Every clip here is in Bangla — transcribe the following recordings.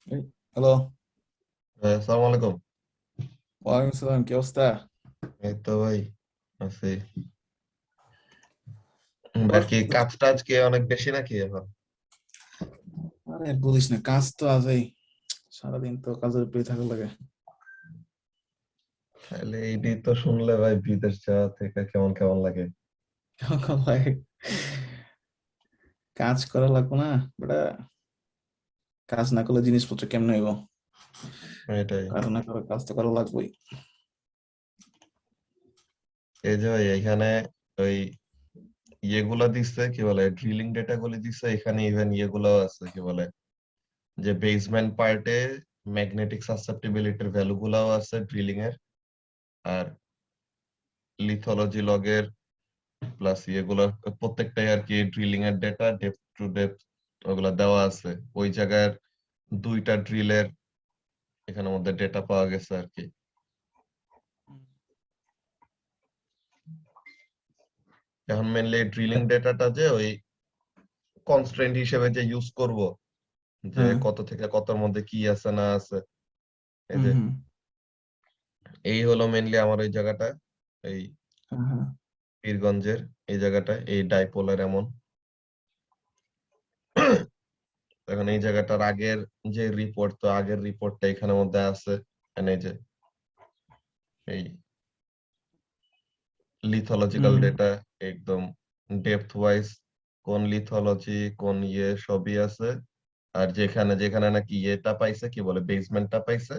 হ্যালো। আসসালামু আলাইকুম। ওয়ালাইকুম আসসালাম, কি অবস্থা? এই তো ভাই আছি। তারপর বাকি কাজ টাজ কি অনেক বেশি নাকি এখন? আরে বলিস না, কাজ তো আছেই। সারাদিন তো কাজের উপরে থাকা লাগে। তাহলে এইটি তো শুনলে ভাই বিদেশ যাওয়া থেকে কেমন কেমন লাগে। কেমন লাগে? কাজ করা লাগবে না বেটা? কাজ না করলে জিনিসপত্র কেমনে হইব? এটাই। কারো না কারো কাজ তো করা লাগবেই। এই যে ভাই এখানে ওই ইয়েগুলা দিচ্ছে কি বলে ড্রিলিং ডেটা গুলো দিচ্ছে, এখানে ইভেন ইয়েগুলাও আছে কি বলে যে বেসমেন্ট পার্টে ম্যাগনেটিক সাসেপ্টিবিলিটির ভ্যালু গুলাও আছে ড্রিলিং এর, আর লিথোলজি লগের প্লাস ইয়েগুলা প্রত্যেকটাই আর কি ড্রিলিং এর ডেটা ডেপথ টু ডেপথ ওগুলা দেওয়া আছে। ওই জায়গার দুইটা ড্রিলের এখানের মধ্যে ডেটা পাওয়া গেছে আর কি। এখন মেনলি ড্রিলিং ডেটাটা যে ওই কনস্ট্রেন্ট হিসেবে যে ইউজ করব, যে হ্যাঁ। কত থেকে কতর মধ্যে কি আছে না আছে, এই হুম যে হুম। এই হলো মেনলি আমার ওই জায়গাটা, এই হ্যাঁ হ্যাঁ। পীরগঞ্জের এই জায়গাটা, এই ডাইপোলার এমন। এখন এই জায়গাটার আগের যে রিপোর্ট, তো আগের রিপোর্টটা এখানের মধ্যে আছে। And এই যে এই লিথোলজিক্যাল হুম ডেটা একদম ডেপথ ওয়াইজ, কোন লিথোলজি কোন ইয়ে সবই আছে। আর যেখানে যেখানে নাকি ইয়েটা পাইছে কি বলে বেসমেন্টটা পাইছে,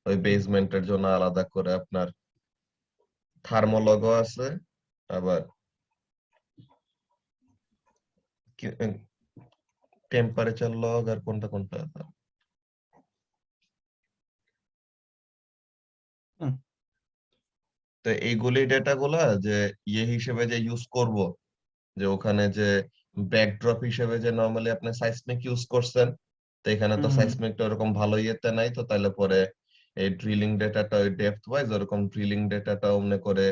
ওই বেসমেন্টের জন্য আলাদা করে আপনার থার্মোলগও আছে। আবার টেম্পারেচার লগ আর কোনটা কোনটা। হুম। তো এইগুলি ডেটা গুলা যে ইয়ে হিসেবে যে ইউজ করব, যে ওখানে যে ব্যাকড্রপ হিসেবে যে নরমালি আপনি সাইসমিক ইউজ করছেন, তো এখানে তো হুম। সাইসমিকটা ওরকম ভালো ইয়েতে নাই, তো তাহলে পরে এই ড্রিলিং ডেটাটা ওই ডেপথ ওয়াইজ ওরকম ড্রিলিং ডেটাটা অমনে করে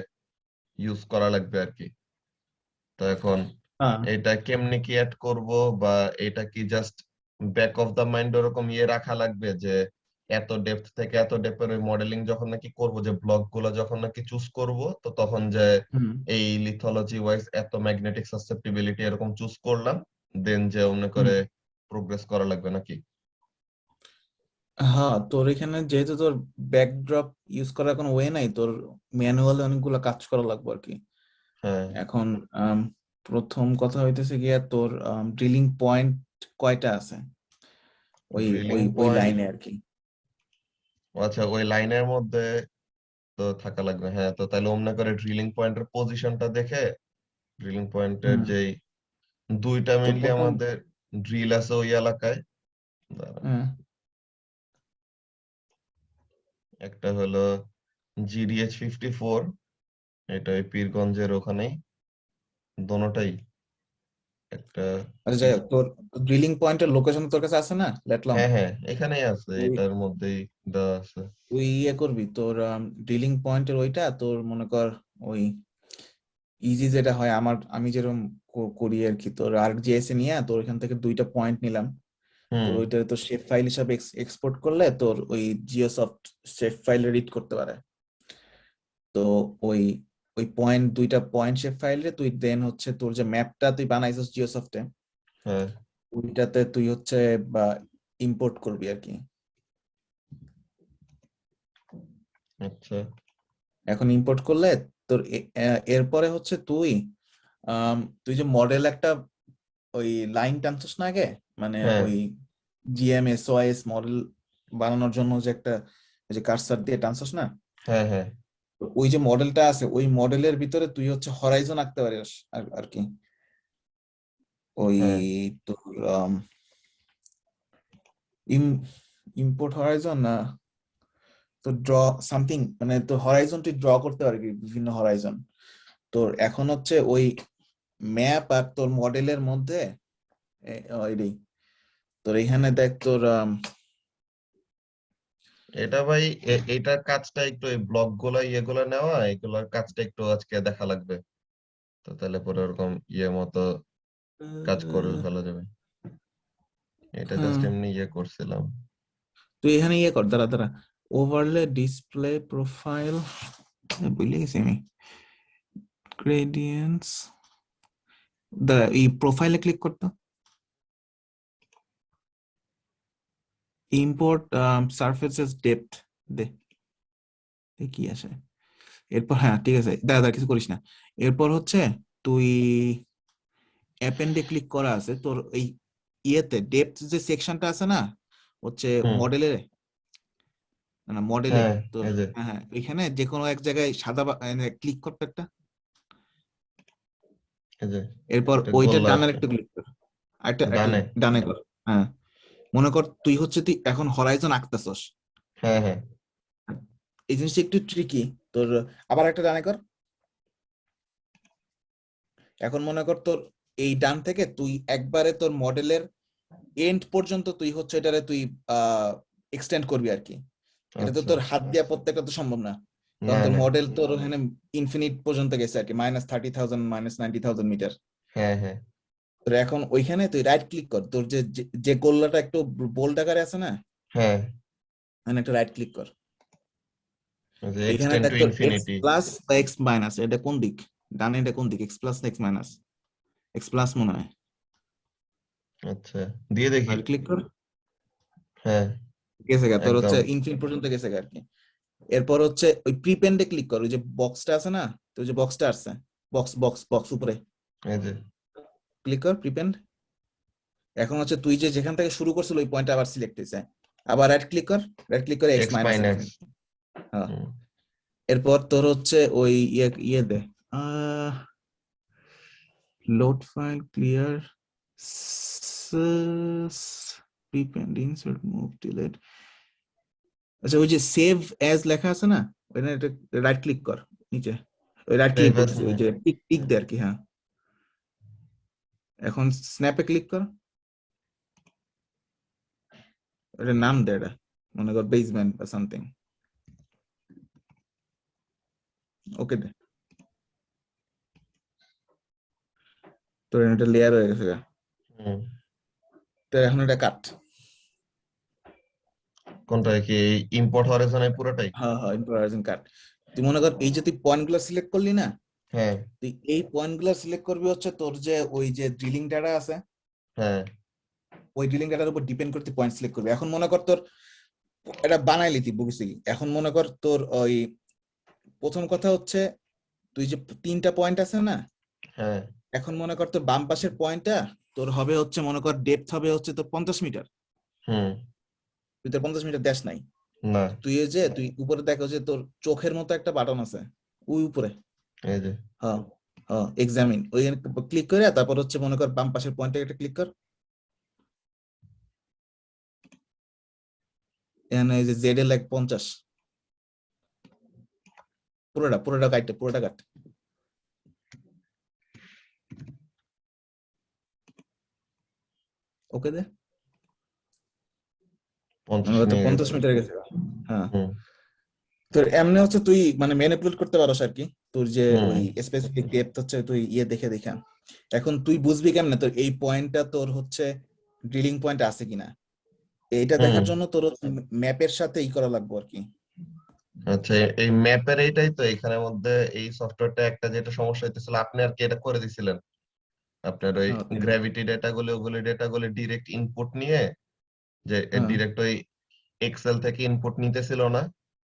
ইউজ করা লাগবে আর কি। তো এখন হ্যাঁ এটা কেমনে কি অ্যাড করব, বা এটা কি just back of the mind ওরকম ইয়ে রাখা লাগবে যে এত ডেপথ থেকে এত ডেপথের ওই মডেলিং যখন নাকি করব, যে ব্লক গুলো যখন নাকি চুজ করব, তো তখন যে হুম। এই লিথোলজি ওয়াইজ এত ম্যাগনেটিক সাসেপ্টিবিলিটি এরকম চুজ করলাম, দেন যে অমনে হুম। করে প্রোগ্রেস করা লাগবে নাকি? হ্যাঁ, তোর এখানে যেহেতু তোর ব্যাকড্রপ ইউজ করার কোনো ওয়ে নাই, তোর ম্যানুয়ালি অনেকগুলো কাজ করা লাগবে আর কি। হ্যাঁ। এখন আম, প্রথম কথা হইতেছে গিয়া তোর ড্রিলিং পয়েন্ট কয়টা আছে ওই ড্রিলিং ওই ওই পয়েন্ট, লাইনে আর কি। আচ্ছা ওই লাইনের মধ্যে তো থাকা লাগবে। হ্যাঁ, তো তাহলে অমনে করে ড্রিলিং পয়েন্টের পজিশনটা দেখে, ড্রিলিং পয়েন্টের হুম। যেই দুইটা তো মেইনলি প্রথম। আমাদের ড্রিল আছে ওই এলাকায়। দাঁড়ান, হ্যাঁ। একটা হলো GDH-54, এটা ওই পীরগঞ্জের ওখানেই, দোনোটাই একটা। আচ্ছা যাই হোক, তোর ড্রিলিং পয়েন্টের লোকেশন তোর কাছে আছে না, লেটলাম। হ্যাঁ হ্যাঁ, এখানেই আছে, ওই এটার মধ্যেই দেওয়া আছে। ওই করবি তোর ড্রিলিং পয়েন্টের ওইটা তোর মনে কর ওই ইজি যেটা হয় আমার, আমি যেরকম করি আর কি, তোর ArcGIS এ নিয়ে তোর এখান থেকে দুইটা পয়েন্ট নিলাম। তোর হুম। ওইটা তোর শেপ ফাইল হিসাবে এক্সপোর্ট করলে তোর ওই জিওসফট শেপ ফাইলে রিড করতে পারে। তো ওই ওই পয়েন্ট, দুইটা পয়েন্ট শেপ ফাইলে তুই দেন হচ্ছে তোর যে ম্যাপটা তুই বানাইছিস জিওসফটে, হ্যাঁ। ওইটাতে তুই হচ্ছে বা ইম্পোর্ট করবি আর কি। আচ্ছা। এখন ইম্পোর্ট করলে তোর এরপরে হচ্ছে তুই তুই যে মডেল একটা ওই লাইন টানছিস না আগে, মানে হ্যাঁ ওই GMSOIS মডেল বানানোর জন্য যে একটা ওই যে কার্সার দিয়ে টানছিস না, হ্যাঁ হ্যাঁ তো ওই যে মডেলটা আছে ওই মডেলের ভিতরে তুই হচ্ছে হরাইজন আঁকতে পারিস আর আর কি। ওই হ্যাঁ। তোর ইম্পোর্ট হরাইজন না, তো ড্র সামথিং, মানে তো হরাইজন তুই ড্র করতে পারবি বিভিন্ন হরাইজন। তোর এখন হচ্ছে ওই ম্যাপ আর তোর মডেলের মধ্যে এটাই তোর এখানে দেখ তোর এটা ভাই এটার কাজটা একটু এই ব্লক গুলা ইয়েগুলা নেওয়া, এগুলার কাজটা একটু আজকে দেখা লাগবে। তো তাহলে পরে ওরকম ইয়ে মতো কাজ করে ফেলা যাবে। এটা হ্যাঁ। জাস্ট এমনি ইয়ে করছিলাম। তুই এখানে ইয়ে কর, দাঁড়া দাঁড়া, ওভারলে ডিসপ্লে প্রোফাইল, ভুলে গেছি আমি, গ্রেডিয়েন্টস, দাঁড়া এই প্রোফাইলে ক্লিক করতো, ইম্পোর্ট সারফেসেস ডেপথ দে, কি আসে এরপর। হ্যাঁ ঠিক আছে, দাঁড়া দাঁড়া কিছু করিস না। এরপর হচ্ছে তুই অ্যাপেন্ডে ক্লিক করা আছে তোর এই ইয়েতে, ডেপথ যে সেকশনটা আছে না হচ্ছে হুম মডেলে, না মডেলে হ্যাঁ তোর, এই যে হ্যাঁ হ্যাঁ এখানে যে কোনো এক জায়গায় সাদা ক্লিক করতে একটা, এই যে এরপর এটা ওইটা গোল্লা ডানের একটা একটু ক্লিক কর, একটা একটা ডানে। ডানে কর। হ্যাঁ মনে কর তুই এখন হরাইজন আঁকতেছস, হ্যাঁ হ্যাঁ এই জিনিসটা একটু ট্রিকি তোর, আবার একটা ডানে কর। এখন মনে কর তোর এই ডান থেকে তুই একবারে তোর মডেলের এন্ড পর্যন্ত তুই হচ্ছে এটারে তুই এক্সটেন্ড করবি আর কি। এটা তো আচ্ছা তোর হাত দিয়া প্রত্যেকটা তো সম্ভব না, কারণ না তোর না মডেল তোর এখানে ইনফিনিট পর্যন্ত গেছে আর কি, -30,000 -90,000 মিটার। হ্যাঁ হ্যাঁ তোর এখন ওইখানে তুই রাইট ক্লিক কর, তোর যে যে গোল্লাটা একটু বোল্ড আকারে আছে না, হ্যাঁ মানে একটা রাইট ক্লিক কর। এখানে এক্সটেন্ড দেখ টু তোর এক্স ইনফিনিটি। প্লাস বা এক্স মাইনাস, এটা কোন দিক, ডানে এটা কোন দিক, এক্স প্লাস না এক্স মাইনাস? এক্স প্লাস মনে হয়। আচ্ছা দিয়ে দেখি। রাইট ক্লিক কর, হ্যাঁ গেছে গা তোর হচ্ছে একদম ইনফিনিট পর্যন্ত গেছে গা আর কি। এরপর হচ্ছে ওই প্রিপেন্ডে ক্লিক কর, ওই যে বক্সটা আছে না, তো ওই যে বক্সটা আছে, বক্স বক্স বক্স উপরে এই যে ক্লিক কর প্রিপেন্ড। এখন হচ্ছে তুই যে যেখান থেকে শুরু করছিল ওই পয়েন্ট আবার সিলেক্ট হয়েছে, আবার রাইট ক্লিক করে এক্স এক্স মাইনাস মাইনাস। এখানে। হ্যাঁ এরপর তোর হচ্ছে ওই ইয়ে দে, load file clear, prepend insert move delete. আচ্ছা ওই যে সেভ অ্যাজ লেখা আছে না, ওখানে রাইট ক্লিক কর নিচে, ওই রাইট ক্লিক সেভ এস। বলতেছি, ওই যে টিক টিক দে আর কি। হ্যাঁ এখন স্ন্যাপে ক্লিক কর, ওটার নাম দে, এটা মনে কর বেসমেন্ট বা সামথিং, ওকে দে, তোর এটা লেয়ার হয়ে গেছে গা। হুম তো এখন এটা কাট। কোনটা কি ইম্পোর্ট হরাইজনে পুরোটাই? হ্যাঁ হ্যাঁ ইম্প্রোভাইজিং কাট। তুই মনে কর এই যে তুই পয়েন্ট গুলো সিলেক্ট করলি না, হ্যাঁ তুই এই পয়েন্ট গুলো সিলেক্ট করবি হচ্ছে তোর যে ওই যে ড্রিলিং ডাটা আছে, হ্যাঁ ওই ড্রিলিং ডাটার উপর ডিপেন্ড করতে পয়েন্ট সিলেক্ট করবি। এখন মনে কর তোর এটা বানাইলি তুই বুঝছিলি, এখন মনে কর তোর ওই প্রথম কথা হচ্ছে তুই যে তিনটা পয়েন্ট আছে না, হ্যাঁ এখন মনে কর তোর বাম পাশের পয়েন্টটা তোর হবে হচ্ছে মনে কর ডেপথ হবে হচ্ছে তোর 50 মিটার, হুম তুই তোর 50 মিটার দেশ নাই। না তুই এই যে তুই উপরে দেখো যে তোর চোখের মতো একটা বাটন আছে ওই উপরে, এই যে হ্যাঁ হ্যাঁ এক্সামিন, ওইখানে ক্লিক করে তারপর হচ্ছে মনে কর বাম পাশের পয়েন্টে একটা ক্লিক কর, এখানে এই যে জেড এর লাইক 50, পুরোটা কাটতে, পুরোটা কাট, ওকে দে, 50 মনে কর তোর নিয়ে গেছে। 50 মিটার গেছে। হ্যাঁ হুম তোর এমনি হচ্ছে তুই মানে ম্যানিপুলেট করতে পারোস আর কি, তোর যে হুম ওই স্পেসিফিক ডেপথ হচ্ছে তুই ইয়ে দেখে দেখা। এখন তুই বুঝবি কেমনে তোর এই পয়েন্টটা তোর হচ্ছে ড্রিলিং পয়েন্ট আছে কিনা, এইটা হুম দেখার জন্য তোর ম্যাপের সাথে ই করা লাগবে আর কি। আচ্ছা এই ম্যাপের এইটাই তো এখানের মধ্যে এই সফটওয়্যারটা একটা যেটা সমস্যা হইতেছিল আপনি আর কি এটা করে দিছিলেন আপনার ওই হ্যাঁ গ্র্যাভিটি ডেটাগুলো ওগুলো ডেটাগুলো ডিরেক্ট ইনপুট নিয়ে যে হ্যাঁ, ডিরেক্ট ওই এক্সেল থেকে ইনপুট নিতেছিল না।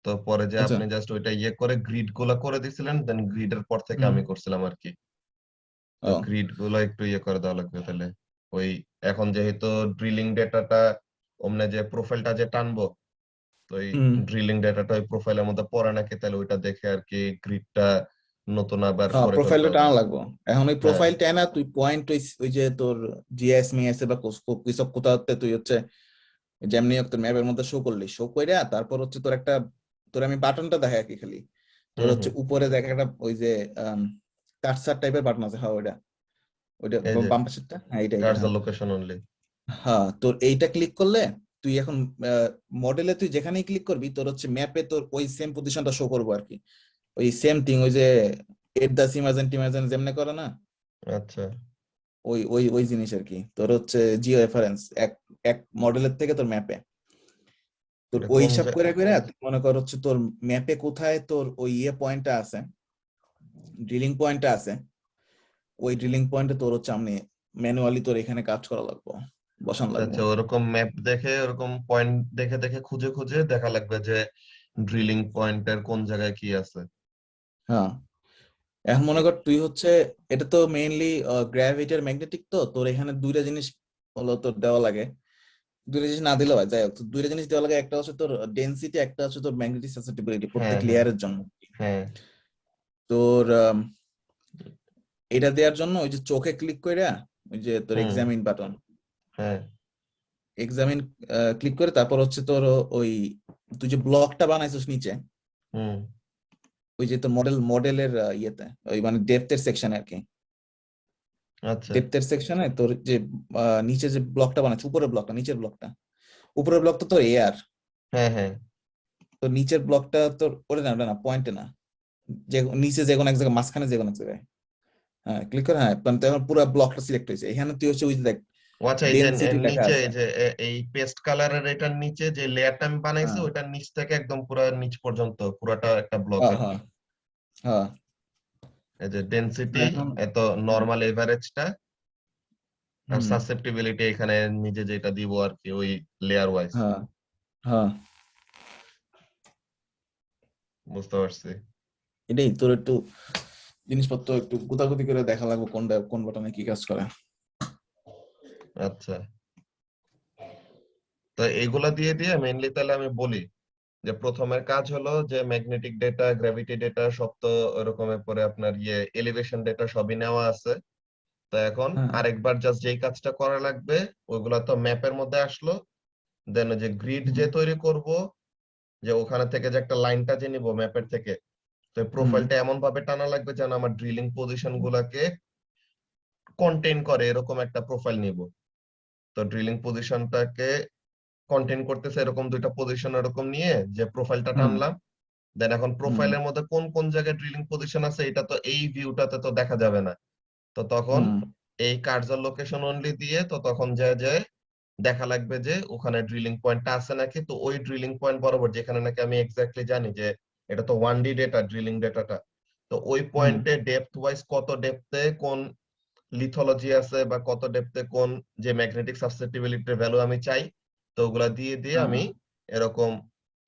তো পরে যে আচ্ছা আপনি জাস্ট ওইটা ইয়ে করে গ্রিড গুলা করে দিছিলেন দেন গ্রিডের পর থেকে হুম আমি করছিলাম আর কি। তো ও গ্রিড গুলো একটু ইয়ে করে দেওয়া লাগবে তাহলে। ওই এখন যেহেতু ড্রিলিং ডেটাটা ওমনে যে প্রোফাইলটা যে টানবো তো ওই হুম, ড্রিলিং ডেটাটা ওই প্রোফাইলের মধ্যে পড়ে নাকি তাহলে ওইটা দেখে আর কি গ্রিডটা নতুন আবার হ্যাঁ করে ফেলতে প্রোফাইলটা হবে। টানা লাগবে। এখন ওই হ্যাঁ প্রোফাইল টানা তুই পয়েন্ট ওই যে তোর জিএস মিএস বা কিসব কোথাও তুই হচ্ছে যেমনি হোক তোর ম্যাপের মধ্যে শো করলি, শো করে তারপর হচ্ছে তোর একটা, তোর আমি বাটনটা দেখাই আর কি খালি, তোর হুম হচ্ছে হুম উপরে দেখা একটা ওই যে কাটসার টাইপের বাটন আছে, হ্যাঁ ওইটা, ওইটা এই যে বাম পাশেরটা, হ্যাঁ এইটা কার্সর হ্যাঁ। Location only. হ্যাঁ তোর এইটা ক্লিক করলে তুই এখন মডেলে তুই যেখানেই ক্লিক করবি তোর হচ্ছে ম্যাপে তোর ওই সেম পজিশনটা শো করবো আর কি, ওই সেম থিং, ওই যে এট দা সিমাজেন টিমাজেন যেমনে করে না, আচ্ছা ওই ওই ওই জিনিস আর কি। তোর হচ্ছে জিও রেফারেন্স এক এক মডেলের থেকে তোর ম্যাপে। তোর এটা ওই কোন হিসাব করে করে তুই মনে কর হচ্ছে তোর ম্যাপে কোথায় তোর ওই পয়েন্টটা আছে, ড্রিলিং পয়েন্টটা আছে, ওই ড্রিলিং পয়েন্টে তোর হচ্ছে আমি ম্যানুয়ালি তোর এখানে কাজ করা লাগবে, বসান আচ্ছা লাগবে। আচ্ছা, ওরকম ম্যাপ দেখে ওরকম পয়েন্ট দেখে দেখে খুঁজে খুঁজে দেখা লাগবে যে ড্রিলিং পয়েন্টের কোন জায়গায় কি আছে। হ্যাঁ, এখন মনে কর তুই হচ্ছে, এটা তো মেইনলি গ্র্যাভিটি আর ম্যাগনেটিক, তো তোর এখানে দুইটা জিনিস হলো তোর দেওয়া লাগে। দুইটা জিনিস না দিলেও হয়, যাই হোক, তো দুইটা জিনিস দেওয়া লাগে, একটা হচ্ছে তোর ডেনসিটি, একটা হচ্ছে তোর ম্যাগনেটিক সাসেপ্টিবিলিটি হ্যাঁ প্রত্যেক হ্যাঁ লেয়ারের জন্য। হ্যাঁ তোর এটা দেওয়ার জন্য ওই যে চোখে ক্লিক কইরা ওই যে তোর হুম এক্সামিন বাটন, হ্যাঁ এক্সামিন ক্লিক করে তারপর হচ্ছে তোর ওই তুই যে ব্লকটা বানাইছিস নিচে, হুম ওই যে তোর মডেলের ইয়েতে ওই মানে ডেপথের সেকশনে আর কি, আচ্ছা ডেপথের সেকশনে তোর যে নিচে যে ব্লকটা বানাচ্ছে, উপরের ব্লকটা নিচের ব্লকটা, উপরের ব্লকটা তোর এয়ার, হ্যাঁ হ্যাঁ তো নিচের ব্লকটা তোর ওটা না, ওটা না, পয়েন্টে না, যে নিচে যে কোনো এক জায়গায়, মাঝখানে যে কোনো এক জায়গায়, হ্যাঁ ক্লিক করে, হ্যাঁ তো এখন পুরো ব্লকটা সিলেক্ট হয়েছে, এখানে তুই হচ্ছে ওই যে দেখ ও আচ্ছা, এই যে ডেনসিটি লেখা নিচে আছে। এই যে এই পেস্ট কালারের এটার নিচে যে লেয়ারটা আমি বানাইছি হ্যাঁ ওইটার নিচ থেকে একদম পুরো নিচ পর্যন্ত পুরোটা একটা ব্লক হ্যাঁ আর কি। হ্যাঁ হ্যাঁ। এই যে তো ডেনসিটি, এখন এত হ্যাঁ নরমাল এভারেজটা, আর হুম সাসেপ্টিবিলিটি এখানে নিজে যেটা দিব আর কি ওই লেয়ার ওয়াইজ। হ্যাঁ হ্যাঁ, বুঝতে পারছি। এটাই তোর একটু জিনিসপত্র একটু গুতাগুতি করে দেখা লাগবে কোনটা কোন বাটনে কি কাজ করে। আচ্ছা, তো এইগুলা দিয়ে দিয়ে মেইনলি তাহলে আমি বলি যে প্রথমের কাজ হলো যে ম্যাগনেটিক ডেটা, গ্র্যাভিটি ডেটা সব তো ওরকমের, পরে আপনার এলিভেশন ডেটা সবই নেওয়া আছে। তো এখন হ্যাঁ আরেকবার জাস্ট যেই কাজটা করা লাগবে, ওইগুলা তো ম্যাপের মধ্যে আসলো, দেন যে গ্রিড হুম যে তৈরি করব, যে ওখানে থেকে যে একটা লাইনটা যে নিব ম্যাপের থেকে, তো হুম প্রোফাইলটা এমন ভাবে টানা লাগবে যেন আমার ড্রিলিং পজিশন গুলাকে কন্টেইন করে, এরকম একটা প্রোফাইল নিব। তো ড্রিলিং পজিশনটাকে কন্টেইন করতেছে এরকম দুইটা পজিশন এরকম নিয়ে যে প্রোফাইলটা হুম টানলাম, দেন এখন হুম প্রোফাইলের মধ্যে কোন কোন জায়গায় ড্রিলিং পজিশন আছে এটা তো এই ভিউটাতে তো দেখা যাবে না। তো তখন হুম এই কার্সর লোকেশন অনলি দিয়ে তো তখন যায় যায় দেখা লাগবে যে ওখানে ড্রিলিং পয়েন্টটা আছে নাকি। তো ওই ড্রিলিং পয়েন্ট বরাবর যেখানে নাকি আমি এক্স্যাক্টলি জানি যে এটা তো 1D ডেটা, ড্রিলিং ডেটাটা, তো ওই হুম পয়েন্টে ডেপথ ওয়াইজ কত ডেপথে কোন লিথোলজি আছে বা কত ডেপথে কোন যে ম্যাগনেটিক সাসেপ্টিবিলিটির ভ্যালু আমি চাই, তো ওগুলা দিয়ে দিয়ে হ্যাঁ আমি এরকম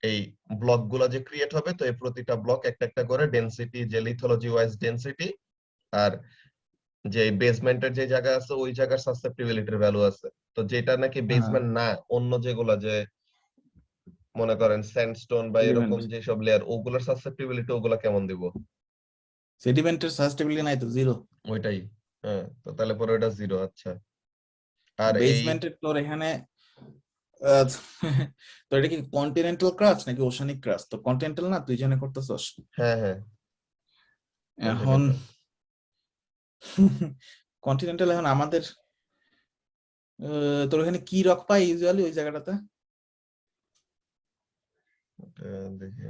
এই ব্লক গুলা যে ক্রিয়েট হবে, তো এই প্রতিটা ব্লক একটা একটা করে ডেনসিটি, যে লিথোলজি ওয়াইজ ডেনসিটি, আর যে বেসমেন্টের যে জায়গা আছে ওই জায়গার সাসেপ্টিবিলিটির ভ্যালু আছে। তো যেটা নাকি হ্যাঁ বেসমেন্ট না, অন্য যেগুলা, যে মনে করেন স্যান্ডস্টোন বা সেডিমেন্ট, এরকম যেসব লেয়ার, ওগুলার সাসেপ্টিবিলিটি ওগুলা কেমন দিব? সেডিমেন্টের সাস্টেবিলিটি নাই তো, জিরো। ওইটাই। হ্যাঁ, তো তাহলে পরে ওটা জিরো। আচ্ছা, আর এই বেসমেন্টের তোর এখানে আহ, তো এটা কি কন্টিনেন্টাল ক্রাস্ট নাকি ওশানিক ক্রাস্ট? তো কন্টিনেন্টাল না, তুই জেনে করতেছস। হ্যাঁ হ্যাঁ এখন কন্টিনেন্টাল। কন্টিনেন্টাল, এখন আমাদের তোর এখানে কি রক পাই ইউজুয়ালি ওই জায়গাটাতে? দেখি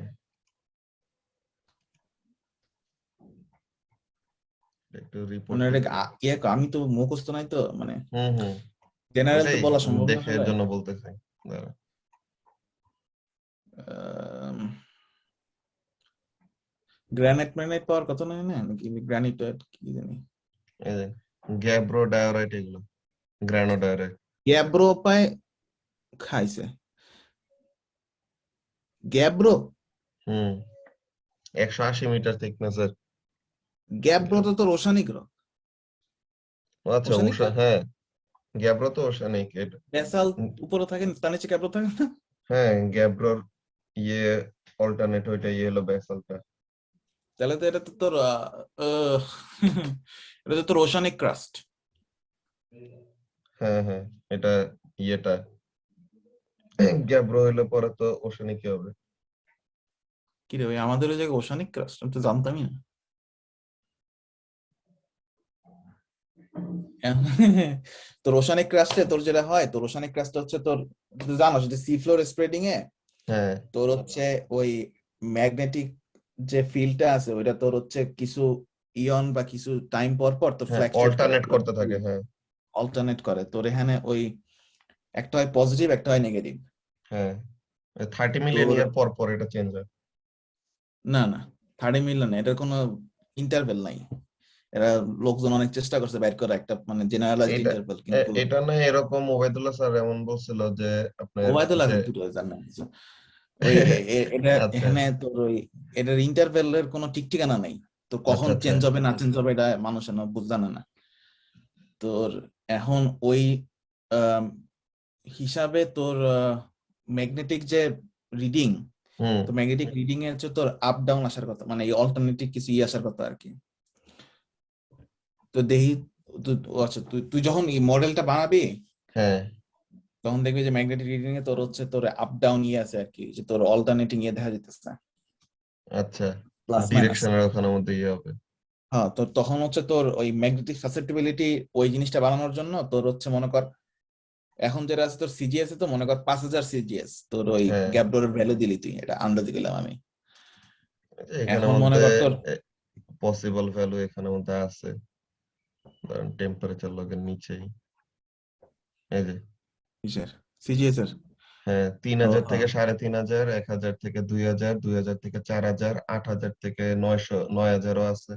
একটু রিপোর্ট মানে এটা দেখি। আমি তো মুখস্থ নাই তো, মানে হুম হুম জেনারেল তো ওইটাই বলা সম্ভব না দেখে এর আসলে। জন্য বলতেছি। দাঁড়া। গ্রানাইট ম্যানাইট পাওয়ার কথা নয় না, নাকি গ্রানিট কি জানি। এই যে গ্যাব্রো ডায়োরাইট, এগুলো গ্রানো ডায়োরাইট। গ্যাব্রো পায়, খাইছে গ্যাব্রো। হুম, 180 মিটার থিকনেসের। গ্যাব্রো তো তোর ওশানিক রক। আচ্ছা, ওশানিক ওষা, না, হ্যাঁ, গ্যাব্রো তো ওশানিক এটা। ব্যাসাল্ট উপরে থাকে, তার নিচে গ্যাব্রো থাকে না? হ্যাঁ, গ্যাব্রোর ইয়ে অল্টারনেট, ওইটা ইয়ে হলো ব্যাসালটা। তাহলে তো এটা তো তোর আহ, এটা তো তোর ওশানিক ক্রাস্ট। হ্যাঁ হ্যাঁ, এটা ইয়েটা গ্যাব্রো হইলে পরে তো ওশানিকই হবে। কি রে ভাই, আমাদের ওই জায়গায় ওশানিক ক্রাস্ট আমি তো জানতামই না। তোর ওশানিক ক্রাস্টে তোর যেটা হয়, তোর ওশানিক ক্রাস্ট হচ্ছে তোর, তুই তো জানোস যে সি ফ্লোর স্প্রেডিং এ হ্যাঁ তোর হচ্ছে ওই ম্যাগনেটিক যে ফিল্ডটা আছে ওইটা তোর হচ্ছে কিছু ইয়ন বা কিছু টাইম পর পর তোর হ্যাঁ, ফ্ল্যাকচুয়েট করে, অল্টারনেট করতে থাকে, হ্যাঁ অল্টারনেট করে। তোর এখানে ওই একটা হয় পজিটিভ, একটা হয় নেগেটিভ। হ্যাঁ 30 মিলিয়ন তোর ইয়ার পর পর এটা চেঞ্জ হয়। না না 30 মিলিয়ন, এটার কোনো ইন্টারভেল নাই। এরা লোকজন অনেক চেষ্টা করছে বাইর করা একটা মানে জেনারেলাইজড এটা ইন্টারভেল, কিন্তু এটা না এরকম ওবায়দুল্লাহ স্যার এমন বলছিল যে আপনার ওবায়দুল্লাহ যে দুটো জানে না কিছু। ওই এটা আচ্ছা এখানে তোর ওই এটার ইন্টারভেলের কোনো ঠিক ঠিকানা নাই। তো আচ্ছা কখন আচ্ছা চেঞ্জ হবে না চেঞ্জ হবে এটা মানুষের না জানে না। তোর এখন ওই আম, হিসাবে তোর ম্যাগনেটিক যে রিডিং, হুম তো ম্যাগনেটিক রিডিং এর হচ্ছে তোর আপ ডাউন আসার কথা, মানে এই অল্টারনেটিভ কিছু আসার কথা আর কি। তো দেখি আচ্ছা তুই তুই যখন এই মডেলটা বানাবি হ্যাঁ তখন দেখবি যে ম্যাগনেটিক রিডিং এ তোর হচ্ছে তোর আপ ডাউন আছে আর কি, যে তোর অল্টারনেটিং দেখা যেতেছে, আচ্ছা প্লাস মাইনাস। ডিরেকশনের ওখানের মধ্যে হবে। হ্যাঁ, তো তখন হচ্ছে তোর ওই ম্যাগনেটিক সাসেপ্টিবিলিটি ওই জিনিসটা বানানোর জন্য তোর হচ্ছে মনে কর এখন যেটা আছে তোর সিজিএস এ, তো মনে কর 5000 সিজিএস তোর ওই হ্যাঁ গ্যাপ ডোরের ভ্যালু দিলি, তুই এটা আন্দাজে দিলাম আমি। এখানের এখন মনে মধ্যে কর তোর পসিবল ভ্যালু এখানের মধ্যে আছে, ধরেন টেম্পারেচার লগের নিচেই এই যে কিসের সিজিএস এর? হ্যাঁ ও 3000 থেকে হ্যাঁ, 3500, 1000 থেকে 2000, 2000 থেকে 4000, 8000 থেকে 900, 9000ও আছে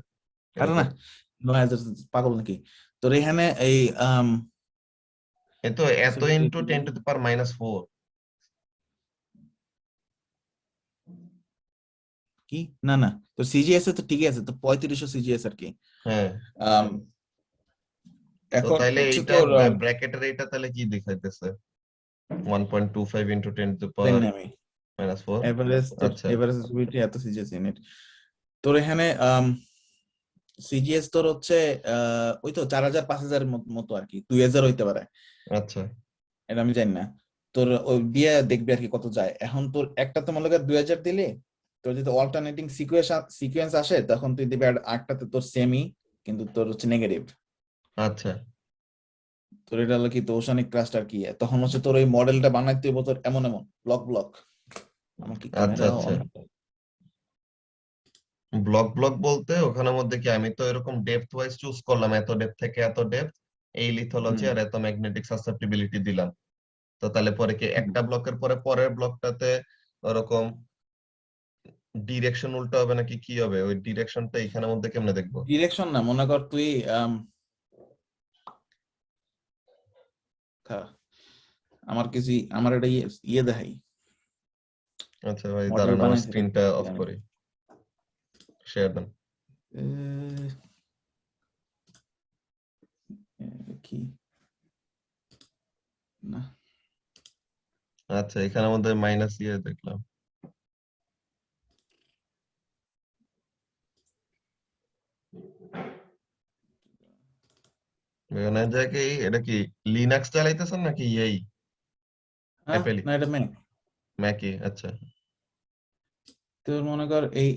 আরে না এরকম। 9000 পাগল নাকি? তোর এখানে এই এ তো এত possibility ইন্টু 10 টু দি পাওয়ার -4। কি? না না, তোর সিজিএস এ তো ঠিকই আছে, তো 3500 সিজিএস আর কি। হ্যাঁ আম, তো এখন তাইলে হচ্ছে এইটা তোর ব্র্যাকেটের এইটা তাহলে কি দেখাইতেছে? 1.25 ইন্টু 10 টু দি জানি পাওয়ার না আমি -4। এভারেজ, তোর আচ্ছা এভারেজ এত সিজিএস ইউনিট তোর এখানে সিজিএস তোর হচ্ছে ওই তো 4000 5000 মতো আর কি, 2000 হইতে পারে, আচ্ছা এটা আমি জানি না। তোর ওই দিয়ে দেখবি আর কি কত যায়। এখন তোর একটা তো মনে কর 2000 দিলে, তোর যদি অল্টারনেটিং সিকোয়েন্স আসে তখন তুই দিবি আর আটটাতে তোর সেমি, কিন্তু তোর হচ্ছে নেগেটিভ। আচ্ছা তোর এটা হলো কি তোষানিক ক্লাস্টার কি, তখন হচ্ছে তোর ওই মডেলটা বানাইতে হইব তোর এমন এমন ব্লক ব্লক। আমার কি আচ্ছা ক্যামেরা আচ্ছা অন? ব্লক ব্লক বলতে ওখানের মধ্যে কি আমি তো এরকম ডেপথ ওয়াইজ চুজ করলাম, এত ডেপথ থেকে এত ডেপথ, এই লিথোলজি আর এত ম্যাগনেটিক সাসেপ্টিবিলিটি দিলাম। তো তাহলে পরে কি একটা ব্লকের পরে পরের ব্লকটাতে ওরকম ডিরেকশন উল্টা হবে নাকি কি হবে? ওই ডিরেকশনটা এখানের মধ্যে কেমনে দেখবো? ডিরেকশন না, মনে কর তুই খা, আমার কিছু আমার এটা ইয়ে দেখাই, আচ্ছা ভাই মডেল দাঁড়ান আমার বানাইতে স্ক্রিনটা অফ করি, শেয়ার দেন। কি না, আচ্ছা এখানের মধ্যে মাইনাস ইয়ে দেখলাম। এখানে যায় কি এটা কি লিনাক্স চালাইতেছেন নাকি এই হ্যাঁ অ্যাপেলই? না এটা মেন। ম্যাকই আচ্ছা তোর মনে কর এই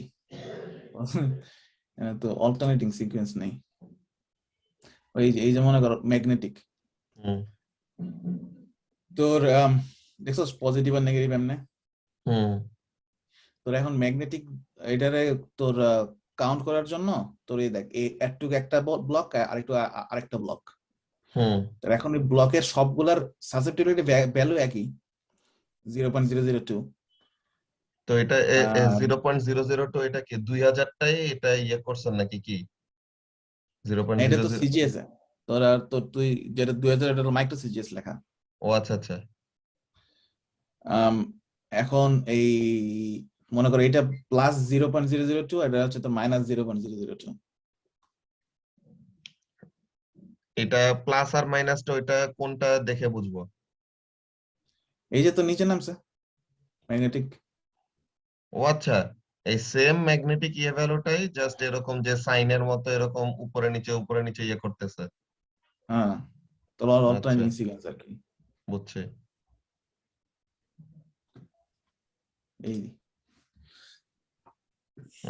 তো অল্টারনেটিং সিকোয়েন্স নেই, ওই এই যে মনে কর ম্যাগনেটিক হুম তোর দেখছস পজিটিভ আর নেগেটিভ এমনে। হুম তোর এখন ম্যাগনেটিক এটারে তোর কাউন্ট করার জন্য তোর এই দেখ এই একটু একটা ব্লক আর একটু আরেকটা ব্লক, হুম তোর এখন ওই ব্লকের সবগুলার সাসেপ্টিবিলিটি ভ্যালু একই 0.002। তো এটা আর 0.002 এটা কি 2000টাই এটা ইয়ে করছেন নাকি কি জিরো পয়েন্ট এটা জিরো তো জিরো সিজিএস এ, তোর আর তোর তুই যেটা 2000 এটা মাইক্রো সিজিএস লেখা। ও আচ্ছা আচ্ছা আম, এখন এই মনে করো এটা +0.002, এটা হচ্ছে তো -0.002। এটা প্লাস আর মাইনাসটা ওইটা কোনটা দেখে বুঝবো? এই যে তো নিচে নামছে ম্যাগনেটিক। ও আচ্ছা এই সেম ম্যাগনেটিক ইয়ে ভ্যালুটাই জাস্ট এরকম যে সাইনের মতো এরকম উপরে নিচে ইয়ে করতেছে। হ্যাঁ, তোর আচ্ছা অল্টারনেটিং সিকোয়েন্স আর কি। বুঝছি। এই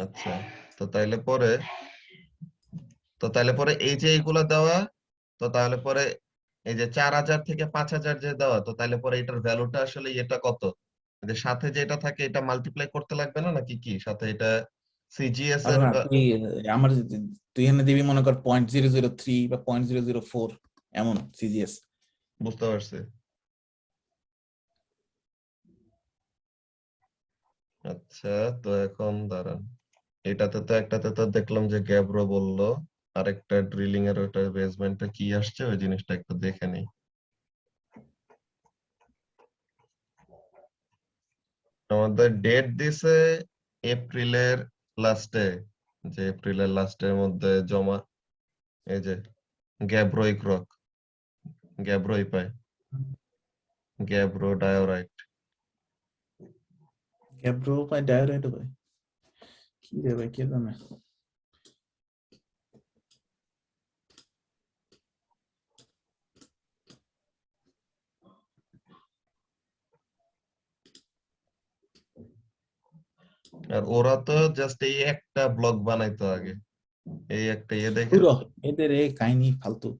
আচ্ছা তো তাইলে পরে তো তাইলে পরে এই যে এইগুলা দেওয়া, তো তাহলে পরে এই যে 4000 থেকে 5000 যে দেওয়া, তো তাহলে পরে এটার ভ্যালুটা আসলে এটা কত? যে সাথে যেটা থাকে এটা মাল্টিপ্লাই করতে লাগবে না নাকি কি সাথে এটা সিজিএস আরে এর না তুই আমার তুই এখানে দিবি মনে কর 0.003 বা 0.004 এমন সিজিএস। বুঝতে পারছি। আচ্ছা, তো এখন দাঁড়ান, একটাতে তো দেখলাম যে গ্যাব্রো বললো, আরেকটা ড্রিলিং এর ওটা বেসমেন্টটা কি আসছে ওই জিনিসটা একটু দেখে নেই। আমাদের ডেট দিছে এপ্রিলের লাস্টে, যে এপ্রিলের লাস্টের মধ্যে জমা, এই যে গ্যাব্রোই ক্রক, গ্যাব্রোই পায়, গ্যাব্রো ডায়োরাইট। গ্যাব্রো পাই ডায়োরাইট পাই, কি রে ভাই কে জানে। আর ওরা তো জাস্ট এই একটা ব্লক বানাইতো আগে, এই একটা দেখেন। পুরো এদের এই কাহিনী ফালতু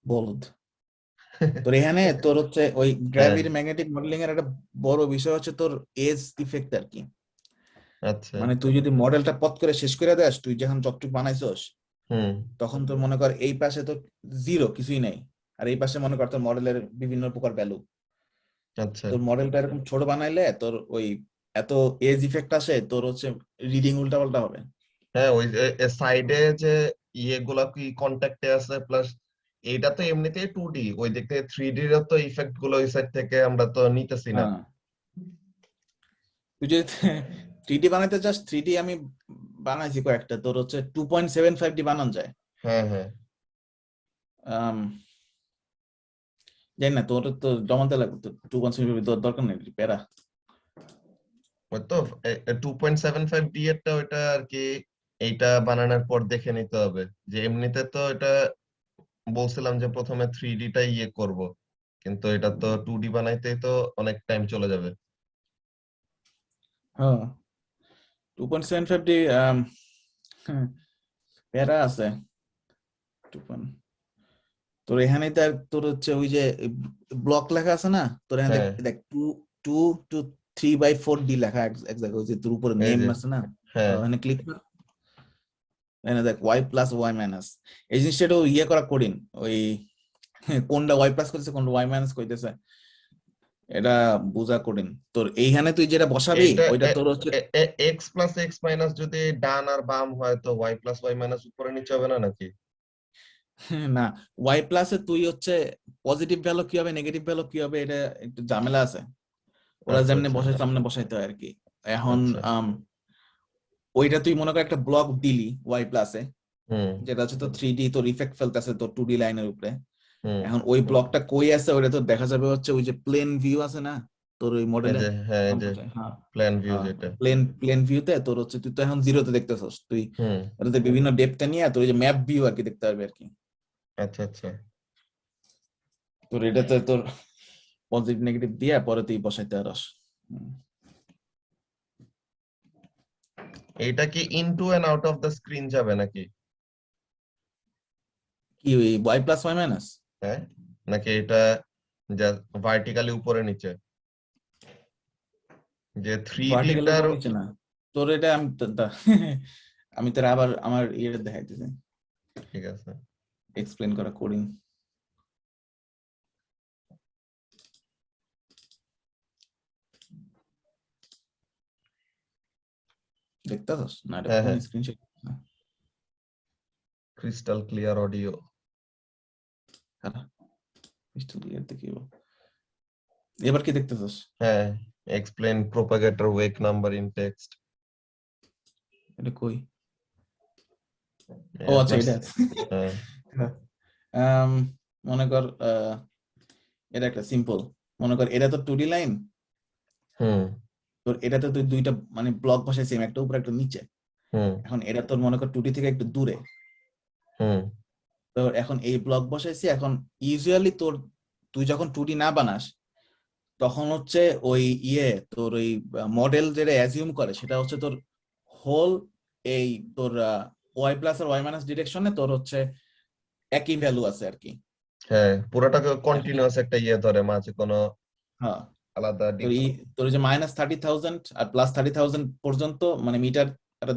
বলদ। তোর এখানে তোর হচ্ছে ওই হ্যাঁ, গ্র্যাভিটি ম্যাগনেটিক মডেলিং এর একটা বড় বিষয় হচ্ছে তোর এজ ইফেক্ট আর কি। আচ্ছা। মানে তুই যদি মডেলটা পথ করে শেষ করে দেস, তুই যখন যতটুকু বানাইছস হুম। তখন তোর মনে কর এই পাশে তো জিরো কিছুই নাই, আর এই পাশে মনে কর তোর মডেলের বিভিন্ন প্রকার ভ্যালু। আচ্ছা। তোর মডেলটা এরকম ছোট বানাইলে তোর ওই এত এজ ইফেক্ট আসে, তোর হচ্ছে রিডিং উল্টা পাল্টা হবে। হ্যাঁ, ওই যে সাইডে যে ইয়েগুলা কি কন্টাক্টে আছে, প্লাস এইটা তো এমনিতেই 2D, ওই দিক থেকে 3D এর তো ইফেক্ট গুলো ওই সাইড থেকে আমরা তো নিতেছি না। হ্যাঁ, তুই যদি থ্রিডি বানাইতে চাস, থ্রিডি আমি বানাইছি কয়েকটা, তোর হচ্ছে 2.75D বানানো যায়। হ্যাঁ, হ্যাঁ। আম, জানি না, তোর তো জমাতে লাগবে, তো 2.75 দরকার নেই প্যারা। ওই তো 2.75D এরটা, ওইটা আর কি এইটা বানানোর পর দেখে নিতে হবে, যে এমনিতে তো এটা বলছিলাম যে প্রথমে 3D টা ইয়ে করব, কিন্তু এটা তো 2D বানাইতেই তো অনেক টাইম চলে যাবে। হ্যাঁ, 2.75D প্যারা আছে। 2. তোর এখানে তার তোর হচ্ছে ওই যে ব্লক লেখা আছে না, তোর এখানে দেখ হ্যাঁ, দেখ 2 to 3/4D লেখা এক জায়গায়, ওই যে তোর উপরে এই নেম যে। আছে না, হ্যাঁ, ওখানে ক্লিক কর। এখানে দেখ y+y-, এই জিনিসটা একটু ইয়ে করা কঠিন। ওই কোনটা y+ করতেছে কোনটা y- কইতেছে, এটা বোঝা কঠিন। তোর এইখানে তুই যেটা বসাবি এইটা ওইটা তোর হচ্ছে এক্স প্লাস এক্স মাইনাস যদি ডান আর বাম হয়, তো ওয়াই প্লাস ওয়াই মাইনাস উপরে নিচে হবে না নাকি? না, y+ এ তুই হচ্ছে পজিটিভ ভ্যালু কি হবে নেগেটিভ ভ্যালু কি হবে, এটা একটু ঝামেলা আছে। ওরা আচ্ছা, যেমনি আচ্ছা। বসাই সামনে বসাইতে হয় আর কি। এখন আচ্ছা। ওইটা তুই মনে কর একটা ব্লক দিলি y+, হুম। যেটা হচ্ছে তোর 3D তোর ইফেক্ট ফেলতেছে তোর 2D লাইনের উপরে। হুম। এখন ওই ব্লকটা কই আছে ওটা তো দেখা যাবে হচ্ছে ওই যে প্লেন ভিউ আছে না তোর ওই এই মডেলে। যে, হ্যাঁ, এই যে হ্যাঁ, প্ল্যান ভিউ যেটা। প্লেন প্লেন ভিউতে তোর হচ্ছে তুই তো এখন জিরোতে দেখতেছস, তুই হুম। ওটাতে বিভিন্ন ডেপথে নিয়ে তোর ওই যে ম্যাপ ভিউ আর কি দেখতে পারবি আর কি। আচ্ছা, আচ্ছা। তোর এটাতে তোর পজিটিভ নেগেটিভ দিয়ে পরে তুই বসাইতে পারস। হুম। এইটা কি into and out of the screen যাবে নাকি? কি ওই y+y-? হ্যাঁ, নাকি এটা যা ভার্টিক্যালি উপরে নিচে, যে থ্রি ভার্টিক্যাল ডিটার? উপর নিচে না, তোর এটা আমি আমি তোর আবার আমার ইয়ে দেখাইতেছি, ঠিক আছে। এক্সপ্লেন করা কোডিং। দেখতেছস না, এটা হ্যাঁ, কোন হ্যাঁ, screenshot? Crystal clear audio. Crystal clear দেখিব। এবার কি দেখতেছস? হ্যাঁ, এক্সপ্লেন প্রোপাগেটর ওয়েক নাম্বার ইন টেক্সট। এটা কই? ও আচ্ছা, আপনার এটা হ্যাঁ। আম, মনে কর এটা একটা সিম্পল, মনে কর এটা তো 2D লাইন। হুম। তোর এটাতে তুই দুইটা মানে ব্লক বসাইছিস, একটা উপরে একটা নিচে। হুম। এখন এটা তোর মনে কর 2D থেকে একটু দূরে। হুম। তো এখন এই ব্লক বসাইছি, এখন ইউজুয়ালি তোর তুই যখন 2D না বানাস তখন হচ্ছে ওই তোর ওই মডেল যেটা অ্যাজিউম করে সেটা হচ্ছে তোর হোল এই তোর y+ আর y- ডিরেকশনে তোর হচ্ছে একই ভ্যালু আছে আর কি। হ্যাঁ, পুরোটাকে এখন কন্টিনিউয়াস একটা ইয়ে ধরে, মাঝে কোনো হ্যাঁ, আলাদা তোর তোর ওই যে -30,000 আর +30,000 পর্যন্ত মানে মিটার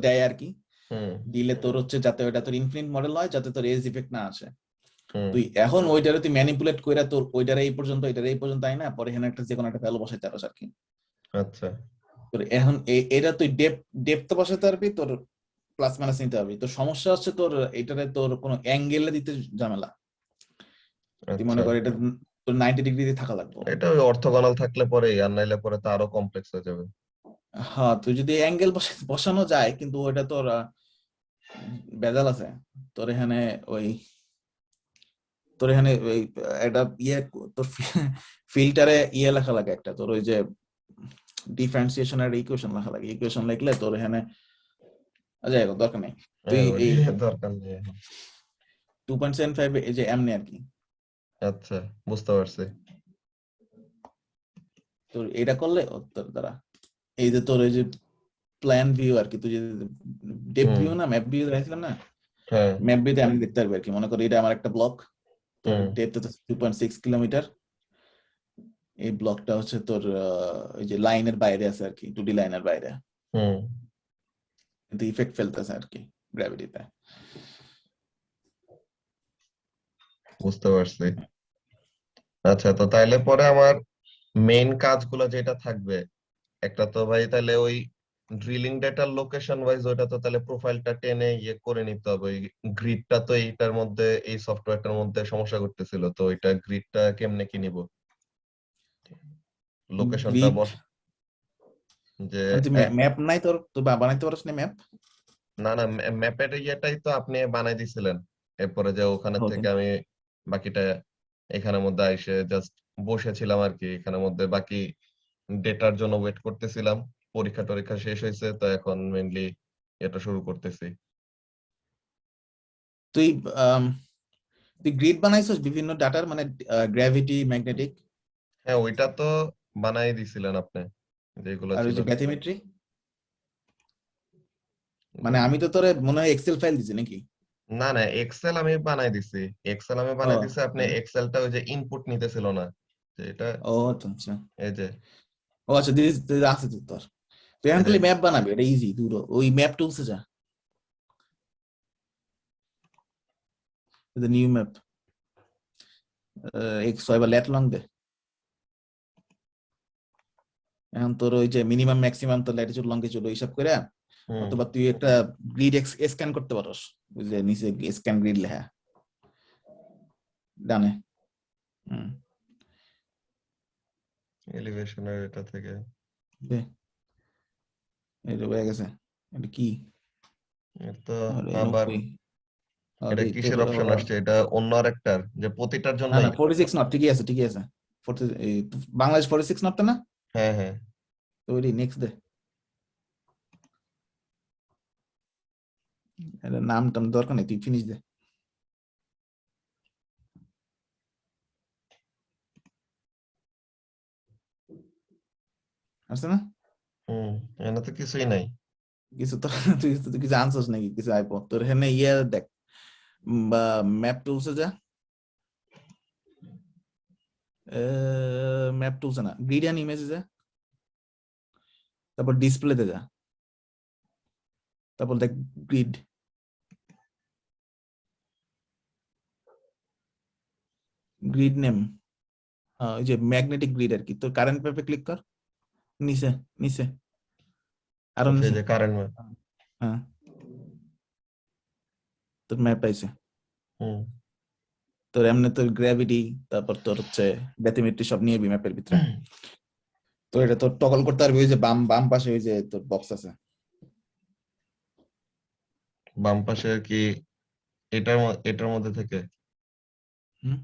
দেয় আর কি। হুম। দিলে তোর হচ্ছে যাতে ওটা তোর ইনফিনিট মডেল হয়, যাতে তোর এজ ইফেক্ট না আসে। হুম। তুই এখন ওইটারে তুই ম্যানিপুলেট কইরা তোর ওইটারে এই পর্যন্ত এটারে এই পর্যন্ত আই না, পরে এখানে একটা যে কোনো একটা ভ্যালু বসাইতে পারস আর কি। আচ্ছা। তোর এখন এটা তুই ডেপথ বসাতে পারবি, তোর প্লাস মাইনাস নিতে পারবি। তোর সমস্যা হচ্ছে তোর এটারে তোর কোনো অ্যাঙ্গেলে দিতে ঝামেলা। তুই মনে আচ্ছা, কর এটা তোর 90 ডিগ্রিতে থাকা লাগবে। এটা ওই অর্থোগোনাল থাকলে পরে, আর নাইলে পরে তো আরো কমপ্লেক্স হয়ে যাবে। হ্যাঁ, তুই যদি অ্যাঙ্গেল বসানো যায়, কিন্তু ওটা তোর ভেজাল আছে। তোর এখানে ওই তোর এখানে ওই একটা ইয়ে, তোর ফিল্টারে ইয়ে লেখা লাগে একটা, তোর ওই যে ডিফারেন্সিয়েশনের ইকুয়েশন লেখা লাগে। ইকুয়েশন লিখলে তোর এখানে যাই হোক, দরকার নেই। তুই হ্যাঁ, এই ওইটাই দরকার নেই এখন। 2.75 এই যে এমনি আর কি। আচ্ছা, বুঝতে পারছি। তোর এটা করলে তোর দ্বারা এই যে তোর ওই যে প্ল্যান ভিউ আর কি, তুই যে ডেপ হুম। ভিউ না ম্যাপ ভিউ দেখাইছিলাম না, হ্যাঁ। ম্যাপ ভিউতে আমি দেখতে পারবি আর কি। মনে করি এটা আমার একটা ব্লক, তোর হুম। ডেপথ হচ্ছে 2.6 কিলোমিটার। এই ব্লকটা হচ্ছে তোর ওই যে লাইনের বাইরে আছে আর কি, 2D লাইনের বাইরে, হুম। কিন্তু ইফেক্ট ফেলতেছে আর কি গ্র্যাভিটিতে। বুঝতে পারছি। আচ্ছা, তো তাইলে পরে আমার মেইন কাজগুলো যেটা থাকবে, একটা তো ভাই তাহলে ওই ড্রিলিং ডেটার লোকেশন ওয়াইজ ওইটা তো তাহলে প্রোফাইলটা টেনে ইয়ে করে নিতে হবে। ওই গ্রিডটা তো এইটার মধ্যে, এই সফটওয়্যারটার মধ্যে সমস্যা করতেছিল, তো ওইটা গ্রিডটা কেমনে কি নিব, লোকেশনটা গ্রিড বস যে মানে তুই ম্যাপ নাই তোর, তুই বানাইতে পারছ না ম্যাপ? না না, ম্যাপের ইয়েটাই তো আপনি বানাই দিছিলেন। এরপরে যে ওখানে থেকে আমি বাকিটা এখানের মধ্যে আইসে জাস্ট বসেছিলাম আর কি, এখানের মধ্যে বাকি ডেটার জন্য ওয়েট করতেছিলাম। পরীক্ষা টরীক্ষা শেষ হয়েছে, তো এখন মেইনলি এটা শুরু করতেছি। তুই আম, তুই গ্রিড বানাইছস বিভিন্ন ডাটার, মানে গ্র্যাভিটি, ম্যাগনেটিক, হ্যাঁ, ওইটা তো বানাই দিছিলেন আপনি, যেগুলো আর ওই ছিল। যে ব্যাথিমেট্রি। মানে আমি তো তোরে মনে হয় এক্সেল ফাইল দিছি নাকি? না না, এক্সেল আমি বানাই দিছি। এক্সেল আমি ও বানাই দিছি, আপনি তাহলে- এক্সেলটা ওই যে ইনপুট নিতেছিল না, যে এটা ও আচ্ছা আচ্ছা। এই যে ও আচ্ছা, দিস দিস আছে তো তোর। তুই এখন এই যে খালি ম্যাপ বানাবি, এটা ইজি। দূর ওই ম্যাপ টুলসে যা, নিউ ম্যাপ ছয় বা লেট লং দে। এখন তোর ওই যে মিনিমাম ম্যাক্সিমাম তোর ল্যাটিচিউড লঙ্গিটিউড হিসাব করে, হুম, অথবা তুই একটা গ্রিড স্ক্যান করতে পারস, ওই যে নিচে স্ক্যান গ্রিড লেখা ডানে। হুম, এলিভেশনের এটা থেকে। দে, এটা হয়ে গেছে। এটা কি? এর তো আরে আবার 90, এটা আরে তোর কিসের অপশন আসছে, এটা অন্য আরেকটার, যে প্রতিটার না জন্যই। না 46 নট, ঠিকই আছে ঠিকই আছে। 40 বাংলাদেশ 46 নটটা না? হ্যাঁ হ্যাঁ। তো ওই নেক্সট দে, এটা নাম টাম দরকার নেই, তুই ফিনিশ দে। আসছে না? হুম, এখানে তো কিছুই নাই। কিছু তো তুই কিছু আনসার্স নাকি কিছু আইপো তোর এখানে ইয়ে দেখ, বা ম্যাপ টুলসে যা। ম্যাপ টুলসে না, গ্রিড অ্যান্ড ইমেজে যা, তারপর ডিসপ্লেতে যা, তারপর দেখ গ্রিড, গ্রিড নেম, ওই যে ম্যাগনেটিক গ্রিড আর কি। তোর কারেন্ট ম্যাপে ক্লিক কর, নিচে নিচে, আরো আচ্ছা, এই নিচে। যে কারেন্ট ম্যাপ। হ্যাঁ, তোর ম্যাপ পাইছে। হুম। তোর এমনি তোর গ্র্যাভিটি, তারপর তোর হচ্ছে ব্যাথিমেট্রি সব নিয়ে ম্যাপের ভিতরে। তো এটা তোর টগল করতে পারবি, ওই যে বাম বাম পাশে ওই যে তোর বক্স আছে। বাম পাশে কি, এটার মধ্যে থেকে? হুম,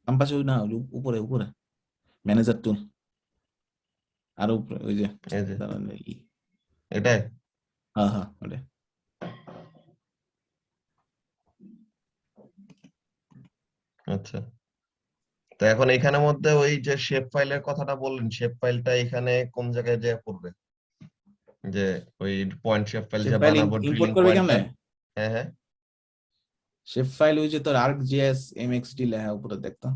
বাম পাশে ওই না, ওই উপরে উপরে ম্যানেজার টুল, আরো উপরে ওই যে, এই যে দাঁড়ান, এটাই। হ্যাঁ হ্যাঁ ওটা। আচ্ছা, তো এখন এখানের মধ্যে ওই যে শেপ ফাইলের কথাটা বললেন, শেপ ফাইলটা এখানে কোন জায়গায় যে পড়বে, যে ওই পয়েন্ট শেপ ফাইল সে যে ফাইল বানাবো, ইম্পোর্ট ড্রিলিং করবি পয়েন্টটা? কেমনে? হ্যাঁ হ্যাঁ। সে ফাইল ওই যে তোর ArcGIS MXD লেখা উপরে দেখতো।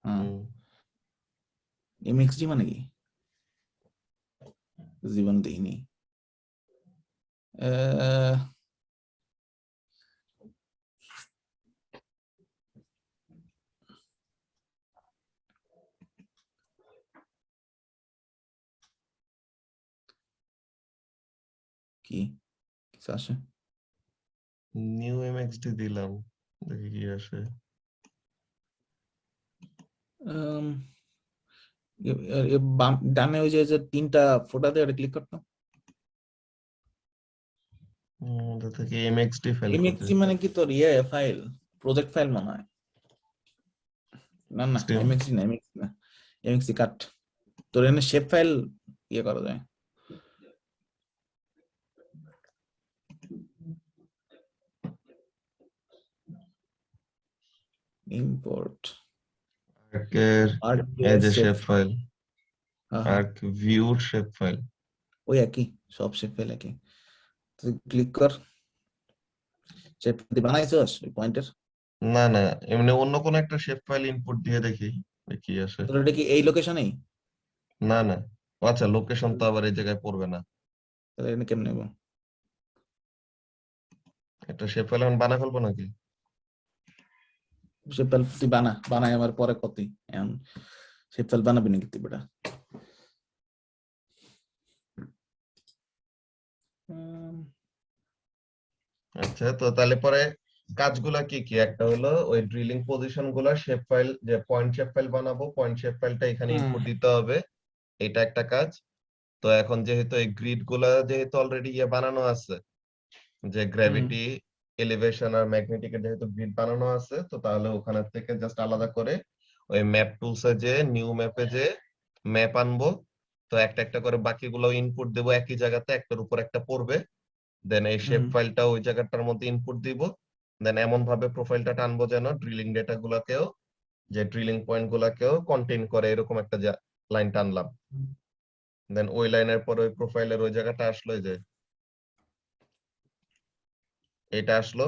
হ্যাঁ, হুম। MXD মানে কি? জীবন দেখিনি। আহ, কি কিছু আসে? নিউ এমএক্সডি দিলাম, দেখি কি আসে। আম, ডানে ওই যে তিনটা ফোটা দিয়ে ক্লিক করতাম। ওটা থেকে এমএক্সডি ফাইল এমএক্সি খুঁজে। মানে কি তোর ফাইল, প্রজেক্ট ফাইল মনে হয়। না না, এমএক্সি না, এমএক্সি না, এমএক্সি কাট। তোর এখানে শেপ ফাইল করা যায়। ইম্পোর্ট আর্কের এই যে শেপ ফাইল, আর্ক ভিউর শেপ ফাইল। ওই একই, সব শেপ ফাইল একই। তুই ক্লিক কর, শেপ বানাইছস ওই পয়েন্টের? না না, এমনি অন্য কোন একটা শেপ ফাইল ইনপুট দিয়ে দেখি কি আসে। তোর এটা কি এই লোকেশনেই? না না, আচ্ছা লোকেশন তো আবার এই জায়গায় পড়বে না। তাহলে এটা কেমনে নেবো? একটা শেপ ফাইল এখন বানা ফেলবো নাকি? শেপ ফাইল তুই বানাই আমার পরে কতই এখন শেপ ফাইল বানাবি নাকি তুই বেটা? আচ্ছা, তো তাহলে পরে কাজগুলা কি কি? একটা হলো ওই ড্রিলিং পজিশন গুলা শেপ ফাইল, যে পয়েন্ট শেপ ফাইল বানাবো, পয়েন্ট শেপ ফাইলটা এখানে ইনপুট দিতে হবে, এটা একটা কাজ। তো এখন যেহেতু এই গ্রিড গুলা যেহেতু অলরেডি বানানো আছে, যে গ্র্যাভিটি, এলিভেশন আর ম্যাগনেটিক এর যেহেতু গ্রিড বানানো আছে, তো তাহলে ওখানে থেকে জাস্ট আলাদা করে ওই ম্যাপ টুলসে যে নিউ ম্যাপে যে ম্যাপ আনবো, তো একটা একটা করে বাকিগুলো ইনপুট দেবো একই জায়গাতে, একটার উপর একটা পড়বে। দেন এই শেপ ফাইলটা ওই জায়গাটার মধ্যে ইনপুট দিব। দেন এমন ভাবে প্রোফাইলটা টানবো যেন ড্রিলিং ডেটা গুলাকেও, যে ড্রিলিং পয়েন্ট গুলাকেও কন্টেইন করে, এরকম একটা লাইন টানলাম। দেন ওই লাইনের পর ওই প্রোফাইলের ওই জায়গাটা আসলো, এই যে এটা আসলো।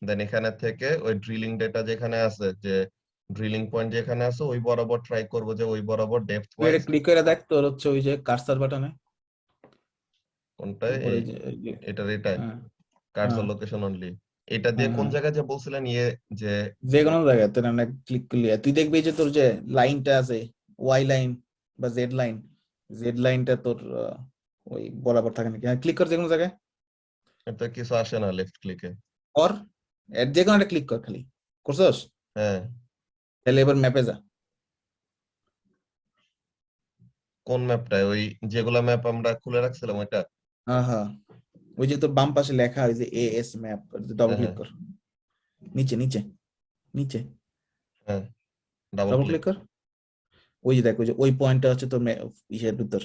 দেন এখানে থেকে ওই ড্রিলিং ডেটা যেখানে আছে, যে ড্রিলিং পয়েন্ট যেখানে আছে, ওই বরাবর ট্রাই করব যে ওই বরাবর ডেপথ তুই এটা ওয়াইজ। ক্লিক করে দেখ, তোর হচ্ছে ওই যে কার্সার বাটনে কোনটা? উপরে এই যে এটাই হ্যাঁ কার্সর হ্যাঁ লোকেশন অনলি। এটা দিয়ে হ্যাঁ কোন হ্যাঁ, জায়গায় যে বলছিলেন যে যে কোনো জায়গায় তোর ক্লিক করলি তুই দেখবি যে তোর যে লাইনটা আছে, ওয়াই লাইন বা জেড লাইন, জেড লাইনটা তোর ওই বরাবর থাকে নাকি। হ্যাঁ, ক্লিক কর যে কোনো জায়গায়। এটা কিছু আসে না লেফট ক্লিকে। কর, যে কোনো একটা ক্লিক কর, খালি করছস? হ্যাঁ, তাহলে এবার ম্যাপে যা। কোন ম্যাপটা? ওই যেগুলা ম্যাপ আমরা খুলে রাখছিলাম ওইটা? হ্যাঁ হ্যাঁ, ওই যে তোর বাম পাশে লেখা ওই যে এএস ম্যাপ, ডবল হ্যাঁ ক্লিক হ্যাঁ কর। নিচে নিচে নিচে হ্যাঁ, ডাবল ডবল ক্লিক। ক্লিক কর। ওই যে দেখ, ওই যে ওই পয়েন্টটা হচ্ছে তোর ইসের ভিতর,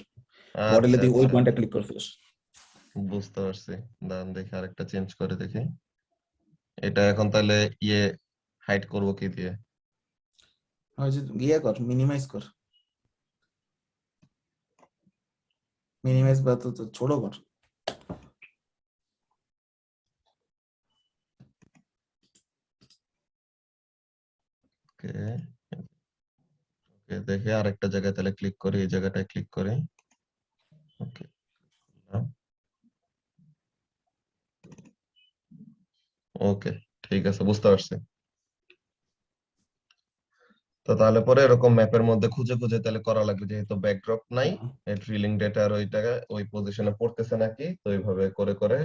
মডেলে আচ্ছা তুই ওই আচ্ছা, পয়েন্টটা ক্লিক করছিস। বুঝতে পারছি। দাঁড়ান দেখি আরেকটা চেঞ্জ করে দেখি। এটা এখন তাহলে ইয়ে হাইড করব কি দিয়ে? ওই যে কর, মিনিমাইজ কর, মিনিমাইজ বা তো ছোট কর। ওকে ওকে, দেখি আরেকটা জায়গায় তাহলে ক্লিক করি, এই জায়গাটায় ক্লিক করি। ওকে, ওকে, ঠিক আছে, বুঝতে পারছি। তো তাহলে পরে এরকম ম্যাপের মধ্যে খুঁজে খুঁজে তাহলে করা লাগবে, যেহেতু ব্যাকড্রপ নাই, ড্রিলিং ডেটার ওইটাকে ওই পজিশনে পড়তেছে নাকি, তো এইভাবে করে করে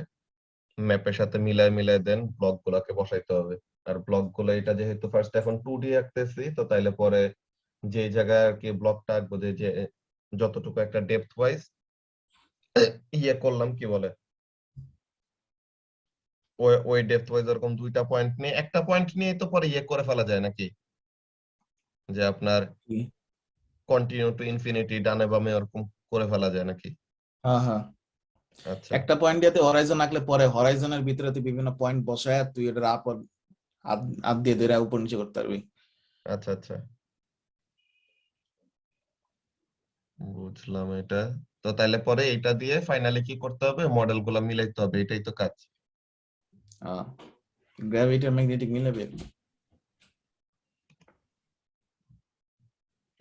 ম্যাপের সাথে মিলায় মিলায় দেন ব্লক গুলাকে বসাইতে হবে। আর ব্লক গুলো এটা যেহেতু ফার্স্ট এখন 2D আঁকতেছি, তো তাইলে পরে যে জায়গায় আর কি ব্লকটা আঁকবো, যে যতটুকু একটা ডেপথ ওয়াইজ করলাম, কি বলে, ওই ওই ডেপথ ওয়াইজ এরকম দুইটা পয়েন্ট নিয়ে, একটা পয়েন্ট নিয়ে তো পরে করে ফেলা যায় নাকি, যে আপনার কন্টিনিউ টু ইনফিনিটি ডানে বামে ওরকম করে ফেলা যায় নাকি? হ্যাঁ হ্যাঁ, আচ্ছা একটা পয়েন্ট দিয়ে তুই হরাইজন আঁকলে পরে হরাইজনের ভিতরে তুই বিভিন্ন পয়েন্ট বসায় তুই এটা হাত দিয়ে ধরে উপর নিচে করতে পারবি। আচ্ছা আচ্ছা, বুঝলাম এটা। তো তাইলে পরে এটা দিয়ে ফাইনালি কি করতে হবে? মডেল গুলা মিলাইতে হবে, এটাই তো কাজ। গ্র্যাভিটি আর ম্যাগনেটিক মিলাবে।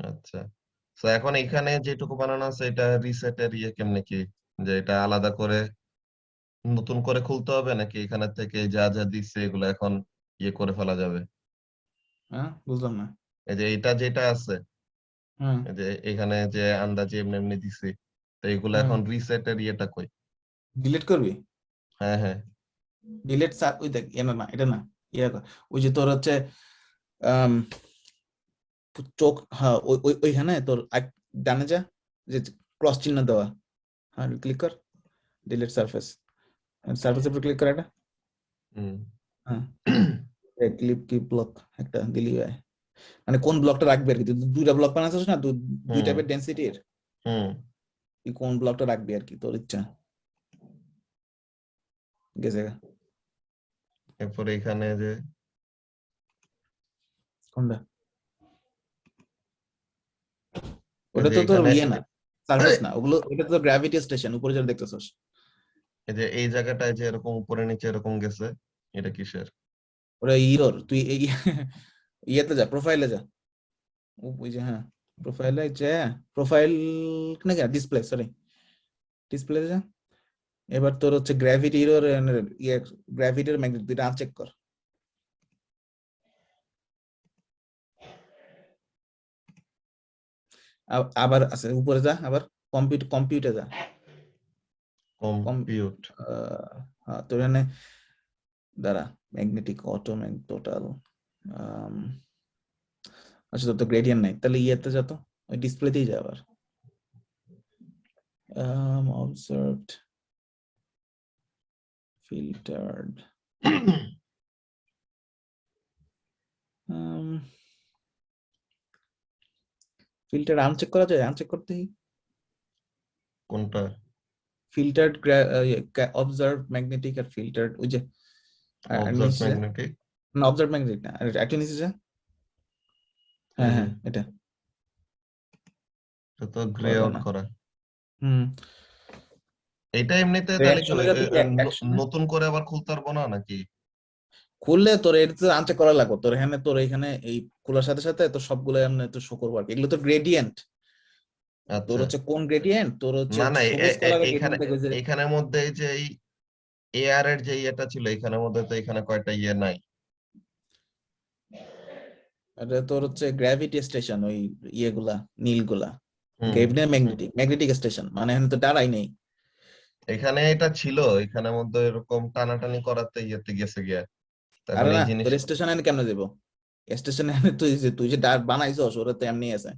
আচ্ছা, তো এখন এখানে যেটুকু বানানো আছে এটা রিসেটের কেমনে কি, যে এটা আলাদা করে নতুন করে খুলতে হবে নাকি এখানে থেকে যা যা দিচ্ছে এগুলো এখন করে ফেলা যাবে? হ্যাঁ, বুঝলাম না। এই যে এটা যেটা আছে, হ্যাঁ এই যে এখানে যে আন্দাজে এমনি এমনি দিছি, তো এগুলো হ্যাঁ, এখন রিসেটের কই? ডিলিট করবি? হ্যাঁ হ্যাঁ ডিলিট সার ওই দেখ না না এটা না, ইয়ে কর। ওই যে তোর হচ্ছে আম, চোখ, হ্যাঁ ওইখানে তোর ডানে যা, যে ক্রস চিহ্ন দেওয়া, হ্যাঁ ক্লিক কর, ডিলিট সারফেস, সারফেসের উপর ক্লিক কর এটা। হুম হ্যাঁ, ক্লিপ কি ব্লক একটা দিলি হয়, মানে কোন ব্লকটা রাখবি আর কি, তুই দুইটা ব্লক বানাচ্ছিস না, দুই হুম টাইপের ডেনসিটির, হুম তুই কোন ব্লকটা রাখবি আর কি, তোর ইচ্ছা। গেছে গা। এরপরে এখানে যে কোনটা? এই ওটা যে তো তোর এখানে ইয়ে না, সারফেস না ওগুলো, ওটা তো গ্র্যাভিটি স্টেশন উপরে যেটা দেখতেছস। এই যে এই জায়গাটায় যে এরকম উপরে নিচে এরকম গেছে, এটা কিসের? ওটা ইয়োর, তুই ইয়েতে যা, প্রোফাইলে যা, ওই যে হ্যাঁ, প্রোফাইলে যা, প্রোফাইল না কেন, ডিসপ্লে, সরি, ডিসপ্লে যা। এবার তোর হচ্ছে গ্র্যাভিটির ইয়ে, গ্র্যাভিটির ম্যাগনেট দুইটা আনচেক কর। আবার আছে উপরে যা, আবার কম্পিউটার যা, কম কম্পিউট। হ্যাঁ তোর এখানে দাঁড়া, ম্যাগনেটিক অটো টোটাল, আচ্ছা তোর তো গ্রেডিয়েন্ট নাই, তাহলে ইয়েতে যা, তো ওই ডিসপ্লেতেই যা আবার, অবজার্ভড, ফিল্টার্ড, ফিল্টার আনচেক করা যায়, আনচেক করতেই, কোনটা? ফিল্টার্ড, অবজার্ভ ম্যাগনেটিক আর ফিল্টার্ড, ওই যে আর অবজার্ভ নিচে যা, ম্যাগনেটিক। না অবজার্ভ ম্যাগনেটিক না, আর একটা নিচে যা, হ্যাঁ এই যে হ্যাঁ এটা এটা তো গ্রে করে আউট না। করা। হুম, এটা এমনিতে তাহলে কি একশনে যা তুই, একশনে নতুন করে আবার খুলতে পারবো না নাকি? খুললে তোর এটা আনচেক করা লাগবে, তোর এখানে, তোর এখানে এই খোলার সাথে সাথে তো সবগুলো এমনি তো শো করবো আর কি। এগুলো তো গ্রেডিয়েন্ট, তোর আচ্ছা। হচ্ছে কোন গ্রেডিয়েন্ট, তোর হচ্ছে না না সবুজ কালারের এখানে গ্রেডিয়েন্ট দেখবে যে, এখানের মধ্যে এই যে এই এয়ার এর যে ইয়েটা ছিল এখানের মধ্যে তো এখানে কয়টা ইয়ে নাই। এটা তোর হচ্ছে গ্র্যাভিটি স্টেশন, ওই ইয়েগুলা নীলগুলা, হুম। গ্রেভিটি ম্যাগনেটিক স্টেশন, মানে এখানে তো ডারাই নেই। এখানে এটা ছিল, এখানের মধ্যে এরকম টানাটানি করাতে ইয়েতে গেছে গিয়া। তখন আরে এই না, জিনিস তোর স্টেশনে কেমনে দেবো, স্টেশনে তুই যে বানাইছস ওরা তো এমনি আছে,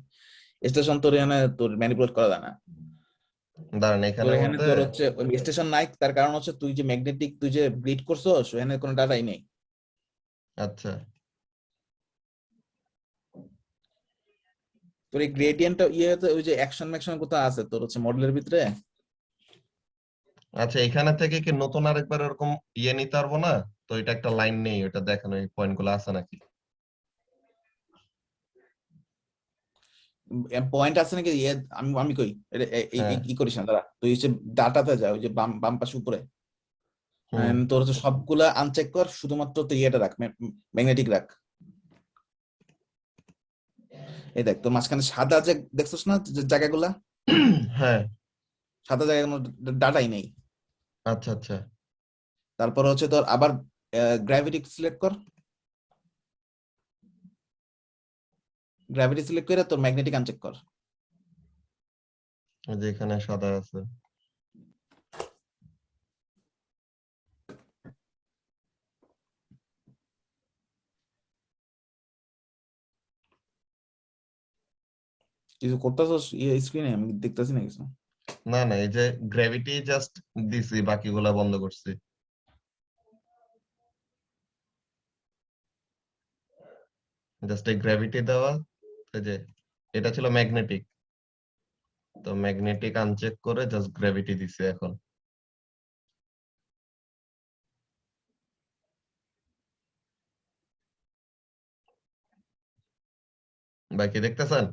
স্টেশন তোর এখানে তোর ম্যানিপুলেট করা যায় না। দাঁড়ান তোর এখানের এখানে মধ্যে। তোর হচ্ছে ওই স্টেশন নাই, তার কারণ হচ্ছে তুই যে ম্যাগনেটিক, তুই যে ব্লিড করছস এখানে কোনো ডাটাই নেই। আচ্ছা তোর এই গ্রেডিয়েন্টটা ইয়ে ওই যে অ্যাকশন ম্যাকশন কোথাও আছে তোর হচ্ছে মডেলের ভিতরে। আচ্ছা, এখানে থেকে কি নতুন আরেকবার এরকম ইয়ে নিতে পারবো না? তো এটা একটা লাইন নেই, ওটা দেখেন ওই পয়েন্ট গুলো আছে নাকি? পয়েন্ট আছে নাকি, ইয়ে আমি আমি কই এটা, হ্যাঁ। ই করিস না দাঁড়া, তুই হচ্ছে ডাটাতে যা, ওই যে বাম বাম পাশে উপরে, হুম তোর হচ্ছে সবগুলা আনচেক কর, শুধুমাত্র তুই ইয়েটা রাখ, ম্যাগনেটিক রাখ। এই দেখ তোর মাঝখানে সাদা যে দেখছস না যে জায়গাগুলা, হ্যাঁ। সাদা জায়গাগুলো ডাটাই নেই। আচ্ছা আচ্ছা। তারপর হচ্ছে তোর আবার গ্র্যাভিটি সিলেক্ট কর, গ্র্যাভিটি সিলেক্ট করে তোর ম্যাগনেটিক আনচেক কর। এই যে এখানে সাদা আছে। কিছু করতেছস ইয়ে স্ক্রিনে, আমি দেখতেছি না কিছু। না না, এই যে গ্র্যাভিটি জাস্ট দিছি, বাকিগুলা বন্ধ করছি। জাস্ট এই গ্র্যাভিটি দেওয়া। এই যে এটা ছিল ম্যাগনেটিক, তো ম্যাগনেটিক আনচেক করে জাস্ট গ্র্যাভিটি দিছে এখন। বাকি দেখতেছেন?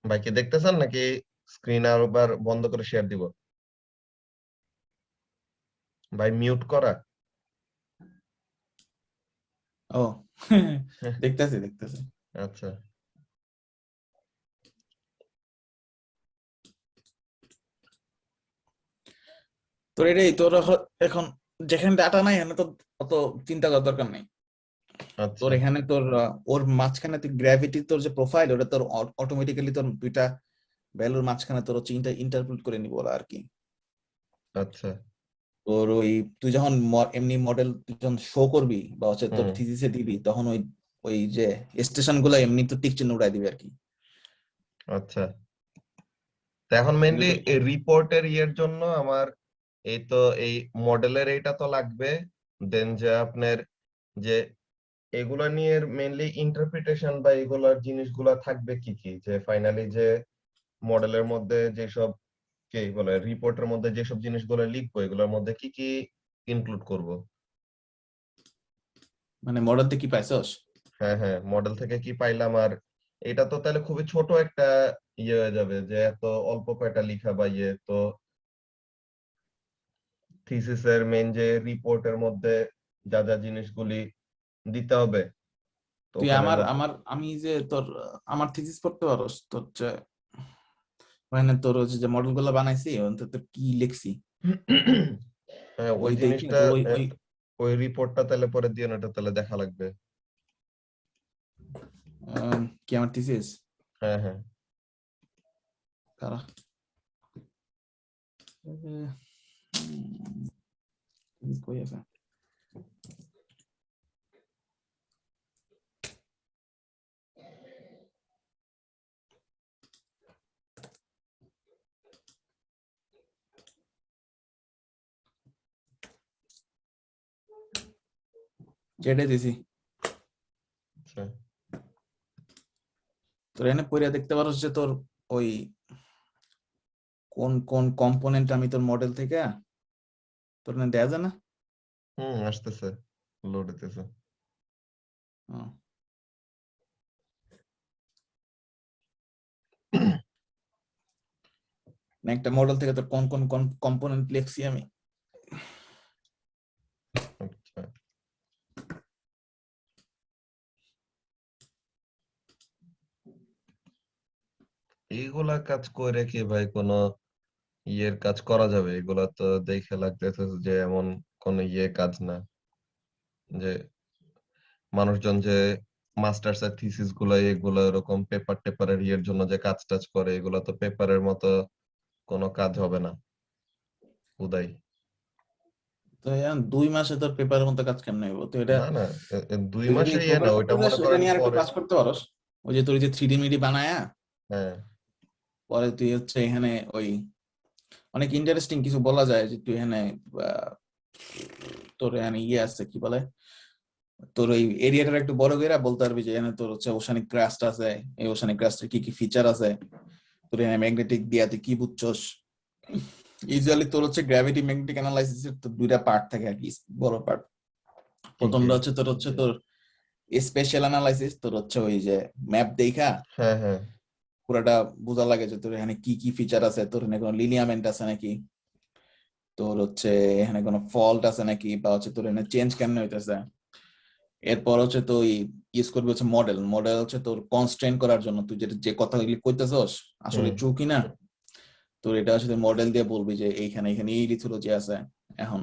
ভাই কি দেখতেছেন নাকি স্ক্রিন আবার বন্ধ করে শেয়ার দিব? ভাই মিউট করা? ও দেখতেছি দেখতেছি। আচ্ছা তোর এটাই তোর এখন যেখানে ডাটা নাই এখানে তো অত চিন্তা করার দরকার নাই। তোর আচ্ছা এখানে তোর ওর মাঝখানে তুই গ্র্যাভিটি তোর যে প্রোফাইল ওটা তোর অটোমেটিক্যালি তোর দুইটা ভ্যালুর মাঝখানে তোর হচ্ছে ইন্টারপ্রিট করে নিব ওরা আর কি। আচ্ছা। তোর ওই তুই যখন এমনি মডেল তুই যখন শো করবি বা হচ্ছে তোর হুম থিসিসে দিবি তখন ওই ওই যে স্টেশন গুলো এমনি তো টিক চিহ্ন উড়াই দিবে আর কি। আচ্ছা। তো এখন কিন্তু মেইনলি তোর এই রিপোর্টের ইয়ের জন্য আমার এই তো এই মডেলের এইটা তো লাগবে। দেন যে আপনার যে এগুলা নিয়ে মেইনলি ইন্টারপ্রিটেশন বা এগুলার জিনিসগুলা থাকবে কি কি, যে ফাইনালি যে মডেলের মধ্যে যেসব কি বলে রিপোর্টের মধ্যে যেসব জিনিসগুলো লিখবো এগুলোর মধ্যে কি কি ইনক্লুড করব? মানে মডেলতে কি পাইছস? হ্যাঁ হ্যাঁ, মডেল থেকে কি পাইলাম। আর এটা তো তাহলে খুবই ছোট একটা ইয়ে হয়ে যাবে যে এত অল্প কয়টা লিখা বা ইয়ে তো থিসিসের মেইন যে রিপোর্টের মধ্যে যা যা জিনিসগুলি দিতে হবে তো তুই ওখানের আমার মধ্যে আমার আমি যে তোর আমার থিসিস পড়তে পারস তোর হচ্ছে ওখানে তোর হচ্ছে যে মডেল গুলো বানাইছি ওখানে তোর কি লিখছি হ্যাঁ ওই ওই দেখে জিনিসটা তোর ওই ওই ওই রিপোর্টটা তাহলে পরে দিয়ে না, ওটা তাহলে দেখা লাগবে। কি আমার থিসিস হ্যাঁ হ্যাঁ কারা কই আছে যেটা দিছি আচ্ছা তোর এখানে পড়ে দেখতে পারস যে তোর ওই কোন কোন কম্পোনেন্ট আমি তোর মডেল থেকে তোর না দেয়া যায় না। আসতেছে, লোড হইতেছে। ও, না একটা মডেল থেকে তোর কোন কোন কম্পোনেন্ট লিখছি আমি। আচ্ছা এইগুলা কাজ করে কি ভাই কোনো ইয়ের কাজ করা যাবে? এগুলা তো দেখে লাগতেছে যে এমন কোন ইয়ে কাজ না, যে মানুষজন যে মাস্টার্স এর থিসিস গুলা এগুলো এরকম পেপার টেপারের ইয়ের জন্য যে কাজ টাজ করে এগুলা তো পেপারের মতো কোনো কাজ হবে না উদয়। তো এখন 2 মাসে তোর পেপারের মতো কাজ কেমনে হইব? তো এটা না না, দুই তুই যদি মাসে ইয়ে না, প্রোগ্রাম ওইটা করতে চাস মনে এটা করেন নিয়ে আরেকটু পরে। কাজ করতে পারস। ওই যে তোর যে 3D মিডি বানায়া হ্যাঁ পরে তুই হচ্ছে এখানে ওই অনেক ইন্টারেস্টিং কিছু বলা যায় যে তুই এখানে আহ, তোর এখানে ইয়ে আছে কি বলে তোর ওই এরিয়াটার একটু বড় করে বলতে পারবি যে এখানে তোর হচ্ছে ওশানিক ক্রাস্ট আছে, এই ওশানিক ক্রাস্টের কি কি ফিচার আছে, তোর এখানে ম্যাগনেটিক দিয়া তুই কি বুঝছস। ইউজুয়ালি তোর হচ্ছে গ্র্যাভিটি ম্যাগনেটিক অ্যানালাইসিসের তো দুইটা পার্ট থাকে আর কি, বড় পার্ট। কি কি? প্রথমটা হচ্ছে তোর স্পেশাল অ্যানালাইসিস, তোর হচ্ছে ওই যে ম্যাপ দেখা হ্যাঁ হ্যাঁ পুরাটা বোঝা লাগে যে তোর এখানে কি কি ফিচার আছে, তোর এখানে কোনো লিনিয়ামেন্ট আছে নাকি, তোর হচ্ছে এখানে কোনো ফল্ট আছে নাকি, বা হচ্ছে তোর এখানে চেঞ্জ কেমনে হইতেছে। এরপর হচ্ছে তো ইউজ করবি হচ্ছে মডেল। মডেল হচ্ছে তোর কনস্ট্রেন করার জন্য তুই যেটা যে কথাগুলি কইতেছস আসলে হুম ট্রু কিনা, তোর এটা হচ্ছে মডেল দিয়ে বলবি যে এইখানে এখানে এই লিথোলজি আছে। এখন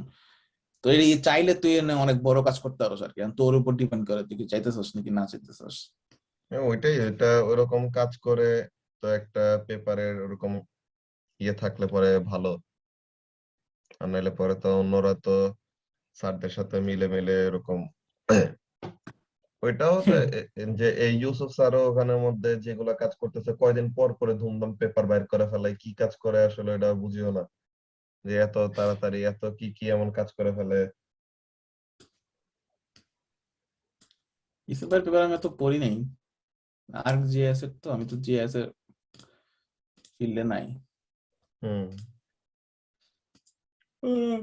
তো এই চাইলে তুই এনে অনেক বড় কাজ করতে পারস আর কি, এখন তোর উপর ডিপেন্ড করে তুই কি চাইতেছস নাকি না চাইতেছস। হ্যাঁ, ওইটাই, ওইটা ওরকম কাজ করে তো একটা পেপারের ওরকম ইয়ে থাকলে পরে ভালো। আর নাহলে পরে তো অন্যরা তো স্যারদের সাথে মিলে মিলে এরকম ওইটাও তো যে এই ইউসুফ স্যারও ওখানের মধ্যে যেগুলা কাজ করতেছে কয়দিন পর পরে ধুমধাম পেপার বাইর করে ফেলাই, কি কাজ করে আসলে এটা বুঝিও না, যে এত তাড়াতাড়ি এত কি কি এমন কাজ করে ফেলে। ইসুফের পেপার আমি তো পড়ি নাই, আর জিএস এর তো আমি তো জিএস এর ফিল্ডে নাই। হুম উম,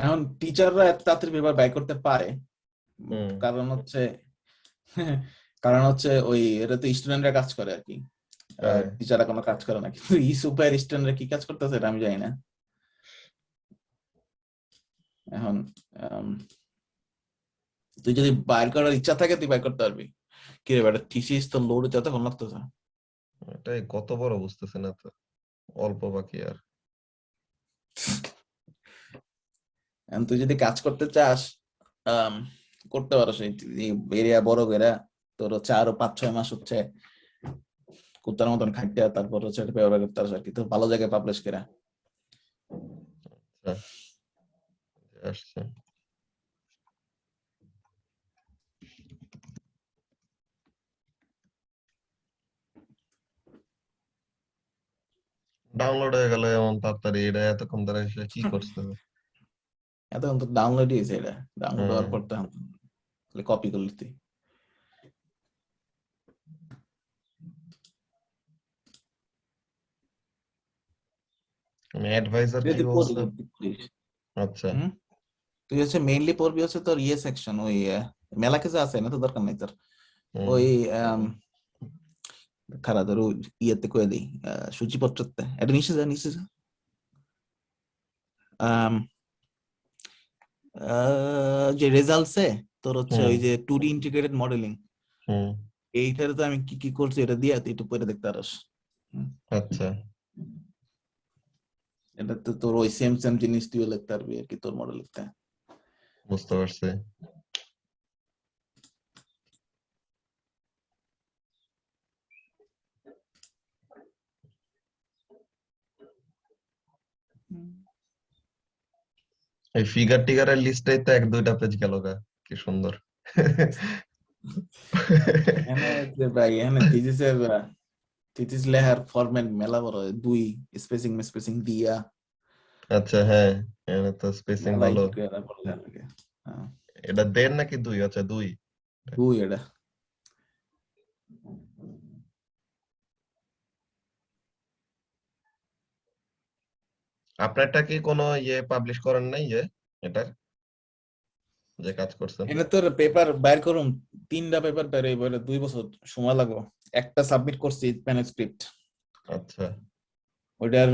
এখন টিচাররা এত তাড়াতাড়ি পেপার বাই করতে পারে হুম কারণ হচ্ছে কারণ হচ্ছে ওই এটা তো স্টুডেন্টরা কাজ করে আর কি। হ্যাঁ টিচাররা কোনো কাজ করে না, কিন্তু ই সুপার স্টুডেন্টরা কি কাজ করতেছে এটা আমি জানি না। এখন তুই যদি বাইর করার ইচ্ছা থাকে তুই বাইর করতে পারবি। কি রে বেটা, থিসিস তো লোড যতক্ষণ লাগতেছে। এটাই কত বড় বুঝতেছে না তো, অল্প বাকি আর। এখন তুই যদি কাজ করতে চাস আম, করতে পারো, সেই এরিয়া বড় করে তোর হচ্ছে আরো 5-6 মাস হচ্ছে কুত্তার মতন খাইতে, তারপর হচ্ছে এটা ব্যবহার করতে পারছো আর কি, তো ভালো জায়গায় পাবলিশ করা। আচ্ছা, আসছে। ডাউনলোড হয়ে গেল এমন তাড়াতাড়ি, এটা এতক্ষণ ধরে এসে কি করছে? এতক্ষণ তো ডাউনলোডই হয়েছে, এটা ডাউনলোড হ্যাঁ হওয়ার পর তো কপি করলি তুই। অ্যাডভাইজার তুই কি যদি বলছে? পড়িস, আচ্ছা। হুম, তুই হচ্ছে মেইনলি পড়বি হচ্ছে তোর ইয়ে সেকশন, ওই মেলা কিছু আছে না তো দরকার নাই তোর। হুম ওই খারাপ ধরো ইয়েতে কয়ে দিই, সূচিপত্রতে এটা নিচে যা, নিচে যা। আম, যে রেজাল্টসে তোর হচ্ছে হুম ওই যে 2D ইন্টিগ্রেটেড মডেলিং, হুম এইটারে তো আমি কি কি করছি এটা দিয়ে তুই একটু পরে দেখতে পারস। হুম, আচ্ছা, এটা তো তোর ওই সেম সেম জিনিস তুইও লিখতে পারবি আর কি তোর মডেল লিখতে। বুঝতে পারছি। হুম। এই ফিগার টিগারের লিস্টেই তো 1-2টা পেজ গেল গা, কি সুন্দর। এখানে যে ভাই এখানে থিসিস লেখার ফরম্যাট মেলা বড়, দুই স্পেসিং স্পেসিং দিয়া আচ্ছা, হ্যাঁ, এখানে তো স্পেসিং মেলা ভালো। ইট করে তারপর লেখা লাগে। হ্যাঁ, এটা 1.5 নাকি 2? আচ্ছা, 2। দুই এটা। আপনারটা কি কোনো ইয়ে পাবলিশ করেন নাই যে এটার যে কাজ করছেন? এনে তোর পেপার বাইর করুম, 3টা পেপার বাইর হইব, এটা 2 বছর সময় লাগবে। একটা সাবমিট করছি ম্যানুস্ক্রিপ্ট, আচ্ছা ওইটার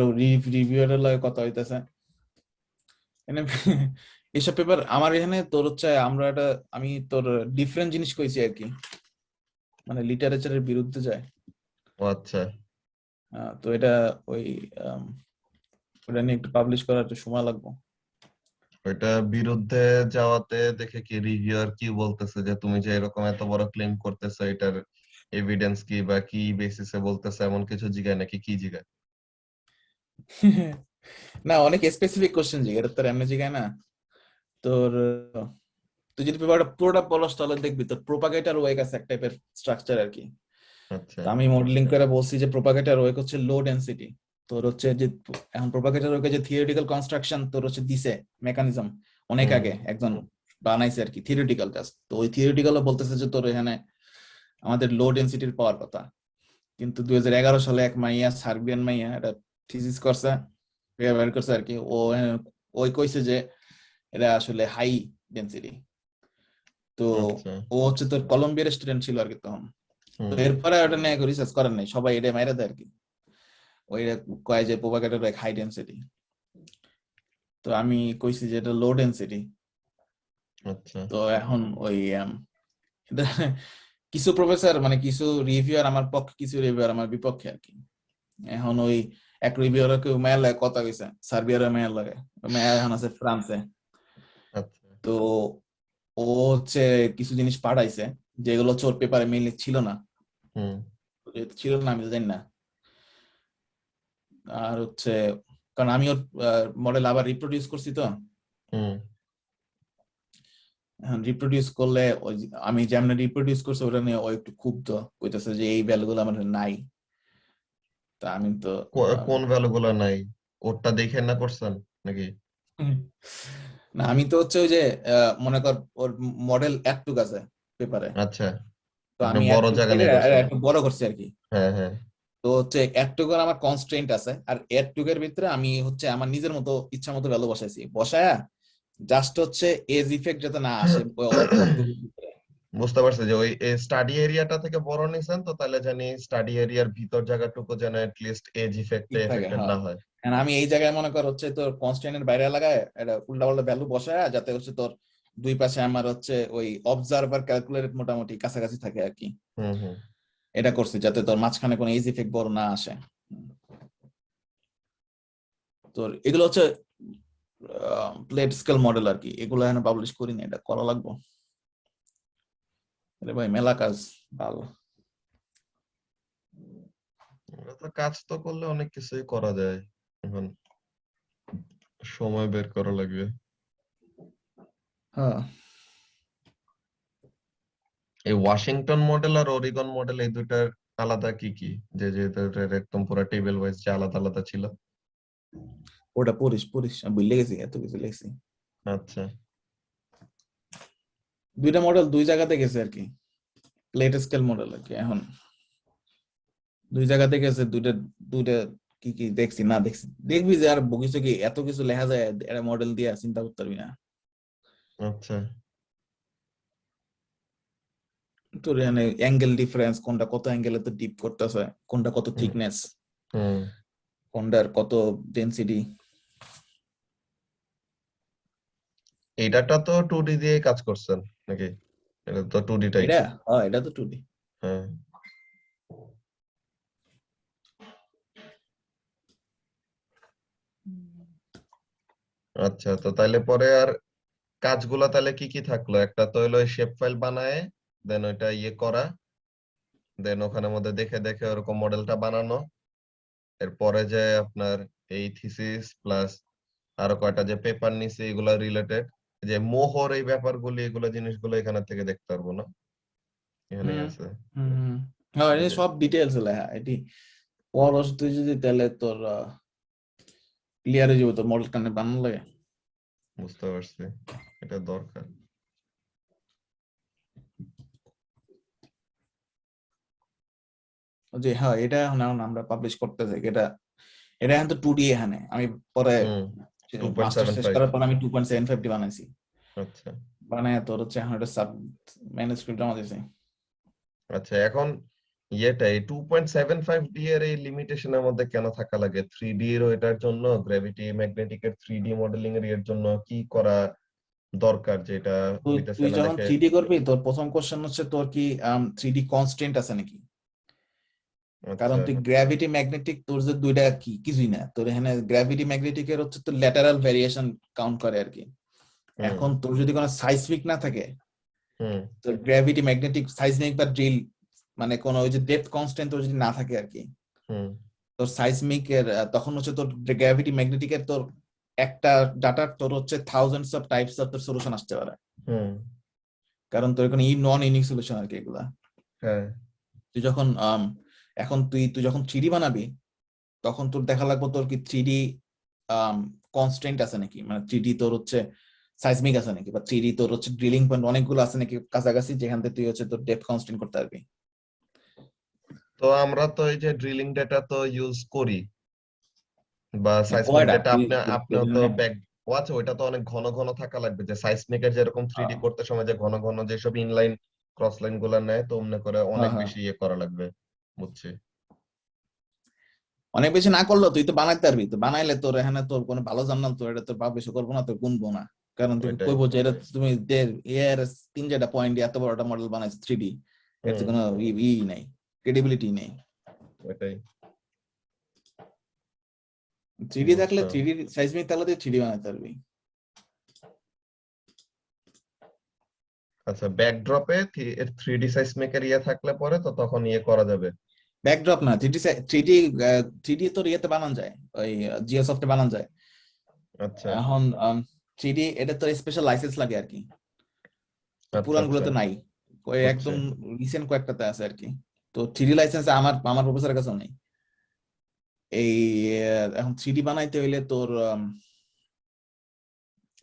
রিভিউয়ারের লাগে কথা হইতাছে। এনে এইসব পেপার আমার এখানে তোর হচ্ছে আমরা এটা, আমি তোর ডিফারেন্ট জিনিস কইছি আর কি, মানে লিটারেচারের বিরুদ্ধে যায়। ও আচ্ছা। তো এটা ওই আম, ওটা নিয়ে একটু পাবলিশ করার একটু সময় লাগবে। ওইটা বিরুদ্ধে যাওয়াতে দেখে কি রিভিউয়ার কি বলতেছে, যে তুমি যে এরকম এত বড় ক্লেম করতেছো, এটার এভিডেন্স কি বা কি বেসিসে বলতেছে, এমন কিছু জিগায় নাকি কি জিগায়? না, অনেক স্পেসিফিক কোশ্চেন জিজ্ঞাসা, এটা তোর এমনি জিজ্ঞাসা না তোর। তুই যদি পেপারটা পুরোটা পড়স তাহলে দেখবি তোর প্রোপাগেটর ওয়েক আছে এক টাইপের স্ট্রাকচার আর কি। আচ্ছা। তো আমি মডেলিং করে বলছি যে প্রোপাগেটর ওয়েক হচ্ছে লো ডেনসিটি। তোর হচ্ছে যে এখন প্রোপাগেটর ওয়েকে যে থিওরিটিক্যাল কনস্ট্রাকশন তোর হচ্ছে দিছে মেকানিজম অনেক হুম আগে একজন বানাইছে আর কি, থিওরিটিক্যাল জাস্ট। তো ওই থিওরিটিক্যাল বলতেছে যে তোর এখানে আমাদের লো ডেনসিটির পাওয়ার কথা, কিন্তু 2011 সালে এক মাইয়া, সার্বিয়ান মাইয়া, এটা থিসিস করছে, বের করছে আর কি। ওই কইছে যে এটা আসলে হাই ডেনসিটি। তো আচ্ছা। ও হচ্ছে তোর কলম্বিয়ার স্টুডেন্ট ছিল আর কি তখন। তো হুম এরপরে ওটা নিয়ে রিসার্চ করেন নাই, সবাই এটা মাইরা দেয় আর কি, ওই কয় যে প্রোপাগেটর এক হাই ডেনসিটি। তো আমি কইছি যে এটা লো ডেনসিটি। আচ্ছা। তো এখন ওই এটা কিছু প্রফেসর মানে কিছু রিভিউয়ার আমার পক্ষে, কিছু রিভিউয়ার আমার বিপক্ষে আর কি। এখন ওই এক রিভিউয়ার কেউ মেয়ের লাগে কথা কইছে, সার্বিয়ার মেয়ের লাগে, মেয়ে এখন আছে ফ্রান্সে। আচ্ছা। তো ও হচ্ছে কিছু জিনিস পাঠাইছে যেগুলো হচ্ছে ওর পেপারে মেইনলি ছিল না, হুম যেহেতু ছিল না আমি তো জানি না। আর হচ্ছে কারণ আমি ওর মডেল আবার রিপ্রোডিউস করছি, তো হুম এখন রিপ্রোডিউস করলে ওই আমি যেমন রিপ্রোডিউস করছি ওটা নিয়ে ও একটু ক্ষুব্ধ, কইতেছে যে এই ভ্যালুগুলো আমার নাই। তা আমি তো কোন ভ্যালু গুলা নাই? ওরটা দেখে না করছেন নাকি? না, আমি তো হচ্ছে ওই যে মনে কর ওর মডেল একটুক আছে পেপারে, আচ্ছা, তো আপনি আমি বড় একটুক জায়গা কেটে নিয়ে করছেন। একটু বড় করছি আর কি। হ্যাঁ হ্যাঁ। তো হচ্ছে একটুকুর আমার কনস্ট্রেন্ট আছে, আর একটুকের ভিতরে আমি হচ্ছে আমার নিজের মতো ইচ্ছা মতো ভ্যালু বসাইছি, বসায়া জাস্ট হচ্ছে এজ ইফেক্ট যাতে না আসে ওই অল্প অঙ্কের ভিতরে। বুঝতে পারছি যে ওই স্টাডি এরিয়াটা থেকে বড় নিছেন, তো তাহলে জানি স্টাডি এরিয়ার ভিতর জায়গাটুকু যেন লিস্ট এজ ঠিক থাকে, এফেক্টেড হ্যাঁ। না হয়। And আমি এই জায়গায় মনে কর হচ্ছে তোর কনস্ট্যান্টের বাইরে লাগায় এটা উল্টা পাল্টা ভ্যালু বসায়, যাতে হচ্ছে তোর দুই পাশে আমার হচ্ছে ওই অবজার্ভার ক্যালকুলেট মোটামুটি কাছাকাছি থাকে আর কি। হুম হুম। এটা করছি যাতে তোর মাঝখানে কোনো এজ ইফেক্ট বড় না আসে। তোর এগুলো হচ্ছে প্লেট স্কেল মডেল আর কি, এগুলো এখানে পাবলিশ করিনি, এটা করা লাগবে। আরে ভাই মেলা কাজ, ভালো। তো কাজ তো করলে অনেক কিছুই করা যায়, এখন সময় বের করা লাগবে। হ্যাঁ, এই ওয়াশিংটন মডেল আর ওরিগন মডেল এই দুটার আলাদা কি কি, যে যে দুটার একদম পুরো টেবিল ওয়াইজ যে আলাদা আলাদা ছিল? ওটা পড়িস পড়িস, আমি ভুলে গেছি, এত কিছু লিখছি। আচ্ছা। দুইটা মডেল দুই জায়গাতে গেছে আর কি, প্লেট স্কেল মডেল আর কি। এখন দুই জায়গাতে গেছে, দুইটা দুইটা কি কি দেখছি না দেখছি, দেখবি যে আর বকিস কি এত কিছু লেখা যায় এটা মডেল দিয়ে চিন্তা করতে পারবি না। আচ্ছা। তোর এখানে অ্যাঙ্গেল ডিফারেন্স, কোনটা কত অ্যাঙ্গেলে তো ডিপ করতেছে, কোনটা কত হুম থিকনেস, হুম। কোনটার কত ডেনসিটি। এই ডাটা তো 2D দিয়ে কাজ করছেন নাকি? এটা তো 2D এটা টাইপের। হ্যাঁ, এটা তো 2D। হ্যাঁ। আচ্ছা, তো তাইলে পরে আর কাজগুলা তাহলে কি কি থাকলো? একটা তো হলো শেপ ফাইল বানায়, দেন ওইটা ইয়ে করা, দেন ওখানের মধ্যে দেখে দেখে ওরকম মডেলটা বানানো, এরপরে যে আপনার এই থিসিস প্লাস আরো কয়টা যে পেপার নিছে এগুলা রিলেটেড, যে মোহর এই ব্যাপারগুলি এগুলো জিনিসগুলো এখানে থেকে দেখতে পারবো না, এখানেই হুম আছে। হুম। হ্যাঁ, এই এটা যে সব ডিটেলস লেখা, এটি পরস তুই যদি তাহলে তোর ক্লিয়ার হয়ে যাবে তোর মডেল কানে বানানো লাগে। বুঝতে পারছি, এটা দরকার। যে হ্যাঁ, এটা এখন এখন আমরা পাবলিশ করতে চাই এটা, এটা এখন তো 2D। এখানে আমি পরে হুম। মাস্টার শেষ 2.75। করার পর আমি 2.75 বানাইছি, আচ্ছা বানায় তোর হচ্ছে এখন একটা সাব ম্যানুস্ক্রিপ্ট জমা দিয়েছি। আচ্ছা। এখন ইয়েটা এই 2.75D এর এই লিমিটেশনের মধ্যে কেন থাকা লাগে? 3D এর এটার জন্য গ্র্যাভিটি ম্যাগনেটিক এর 3D মডেলিং এর জন্য কি করা দরকার, যেটা তুই হইতেছে তুই না যখন দেখে? 3D করবি, তোর প্রথম কোশ্চেন হচ্ছে তোর কি 3D কনস্ট্যান্ট আছে নাকি। কারণ আচ্ছা। তুই গ্র্যাভিটি ম্যাগনেটিক তোর যে দুইটা কি কিছুই না, তোর এখানে গ্র্যাভিটি ম্যাগনেটিক এর হচ্ছে তোর ল্যাটারাল ভেরিয়েশন কাউন্ট করে আর কি। হুম এখন তোর যদি কোনো সাইসমিক না থাকে, হুম তোর গ্র্যাভিটি ম্যাগনেটিক সাইসমিক বা ড্রিল মানে কোন ওই যে ডেপথ কনস্ট্যান্ট তোর যদি না থাকে আর কি, হুম তোর সাইসমিক এর তখন হচ্ছে তোর গ্র্যাভিটি ম্যাগনেটিক এর তোর একটা ডাটার তোর হচ্ছে থাউজেন্ডস অফ টাইপস অফ তোর সলিউশন আসতে পারে। হুম। কারণ তোর এখানে নন ইউনিক সলিউশন আর কি এগুলা। হ্যাঁ। তুই যখন এখন তুই তুই যখন 3D বানাবি, তখন তোর দেখা লাগবে তোর কি 3D কনস্ট্যান্ট আছে নাকি, মানে 3D তোর হচ্ছে সাইসমিক আছে নাকি, বা 3D তোর হচ্ছে ড্রিলিং পয়েন্ট অনেকগুলো আছে নাকি কাছাকাছি, যেখান থেকে তুই হচ্ছে তোর ডেপথ কনস্ট্যান্ট করতে পারবি। তো আমরা তো এই যে ড্রিলিং ডেটা তো ইউজ করি, বা সাইসমিক কয়টা ডেটা তুই আপনিও তো ব্যাক। ও আচ্ছা, ওইটা তো অনেক ঘন ঘন থাকা লাগবে, যে সাইসমিকের যেরকম 3D করতে সময় যে ঘন ঘন যেসব ইনলাইন ক্রস লাইন গুলা নেয়, তো অমনি করে হ্যাঁ অনেক হ্যাঁ, বেশি ইয়ে করা লাগবে। বুঝছি। অনেক বেশি না করলেও তুই তো বানাইতে পারবি, তো বানাইলে তোর এখানে তোর কোনো ভালো জার্নাল তোর এটা তোর পাবলিশ করবো না, তোর গুনবো না। কারণ তুই ওইটাই। কইবো যে এটা তুমি এর 3-4টা পয়েন্ট দিয়ে এত বড় একটা মডেল বানাইছো 3D, এর তো হুম। কোনো নাই, ক্রেডিবিলিটি নেই। ওইটাই। 3D থাকলে বুঝলাম। 3D সাইজমিক তাহলে তুই 3D বানাইতে পারবি। আচ্ছা, ব্যাকড্রপে 3D সাইসমিকের ইয়ে থাকলে পরে তো তখন ইয়ে করা যাবে। ব্যাকড্রপ না, 3D 3D 3D তোর ইয়েতে বানানো যায়, ওই জিওসফটে বানানো যায়। আচ্ছা এখন 3D এটা তো স্পেশাল লাইসেন্স লাগে আর কি, তো আচ্ছা। পুরান আচ্ছা গুলোতে নাই, ওই বুঝছি। একদম রিসেন্ট কয়েকটাতে আছে আর কি। তো 3D লাইসেন্স আমার আমার প্রফেসরের কাছেও নেই। এই এখন 3D বানাইতে হইলে তোর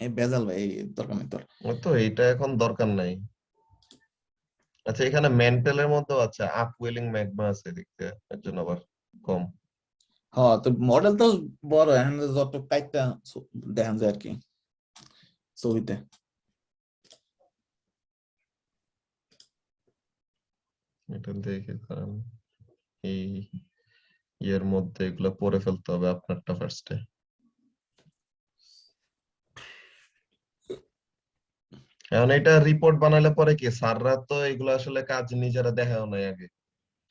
এই বেজাল ভাই, এই দরকার নেই তোর। ও তো এইটা এখন দরকার নাই। আচ্ছা, এখানে মেন্টালের মধ্যেও আছে, আপওয়েলিং ম্যাগমা আছে দেখতে, এর জন্য আবার কম। হ্যাঁ, তো মডেল তো বড়, এখন যত টাইটটা দেখান যায় আর কি ছবিতে। এটা দেখে কারণ এই ইয়ের মধ্যে এগুলো পড়ে ফেলতে হবে আপনারটা ফার্স্টে। এখন এটা রিপোর্ট বানালে পরে কি স্যাররা তো এগুলো আসলে কাজ নিজেরা দেখাও নাই আগে,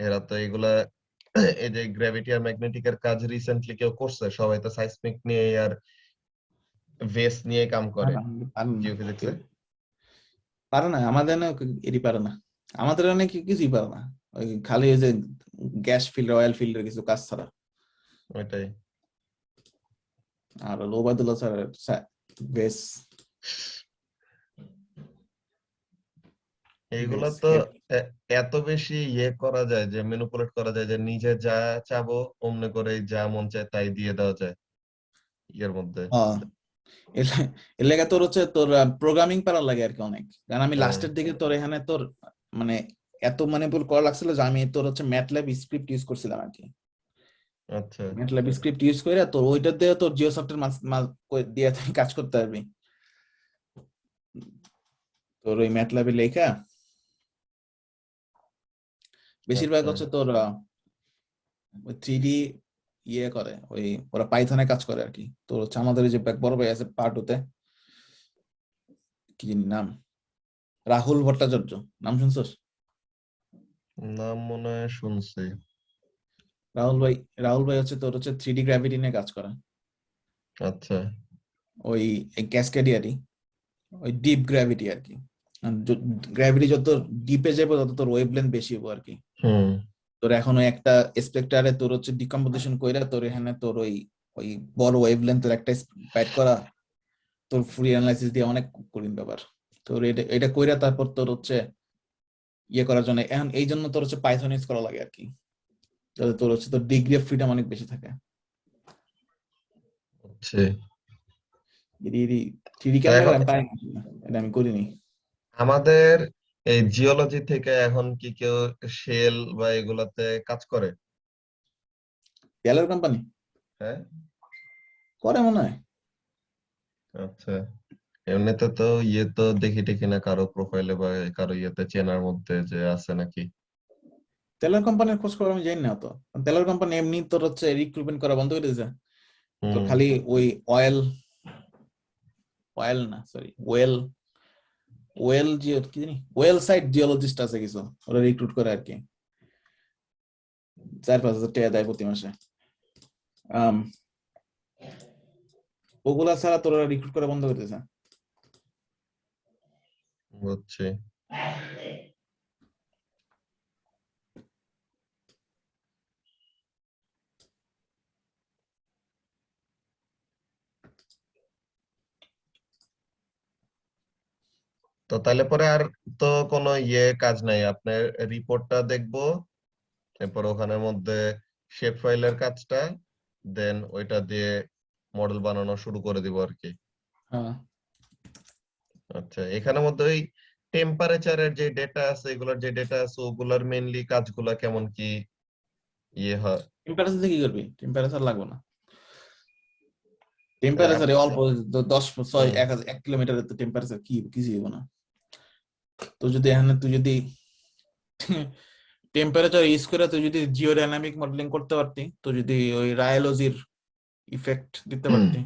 এরা তো এগুলা এই যে গ্র্যাভিটি আর ম্যাগনেটিক এর কাজ রিসেন্টলি কেউ করছে, সবাই তো সাইসমিক নিয়ে আর ভেস নিয়ে কাম করে পারে না জিওফিজিক্সে। পারে না আমাদের না এরই পারে না, আমাদের অনেক কিছুই পারে না, ওই খালি ওই যে গ্যাস ফিল্ড অয়েল ফিল্ডের কিছু কাজ ছাড়া। ওইটাই। আর ওবায়দুল্লাহ স্যার বেশ এইগুলা বেশ তো এত বেশি ইয়ে করা যায় যে ম্যানিপুলেট করা যায় যে নিজে যা চাবো অমনি করে যা মন চায় তাই দিয়ে দেওয়া যায় ইয়ের মধ্যে। এর লেগে তোর হচ্ছে তোর প্রোগ্রামিং পারা লাগে আর কি অনেক, কারণ আমি হ্যাঁ লাস্টের দিকে তোর এখানে তোর মানে এত ভুল করা লাগছিল যে আমি তোর হচ্ছে ম্যাটল্যাব স্ক্রিপ্ট ইউজ করছিলাম আর কি। আচ্ছা ম্যাটল্যাব স্ক্রিপ্ট ইউজ করে তোর ওইটা দিয়ে তোর জিও সফটওয়্যার দিয়ে তুই কাজ করতে পারবি। তোর ওই ম্যাটল্যাবে লেখা বেশিরভাগ আচ্ছা। হচ্ছে তোর 3D ইয়ে করে, ওই ওরা পাইথনে কাজ করে আর কি। তোর হচ্ছে আমাদের ওই যে বড় ভাই আছে পার্টুতে, কি জানি নাম, রাহুল ভট্টাচার্য, নাম শুনছস? নাম মনে হয় শুনছি। রাহুল ভাই, রাহুল ভাই হচ্ছে তোর হচ্ছে 3D গ্র্যাভিটি নিয়ে কাজ করে। আচ্ছা ওই ক্যাসকেডিয়ারই, ওই ডিপ গ্র্যাভিটি আর কি। গ্র্যাভিটি যত ডিপে যাবে তত তোর ওয়েভলেন্থ বেশি হবে আর কি। হুম তোর এখন ওই একটা স্পেক্ট্রারে তোর হচ্ছে ডিকম্পোজিশন কইরা তোর এখানে তোর ওই ওই বড় ওয়েভলেন্থের একটা প্যাড করা, তোর ফুরিয়ার অ্যানালাইসিস দিয়ে অনেক কঠিন ব্যাপার। তোর এটা এটা কইরা তারপর তোর হচ্ছে ইয়ে করার জন্য এখন এই জন্য তোর হচ্ছে পাইথন ইউজ করা লাগে আর কি, যাতে তোর হচ্ছে তোর ডিগ্রি অফ ফ্রিডম অনেক বেশি থাকে। হচ্ছে। থ্রিডি তো কেমনে এখন করে আমি পারি না, এটা আমি করিনি। আমাদের এই জিওলজি থেকে এখন কি কেউ শেল বা এগুলাতে কাজ করে? টেলর কোম্পানি হ্যাঁ করে মনে হয়। আচ্ছা। এমনিতে তো ইয়ে তো দেখি টেকি না কারো প্রোফাইলে বা কারো ইয়েতে চেনার মধ্যে যে আছে নাকি। টেলর কোম্পানির খোঁজ খবর আমি জানি না তো। টেলর কোম্পানি এমনি তোর হচ্ছে রিক্রুটমেন্ট করা বন্ধ করে দিয়েছে। তোর হুম খালি ওই অয়েল, অয়েল না সরি ওয়েল, ওয়েল জিও কি জানি ওয়েল সাইট জিওলজিস্ট আছে কিছু, ওরা রিক্রুট করে আর কি, 4-5 হাজার টাকা দেয় প্রতি মাসে। আম, ওগুলা ছাড়া তোরা রিক্রুট করা বন্ধ করে দিয়েছে। বুঝছি। তো তাহলে পরে আর তো কোনো ইয়ে কাজ নাই, আপনার রিপোর্টটা দেখবো, এরপর ওখানের মধ্যে শেপ ফাইলের কাজটা, দেন ওইটা দিয়ে মডেল বানানো শুরু করে দিব আর কি। হ্যাঁ আচ্ছা এখানের মধ্যে ওই টেম্পারেচারের যে ডেটা আছে, এগুলার যে ডেটা আছে ওগুলার মেইনলি কাজগুলা কেমন কি ইয়ে হয়? টেম্পারেচার দিয়ে কি করবি, টেম্পারেচার লাগবে না। হ্যাঁ, টেম্পারেচারে অল্প 10-6 হুম 1 কিলোমিটারের তো টেম্পারেচার কি কিছু হবে না। তো যদি এখানে তুই যদি টেম্পারেচার ইউজ করে তুই যদি জিওডাইনামিক মডেলিং করতে পারতি, তো যদি ওই রায়োলজির ইফেক্ট দিতে হুম। পারতি,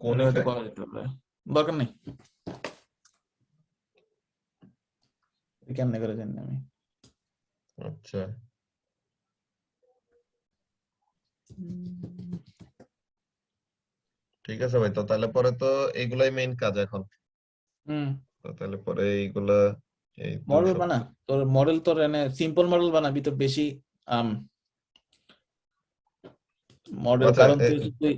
কোন এটা হয়তো ইফেক্ট? করা যেতে পারে। দরকার নেই, কেমনে করে জানি আমি। আচ্ছা ঠিক আছে ভাই, তো তাহলে পরে তো এইগুলাই মেইন কাজ এখন। হুম তো তাহলে পরে এইগুলা এই দুই মডেল বানা, সপ্তাহ। তোর মডেল তোর এনে সিম্পল মডেল বানাবি তো বেশি মডেল, আচ্ছা কারণ তুই তুই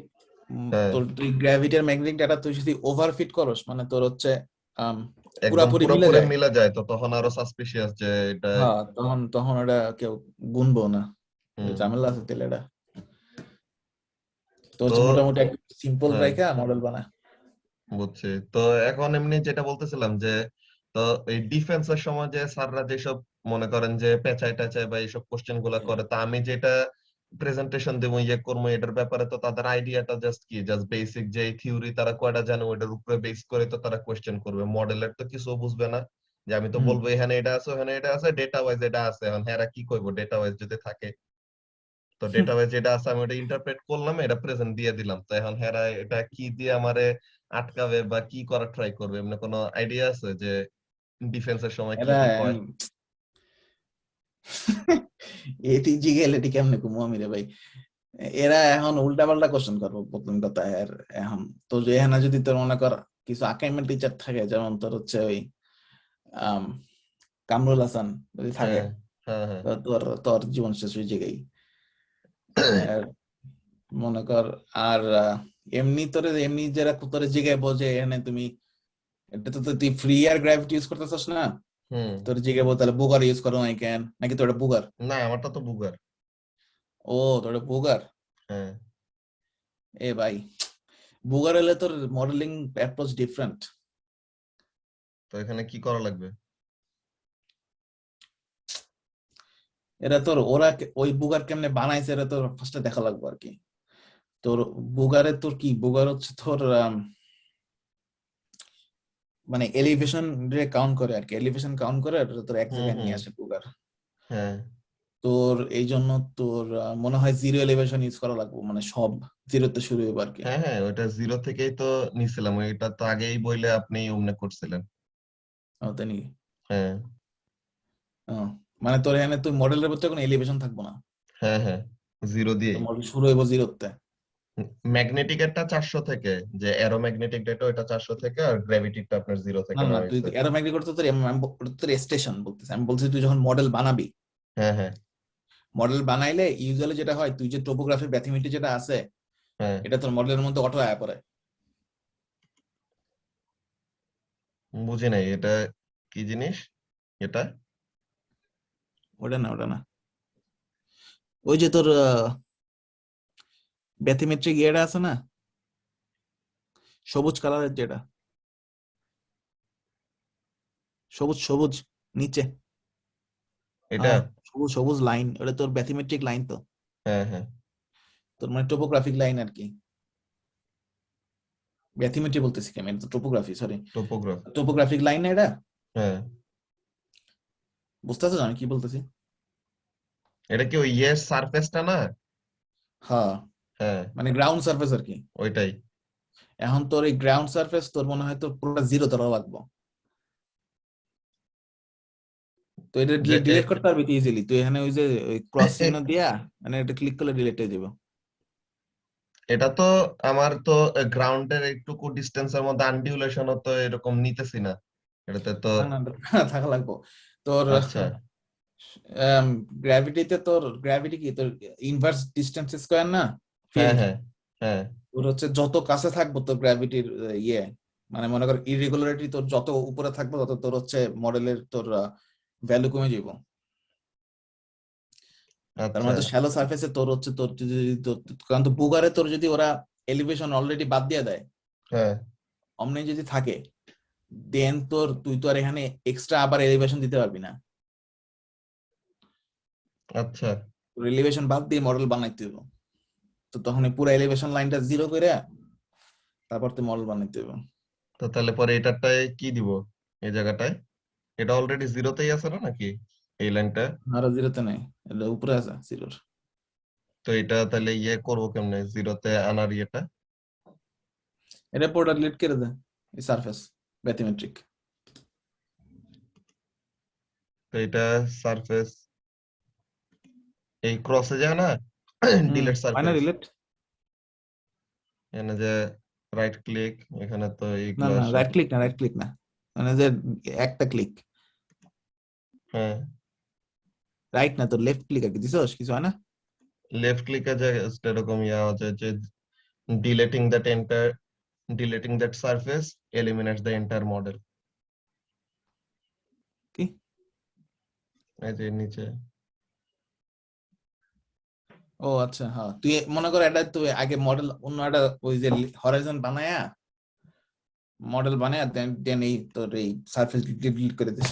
হ্যাঁ তোর তুই গ্র্যাভিটি আর ম্যাগনেটিক ডাটা তুই যদি ওভারফিট করস মানে তোর হচ্ছে আম, একদম পুরাপুরি মিলে পুরোপুরি যায়। মিলা যায় তো তখন আরো সাসপিশিয়াস যে এটা। হ্যাঁ তখন তখন ওটা কেউ গুনবো না, ওই হুম ঝামেলা আছে তাহলে এটা তো তো হচ্ছে মোটামুটি সিম্পল হ্যাঁ রাইখা মডেল বানা। বুঝছি। তো এখন এমনি যেটা বলতেছিলাম যে তো এই ডিফেন্সের সময় যে স্যাররা যেসব মনে করেন যে পেঁচায় টেচায় বা এইসব কোশ্চেন গুলা করে, তা আমি যেটা প্রেজেন্টেশন দেবো ইয়ে করবো এটার ব্যাপারে তো তাদের আইডিয়াটা জাস্ট কি, জাস্ট বেসিক যে থিওরি তারা কয়টা জানে ওইটার উপরে বেস করে তো তারা কোশ্চেন করবে, মডেলের তো কিছু বুঝবে না, যে আমি তো হুম। বলবো এখানে এটা আছে ওখানে এটা আছে, ডেটা ওয়াইজ এটা আছে, এখন হেরা কি করবো ডেটা ওয়াইজ যদি থাকে, তো ডেটা ওয়াইজ যেটা আছে আমি ওটা ইন্টারপ্রেট করলাম, এটা প্রেজেন্ট দিয়ে দিলাম, তো এখন হেরা এটা কি দিয়ে আমারে আটকাবে বা কি করার ট্রাই করবে, এমনি কোনো আইডিয়া আছে যে ডিফেন্সের সময় কি এরা কি কয়? এটি জিগেল এটি কেমনে কমু আমি রে ভাই, এরা এখন উল্টা পাল্টা কোশ্চেন করবো প্রথম কথা। আর এখন তো যে এখানে যদি তোর মনে কর কিছু আকাইমেন্ট টিচার থাকে, যেমন তোর হচ্ছে ওই আম, কামরুল হাসান যদি থাকে, হ্যাঁ হ্যাঁ হ্যাঁ। তো তোর তোর জীবন শেষ ওই জায়গায়। আর মনে কর, আর এমনি তোরে এমনি যারা তোর জায়গায় বোঝে এখানে তুমি, এটা তো তুই ফ্রি আর গ্র্যাভিটি ইউজ করতেছস না, হুম। তোর জায়গায় বল তাহলে বুগার ইউজ করো নাই কেন, নাকি তোর বুগার? না আমারটা তো বুগার। ও, তোর বুগার। হ্যাঁ। এ ভাই, বুগার হলে তোর মডেলিং অ্যাপ্রোচ ডিফারেন্ট। তো এখানে কি করা লাগবে? এরা তোর ওরা ওই বুগার কেমনে বানাইছে এটা তোর ফার্স্টে দেখা লাগবে আর কি। তোর বুগারে তোর কি বুগার হচ্ছে তোর মানে এলিভেশন রে কাউন্ট করে আর কি, এলিভেশন কাউন্ট করে আর তোর এক হুম জায়গায় হুম। নিয়ে আসে বুগার। হ্যাঁ তোর এই জন্য তোর মনে হয় জিরো এলিভেশন ইউজ করা লাগবে, মানে সব জিরোতে শুরু হবে আর কি। হ্যাঁ হ্যাঁ, ওইটা জিরো থেকেই তো নিছিলাম, ওইটা তো আগেই বইলে আপনি অমনে করছিলেন। ও তাই নাকি? হ্যাঁ ও, মানে তোর এখানে তুই মডেলের ভিতরে কোনো এলিভেশন থাকবো না, হ্যাঁ হ্যাঁ, জিরো তো দিয়েই। মডেল শুরু হইব জিরোতে। ম্যাগনেটিক একটা 400 থেকে, যে অ্যারোম্যাগনেটিক ডেটা ওইটা 400 থেকে, আর গ্র্যাভিটিটা আপনার জিরো না থেকে না, তুই নামাইছে। অ্যারোম্যাগনেটিক করতে তোর তোর স্টেশন বলতেছি, আমি বলছি তুই যখন মডেল বানাবি, হ্যাঁ হ্যাঁ মডেল বানাইলে ইউজুয়ালি যেটা হয় তুই যে টোপোগ্রাফি ব্যাথিমিটি যেটা আছে, হ্যাঁ। এটা তোর মডেলের মধ্যে অটো আয়া পড়ে। বুঝি নাই এটা কি জিনিস এটা। ওটা না, ওটা না, ওই যে তোর ব্যাথিমেট্রিক ইয়েটা আছে না, সবুজ কালারের যেটা, সবুজ সবুজ নিচে, এটা। হ্যাঁ, সবুজ সবুজ লাইন, ওটা তোর ব্যাথিমেট্রিক লাইন তো, হ্যাঁ হ্যাঁ। তোর মানে টোপোগ্রাফিক লাইন আর কি। ব্যাথিমেট্রি বলতেছি কি আমি, এটা তো টোপোগ্রাফি, সরি, টোপোগ্রাফ। টোপোগ্রাফিক লাইন না এটা? হ্যাঁ। বুঝতে পারছো আমি কি বলতেছি? এটা কি ওই ইয়ের সারফেসটা না? হ্যাঁ, হ্যাঁ। মানে গ্রাউন্ড সারফেস আর কি। ওইটাই। এখন তোর এই গ্রাউন্ড সারফেস তোর মনে হয় তোর পুরোটা জিরো ধরা লাগবে, তো এটা যে ডিলিট করতে পারবি তুই ইজিলি, তুই এখানে ওই যে ওই ক্রস চিহ্ন দিয়া মানে এটা ক্লিক করলে ডিলিট হয়ে যাবে। এটা তো আমার তো গ্রাউন্ডের একটুকু ডিস্টেন্সের মধ্যে আনডিউলেশনও তো এরকম নিতেছি না এটাতে তো। না না, থাকা লাগবো তোর। আচ্ছা। গ্র্যাভিটিতে তোর গ্র্যাভিটি কি তোর ইনভার্স ডিসটেন্স স্কয়ার না, হ্যাঁ ফিল্ড। হ্যাঁ হ্যাঁ। তোর হচ্ছে যত কাছে থাকবো তোর গ্র্যাভিটির ইয়ে, মানে মনে কর ইরেগুলারিটি তোর যত উপরে থাকবে তত তোর হচ্ছে মডেলের তোর ভ্যালু কমে যাবো। তার আচ্ছা। মানে তো শ্যালো সারফেসে তোর হচ্ছে তোর যদি কারণ তো বুগারে তোর যদি ওরা এলিভেশন অলরেডি বাদ দিয়ে দেয়, হ্যাঁ। অমনি যদি থাকে, দেন তোর তুই তো আর এখানে এক্সট্রা আবার এলিভেশন দিতে পারবি না, আচ্ছা। এলিভেশন বাদ দিয়ে মডেল বানাইতে হবে। তো তখন এই পুরো এলিভেশন লাইনটা জিরো করে তারপর তুই মডেল বানাইতে হবে। তো তাহলে পরে এটারটায় কি দিব এই জায়গাটায়? এটা অলরেডি জিরোতেই আছে না নাকি এই লাইনটা? আরো জিরোতে নেই, এটা উপরে আছে জিরোর। তো এটা তাহলে ইয়ে করবো কেমনে জিরোতে আনার ইয়েটা? এটা পুরোটা ডিলিট করে দে, এই সারফেস ব্যাথিমেট্রিক। তো এটা সারফেস এই ক্রসে যায় না, ডিলেট হয় না সারফেস, ডিলিট? এখানে যে রাইট ক্লিক, এখানে তো না এইগুলা না, সব। রাইট ক্লিক না, রাইট ক্লিক না, মানে যে একটা ক্লিক, হ্যাঁ। রাইট না তোর লেফট ক্লিক আর কি দিছস, কিছু হয় না? লেফট ক্লিকে যে এরকম ইয়া আছে যে deleting that enter, deleting that surface eliminates the entire model. কি? এই যে নিচে। ও আচ্ছা, হ্যাঁ, তুই মনে কর এটা তুই আগে মডেল অন্য একটা ওই যে হরাইজন বানায়া, মডেল বানায়া দেন দেন এই তোর এই সারফেস ডিলিট করে দিস।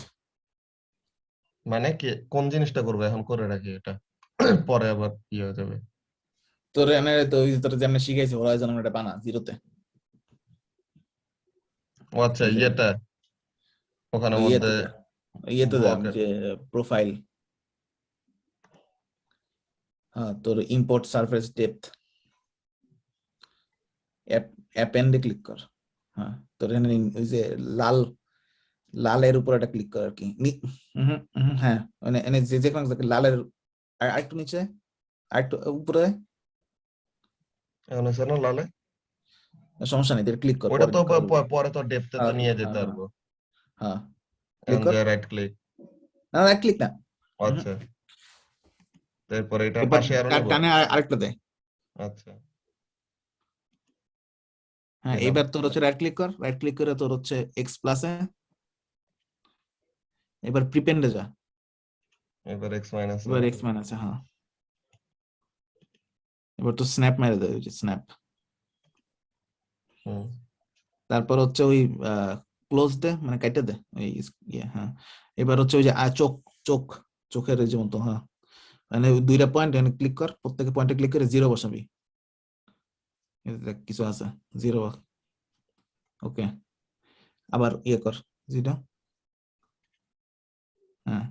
মানে কি কোন জিনিসটা করবো এখন করে রাখি এটা, পরে আবার কি হয়ে যাবে। তোর এনে তো ওই তোর যেমন শিখাইছে হরাইজন এটা বানা জিরোতে, ও আচ্ছা এই যে ইয়েটা ওখানের ওই মধ্যে। ইয়েতে যা। ইয়েতে যা ব্লকের যে প্রোফাইল, হ্যাঁ তোর ইম্পোর্ট সারফেস ডেপথ, অ্যাপেন্ডে ক্লিক কর। হ্যাঁ তোর এখানে ওই যে লাল লালের উপর একটা ক্লিক কর আর কি। হ্যাঁ মানে এনে যে যে কোনো লালের আরেকটু নিচে, আরেকটু উপরে, এখন আছে না লালে? সমস্যা নেই, ক্লিক কর ওটা পরে তো ক্লিক কর। পরে তো ডেপথে তো নিয়ে যেতে পারবো। হ্যাঁ ক্লিক এখন কর, যে রাইট ক্লিক, না রাইট ক্লিক না, আচ্ছা তারপরে এটার এবার পাশে আরো নিব। টানে আরেকটা দে। আচ্ছা হ্যাঁ দিলাম। এবার তোর হচ্ছে রাইট ক্লিক কর, রাইট ক্লিক করে তোর হচ্ছে এক্স প্লাসে, এবার প্রিপেন্ডে যা, এবার এক্স মাইনাস এবার এক্স মাইনাসে। হ্যাঁ এবার তো স্ন্যাপ মেরে দে, ওই যে স্ন্যাপ। তারপর হচ্ছে ওই ক্লোজ দে, মানে কাইটে দে ওই ইয়ে। হ্যাঁ এবার হচ্ছে ওই যে চোখ, চোখ চোখের এই যে মতো, হ্যাঁ মানে ওই দুইটা পয়েন্ট এখানে ক্লিক কর, প্রত্যেক পয়েন্টে ক্লিক করে জিরো বসাবি। এই যে দেখ কিছু আছে জিরো, ওকে আবার ইয়ে কর জিরো। হ্যাঁ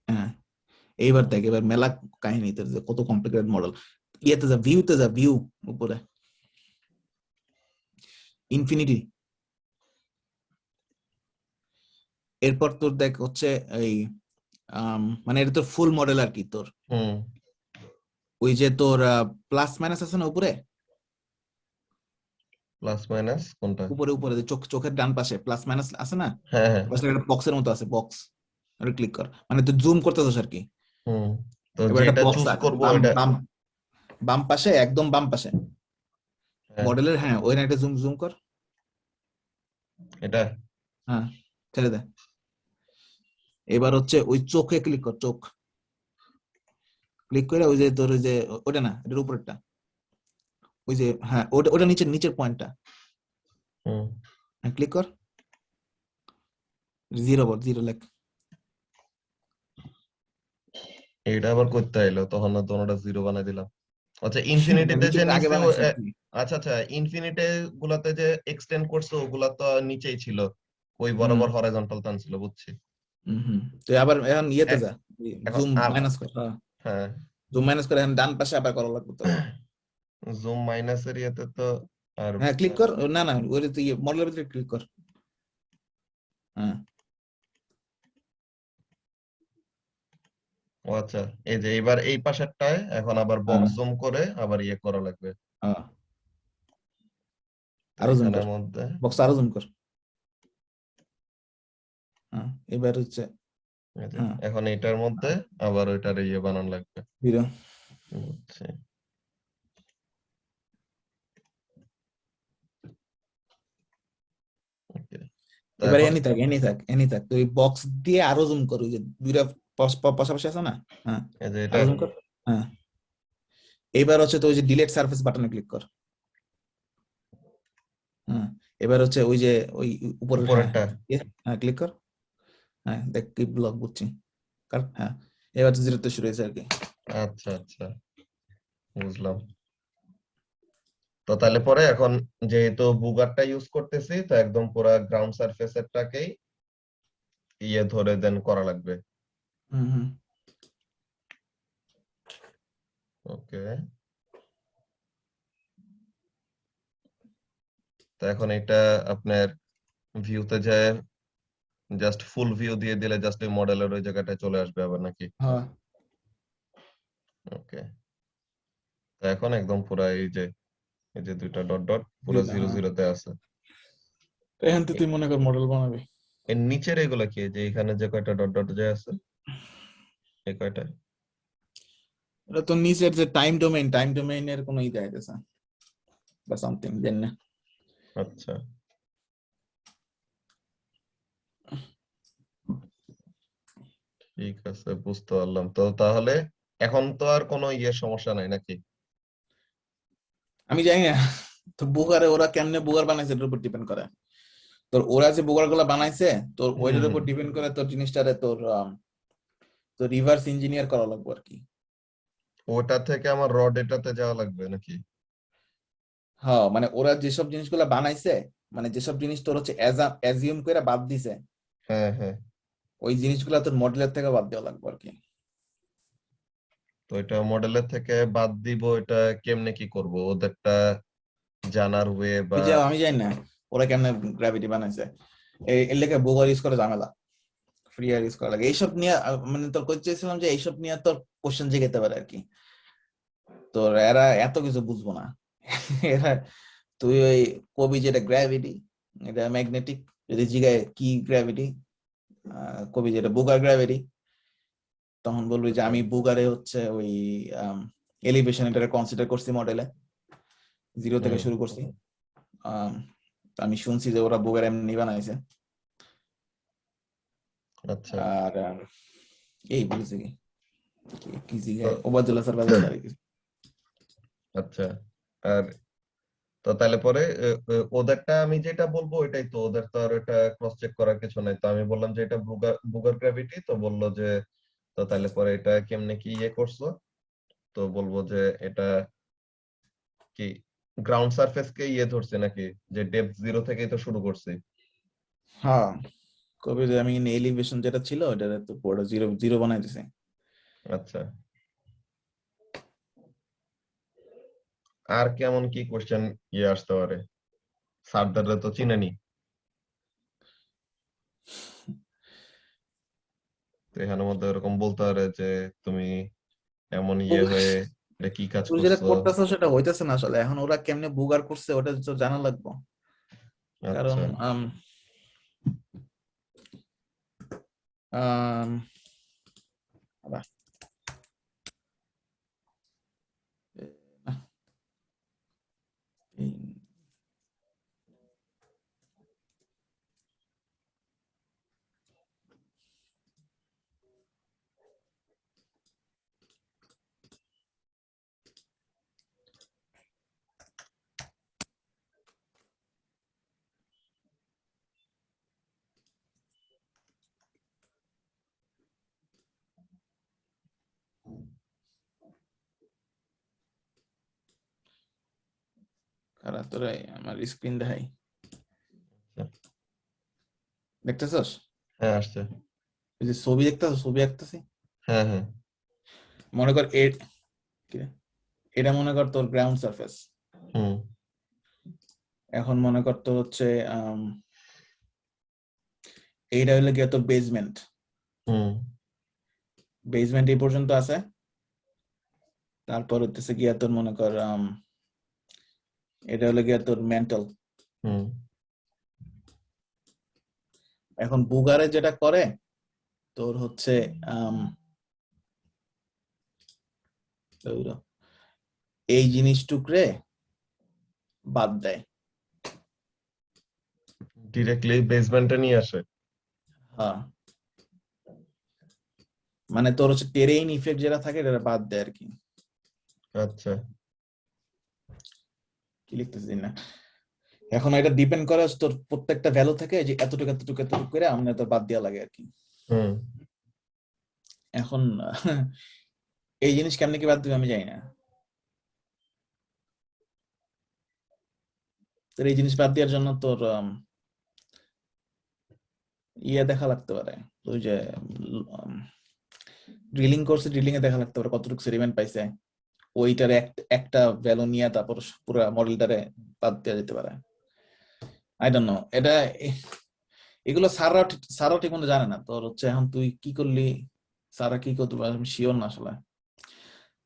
হ্যাঁ এইবার দেখ, এবার মেলা কাহিনী তোর যে কত কমপ্লিকেটেড মডেল। ইয়েতে যা, ভিউতে যা, ভিউ উপরে ইনফিনিটি। এরপর তোর দেখ হচ্ছে এই মানে এটা তোর ফুল মডেল আর কি। তোর হুম ওই যে তোর প্লাস মাইনাস আছে না উপরে, প্লাস মাইনাস কোনটা? উপরে উপরে যে চোখ, চোখের ডান পাশে প্লাস মাইনাস আছে না, হ্যাঁ হ্যাঁ পাশে একটা বক্সের মতো আছে, বক্স, ওটা ক্লিক কর, মানে তুই জুম করতেছিস আর কি। হুম তো এবার একটা যেটা বক্স চুজ আছে করব বাম এটা। বাম বাম পাশে, একদম বাম পাশে হ্যাঁ মডেলের। হ্যাঁ ওই একটা জুম জুম কর। এটা হ্যাঁ ছেড়ে দে। এবার হচ্ছে ওই চোখে ক্লিক কর, চোখ ক্লিক করে ওই যে তোর ওই যে ওটা না, এটার উপরেরটা, ওই যে হ্যাঁ ওটা ওটা নিচের নিচের পয়েন্টটা, হুম হ্যাঁ ক্লিক কর, জিরো বল, জিরো লেখ। এটা আবার করতে আইলো, তখন না দোনোটা জিরো বানাই দিলাম। আচ্ছা ইনফিনিটিতে যে নিচেরটা আগে নিচে বানাইছি আর কি। আচ্ছা আচ্ছা ইনফিনিটি গুলাতে যে এক্সটেন্ড করছে ওগুলা তো নিচেই ছিল, ওই হুম বরাবর হরাইজন্টাল টানছিল বুঝছি। হুম তুই আবার এখন ইয়েতে এ- যা, এখন জুম মাইনাস কর। হ্যাঁ হ্যাঁ জুম মাইনাস করে এখন ডান পাশে আবার করা লাগবে তোর। জুম মাইনাসের ইয়েতে তো আর হ্যাঁ ক্লিক কর, না না ওই তুই মডেলের ভিতরে ক্লিক কর। হ্যাঁ ও আচ্ছা এই যে এবার এই পাশেরটায় এখন আবার হ্যাঁ বক্স জুম করে আবার ইয়ে করা লাগবে। হ্যাঁ তো আরো জুম কর, এখানের মধ্যে বক্স আরো জুম কর। হ্যাঁ এবার হচ্ছে এই যে হ্যাঁ এখন এটার মধ্যে আবার ওইটার ইয়ে বানানো লাগবে। জিরো। বুঝছি। ওকে তো এবার এখন এনি থাক, এনি থাক, এনি থাক, তুই বক্স দিয়ে আরো জুম কর, ওই যে দুইটা পাশাপাশি আছে না। হ্যাঁ এই যে এটা আরো জুম কর। হ্যাঁ এবার হচ্ছে তো ওই যে ডিলেট সারফেস বাটনে ক্লিক কর। হ্যাঁ এবার হচ্ছে ওই যে ওই উপরের, হ্যাঁ উপরেরটা। হ্যাঁ ক্লিক কর। হ্যাঁ দেখ কি ব্লক বুঝছি কার। হ্যাঁ এবার তো জিরোতে শুরু হয়েছে আর কি। আচ্ছা আচ্ছা বুঝলাম। তো তাহলে পরে এখন যেহেতু বুগারটা ইউজ করতেছি তো একদম পুরা গ্রাউন্ড সারফেসেরটাকেই ইয়ে ধরে দেন করা লাগবে। হুম হুম ওকে তো এখন এটা আপনার ভিউতে যায় জাস্ট ফুল ভিউ দিয়ে দিলে জাস্ট ওই মডেলের ওই জায়গাটায় চলে আসবে আবার নাকি? হ্যাঁ ওকে তো এখন একদম পুরা এই যে দুইটা ডট ডট পুরা যেটা, জিরো হ্যাঁ জিরোতে আছে। এখান থেকে তুই মনে কর মডেল বানাবি। এর নিচের এগুলা কি, যে এখানে যে কয়টা ডট ডট যে আছে এই কয়টা? এটা তো নিচের যে টাইম ডোমেইনের কোনো ই দেখাইতেছে বা সামথিং দেন না। আচ্ছা ঠিক আছে বুঝতে পারলাম। তো তাহলে এখন তো আর কোনো ইয়ের সমস্যা নাই নাকি? আমি জানি না তো বুগারে ওরা কেমনে বুগার বানাইছে এটার উপর ডিপেন্ড করে। তোর ওরা যে বুগার গুলা বানাইছে তোর হুম ওইটার হুম উপর ডিপেন্ড করে তোর জিনিসটারে তোর তোর রিভার্স ইঞ্জিনিয়ার করা লাগবে আর কি। ওটা থেকে আমার র ডেটাতে যাওয়া লাগবে নাকি? হ্যাঁ মানে ওরা যেসব জিনিসগুলা বানাইছে মানে যেসব জিনিস তোর হচ্ছে অ্যাজিউম করে বাদ দিছে, হ্যাঁ হ্যাঁ। ওই জিনিসগুলো তোর মডেলের থেকে বাদ দেওয়া লাগবে আর কি। তো এটা মডেলের থেকে বাদ দিব, এটা কেমনে কি করব ওদেরটা জানার ওয়ে ওই বা? যে আমি জানি না ওরা কেমনে গ্র্যাভিটি বানাইছে, এর লেগে বুগার ইউজ করে ঝামেলা, ফ্রি আর ইউজ করা লাগে এইসব নিয়ে। মানে তোর কই চেয়েছিলাম যে এইসব নিয়ে তোর কোশ্চেন জিগাইতে পারে আর কি। তোর এরা এত কিছু বুঝবো না। এরা তুই ওই কবি যেটা গ্র্যাভিটি, এটা ম্যাগনেটিক, যদি জিগায় কি গ্র্যাভিটি, কবি যেটা বুগার গ্র্যাভিটি, তখন বলবি যে আমি বুগারে হচ্ছে ওই এলিভেশন এটা কনসিডার করছি মডেলে, জিরো থেকে হুম। শুরু করছি। আম, তো আমি শুনছি যে ওরা বুগার এমনি বানাইছে। আচ্ছা। আর এই বলছে কি কি তো জিগায় ওবায়দুল্লাহ স্যার বাজার আর কি। আচ্ছা। আর তো তাহলে পরে ওদেরটা আমি যেটা বলবো ওইটাই তো, ওদের তো আর এটা ক্রস চেক করার কিছু নাই। তো আমি বললাম যে এটা বুগার বুগার গ্র্যাভিটি, তো বললো যে তো তাহলে পরে এটা কেমনে কি ইয়ে করছো? তো বলবো যে এটা কি গ্রাউন্ড সারফেস কে ইয়ে ধরছে নাকি, যে ডেপথ জিরো থেকেই তো শুরু করছি। হ্যাঁ, কবি যে আমি এলিভেশন যেটা ছিল ওটা তো পুরো জিরো জিরো বানাই দিছে। আচ্ছা। আর কেমন কি কোশ্চেন ইয়ে আসতে পারে? সার্দাররা তো চিনেনি, তো এখানের মধ্যে এরকম বলতে পারে যে তুমি এমন ইয়ে হয়ে এটা কি কাজ তুই যেটা করছো। করতেছ সেটা হইতেছে না আসলে, এখন ওরা কেমনে বুগার করছে ওটা তো জানা লাগবে। কারণ আচ্ছা। আম, আবার, এই, কারা তোরা আমার স্ক্রিন দেখাই, দেখতেছস? হ্যাঁ আসছে। এই যে ছবি দেখতেছ, ছবি আঁকতেছি, হ্যাঁ হ্যাঁ। মনে কর কি রে? এটা মনে কর তোর গ্রাউন্ড সারফেস। হুম এখন মনে কর তোর হচ্ছে এইটা হইলে গিয়ে তোর বেসমেন্ট। হুম বেসমেন্ট এই পর্যন্ত আছে, তারপর হচ্ছে গিয়া তোর মনে কর এটা হলো গিয়া তোর মেন্টাল। হুম। এখন বুগারে যেটা করে তোর হচ্ছে আম, এই জিনিসটুকরে বাদ দেয়। ডিরেক্টলি বেসমেন্টে নিয়ে আসে। হ্যাঁ, মানে তোর হচ্ছে টেরেইন ইফেক্ট যেটা থাকে এটা বাদ দেয় আর কি। আচ্ছা। কি লিখতেছি না, এখন এটা ডিপেন্ড করে হচ্ছে তোর প্রত্যেকটা ভ্যালু থেকে যে এতটুকু এতটুকু এতটুকু করে আমরা তো বাদ দেওয়া লাগে আর কি। হুম। এখন এই জিনিস কেমনে কি বাদ দিবে আমি জানি না। তোর এই জিনিস বাদ দেওয়ার জন্য তোর ইয়ে দেখা লাগতে পারে, ওই যে ড্রিলিং করছে, ড্রিলিং এ দেখা লাগতে পারে কতটুকু সেডিমেন্ট পাইছে, ওইটার একটা ভ্যালু নিয়ে তারপর পুরো মডেলটারে বাদ দেওয়া যেতে পারে। আই ডোন্ট নো এটা এগুলো সারাও ঠিক মতো জানে না। তোর হচ্ছে এখন তুই কি করলি, সারা কি করতে পারে আমি শিওর না আসলে।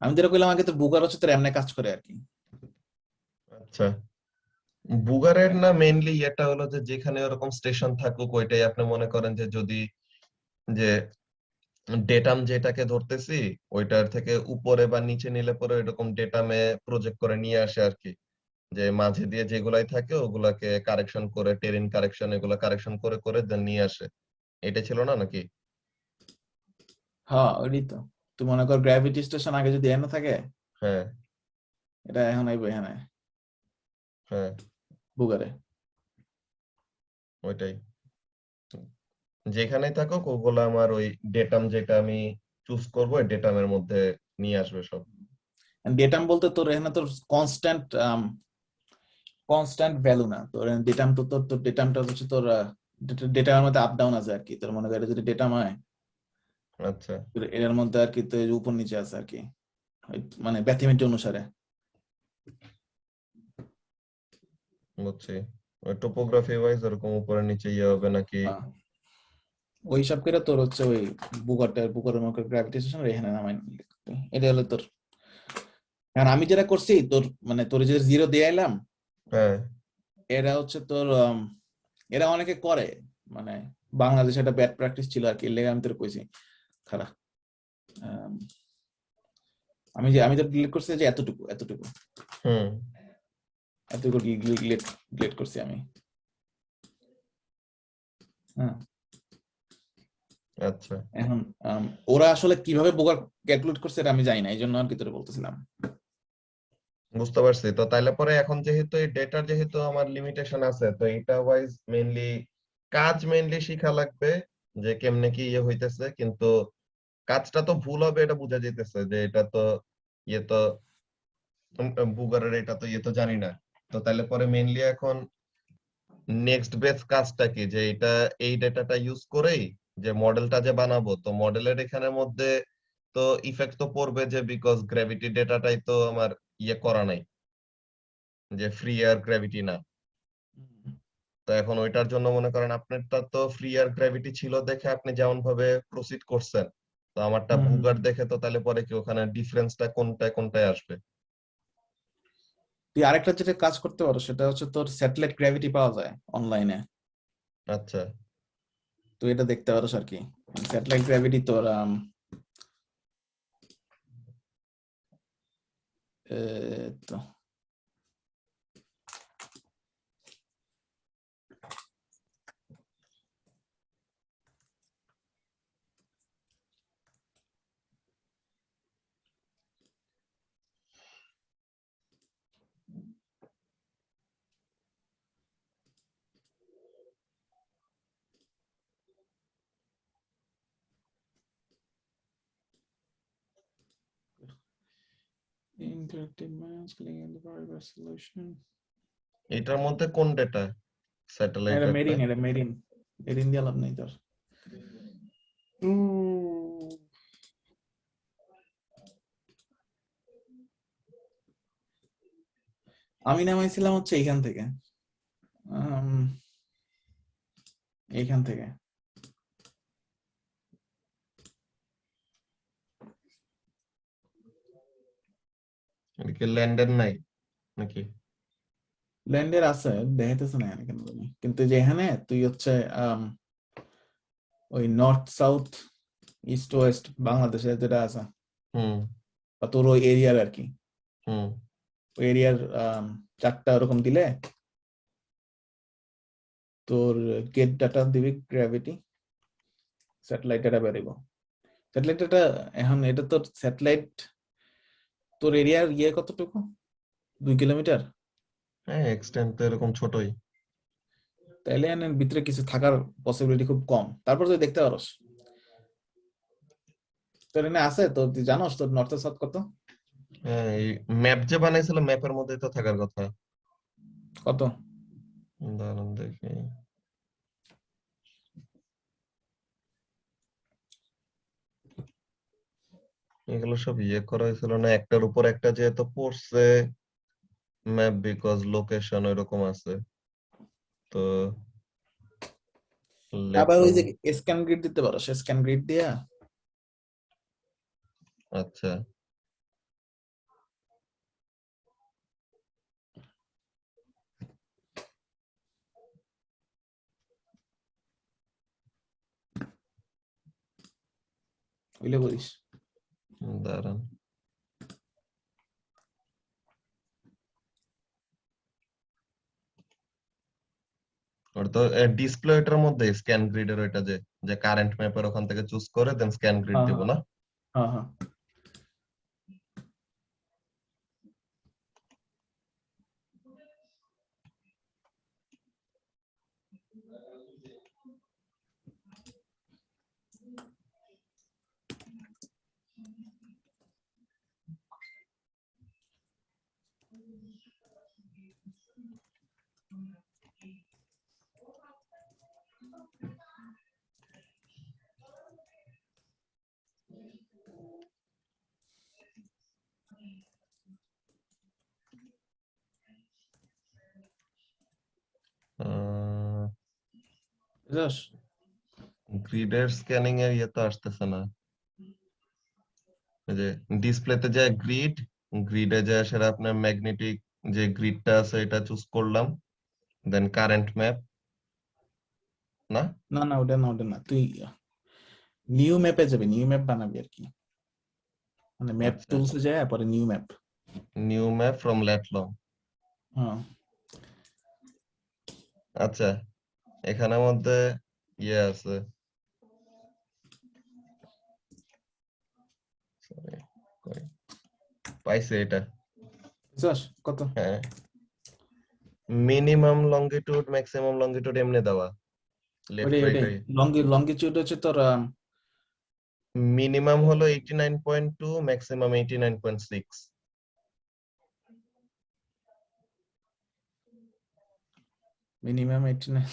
আমি যেটা কইলাম আগে, তো বুকার হচ্ছে তোর এমনি কাজ করে আর কি। আচ্ছা। বুগারের না মেইনলি এটা হলো যে যেখানে ওরকম স্টেশন থাকুক ওইটাই আপনি মনে করেন যে যদি যে ডেটাম যেটাকে ধরতেছি ওইটার থেকে উপরে বা নিচে নিলে পরে এরকম ডেটামে প্রজেক্ট করে নিয়ে আসে আর কি, যে মাঝে দিয়ে যেগুলাই থাকে ওগুলাকে কারেকশন করে টেরিন কারেকশন এগুলা কারেকশন করে করে দেন নিয়ে আসে। এটা ছিল না নাকি? হ্যাঁ ওইটাই তো। তুই মনে কর গ্র্যাভিটি স্টেশন আগে যদি এনে থাকে, হ্যাঁ এটা এখন আইবো এখানে হ্যাঁ। বুগারে। ওইটাই, যেখানেই থাকুক ওগুলো আমার ওই ডেটাম যেটা আমি চুজ করবো ওই ডেটামের মধ্যে নিয়ে আসবে সব। ডেটাম বলতে তোর এখানে তোর কনস্ট্যান্ট কনস্ট্যান্ট ভ্যালু না, তোর ডেটাম তো তোর ডেটামটা হচ্ছে তোর ডেটার মধ্যে আপ ডাউন আছে আর কি। তোর মনে করে যদি ডেটাম হয়, আচ্ছা, এর মধ্যে আর কি তো উপর নিচে আছে আর কি, মানে ব্যাথমেটিক অনুসারে। বুঝছি। ওই টোপোগ্রাফি ওয়াইজ এরকম উপরে নিচে ইয়ে হবে নাকি? ওই হিসাব করে তোর হচ্ছে ওই বুকারের মনে গ্র্যাভিটেশন এখানে নামাই লিখতে। এটা হলো তোর। কারণ আমি যেটা করছি তোর, মানে তোর যে জিরো দিয়ে এলাম, হ্যাঁ, এরা হচ্ছে তোর এরা অনেকে করে, মানে বাংলাদেশে একটা ব্যাড প্র্যাকটিস ছিল আর কি, এর লেগে আমি তোর কইছি খারাপ। আমি তো ডিলিট করছি যে এতটুকু এতটুকু হুম, এতটুকু ডিলিট ডিলিট করছি আমি। হ্যাঁ, আচ্ছা, এখন ওরা আসলে কিভাবে বোকার ক্যালকুলেট করছে এটা আমি জানি না, এই জন্য আর কি তোরে বলতেছিলাম। বুঝতে পারছি। তো তাইলে পরে এখন যেহেতু এই ডেটার যেহেতু আমার লিমিটেশন আছে, তো এটা ওয়াইজ মেইনলি কাজ মেইনলি শিখা লাগবে, যে কেমনে কি ইয়ে হইতেছে। কিন্তু কাজটা তো ভুল হবে এটা বোঝা যাইতেছে, যে এটা তো ইয়ে তো বুগারের এটা তো ইয়ে তো জানি না। তো তাহলে পরে মেইনলি এখন নেক্সট বেস কাজটা কি, যে এটা এই ডেটাটা ইউজ করেই যে মডেলটা যে বানাবো, তো মডেলের এখানের মধ্যে তো ইফেক্ট তো পড়বে, যে বিকজ গ্র্যাভিটি ডেটাটাই তো আমার ইয়ে করা নাই, যে ফ্রি এয়ার গ্র্যাভিটি না। তো এখন ওইটার জন্য মনে করেন আপনারটা তো ফ্রি এয়ার গ্র্যাভিটি ছিল দেখে আপনি যেমন ভাবে প্রসিড করছেন, তো আমারটা হুম, বুগার দেখে তো তাহলে পরে কি ওখানে ডিফারেন্সটা কোনটায় কোনটায় আসবে? তুই আরেকটা যেটা কাজ করতে পারো সেটা হচ্ছে তোর স্যাটেলাইট গ্র্যাভিটি পাওয়া যায় অনলাইনে, আচ্ছা, তো এটা দেখতে পারোস আর কি। স্যাটেলাইট গ্র্যাভিটি তোর তো interactive maps clicking in the variable solution, এটার মধ্যে কোন ডেটা? এটা স্যাটেলাইটেরটা? মেরিন দিয়ে লাভ নেই তোর। আমি নামাইছিলাম হচ্ছে এইখান থেকে, আম, এইখান থেকে। এটা কি ল্যান্ডের নাই নাকি? ল্যান্ডের আছে, দেখাইতেছে না এখানে কেন জানি, কিন্তু যেখানে তুই হচ্ছে ওই নর্থ সাউথ ইস্ট ওয়েস্ট বাংলাদেশে যেটা আছে, হুম, বা তোর ওই এরিয়ার আর কি, হুম, ওই এরিয়ার চারটা ওরকম দিলে তোর গেট ডাটা দিবি গ্র্যাভিটি, স্যাটেলাইট ডাটা বেরোব। স্যাটেলাইট ডাটা এখন এটা তোর স্যাটেলাইট, তোর এরিয়ার ইয়ে কতটুকু, 2 কিলোমিটার, হ্যাঁ এক্সটেন্ড তো এরকম ছোটই। তাইলে এর ভিতরে কিছু থাকার পসিবিলিটি খুব কম। তারপর তুই দেখতে পারস তোর এনে আছে, তোর তুই জানোস তোর নর্থ সাউথ কত হ্যাঁ, এই ম্যাপ যে বানাইছিল ম্যাপের মধ্যে তো থাকার কথা। কত। দাঁড়ান দেখি। এগুলো সব ইয়ে করা হয়েছিল না, একটার উপর একটা যেহেতু পড়ছে ম্যাপ, বিকজ লোকেশন এরকম আছে তো। লেফট আবার ওই ফ্রম। যে স্ক্যান গ্রিড দিতে পারো, সে স্ক্যান গ্রিড দিয়া আচ্ছা, বুঝলে বলিস। দাঁড়ান। ওটা তো ডিসপ্লে এটার মধ্যে স্ক্যান গ্রিডের ওইটা যে যে কারেন্ট ম্যাপের ওখান থেকে চুজ করে দেন স্ক্যান গ্রিড হ্যাঁ দিব হ্যাঁ না? হ্যাঁ হ্যাঁ। বুঝছস? গ্রিডের স্ক্যানিং এর ইয়ে তো আসতেছে না। এই যে ডিসপ্লেতে যায় গ্রিডে যায় সেটা আপনার ম্যাগনেটিক যে গ্রিডটা আছে এটা চুজ করলাম, দেন কারেন্ট ম্যাপ, না না না, ওটা না, তুই নিউ ম্যাপে যাবে, নিউ ম্যাপ বানাবি আর কি, মানে ম্যাপ আচ্ছা, টুলসে যায় পরে new map. New map from latlong. হ্যাঁ, আচ্ছা, এখানের মধ্যে ইয়ে আছে, Sorry, কই? পাইছে এটা। বুঝছস কত? হ্যাঁ, মিনিমাম লঙ্গিটিউড ম্যাক্সিমাম লঙ্গিটিউড এমনি দেওয়া, লেফট ওটাই রাইট। ওটাই, লঙ্গিটিউড হচ্ছে তোর মিনিমাম হলো 89.2, ম্যাক্সিমাম 89.6। মিনিমাম 89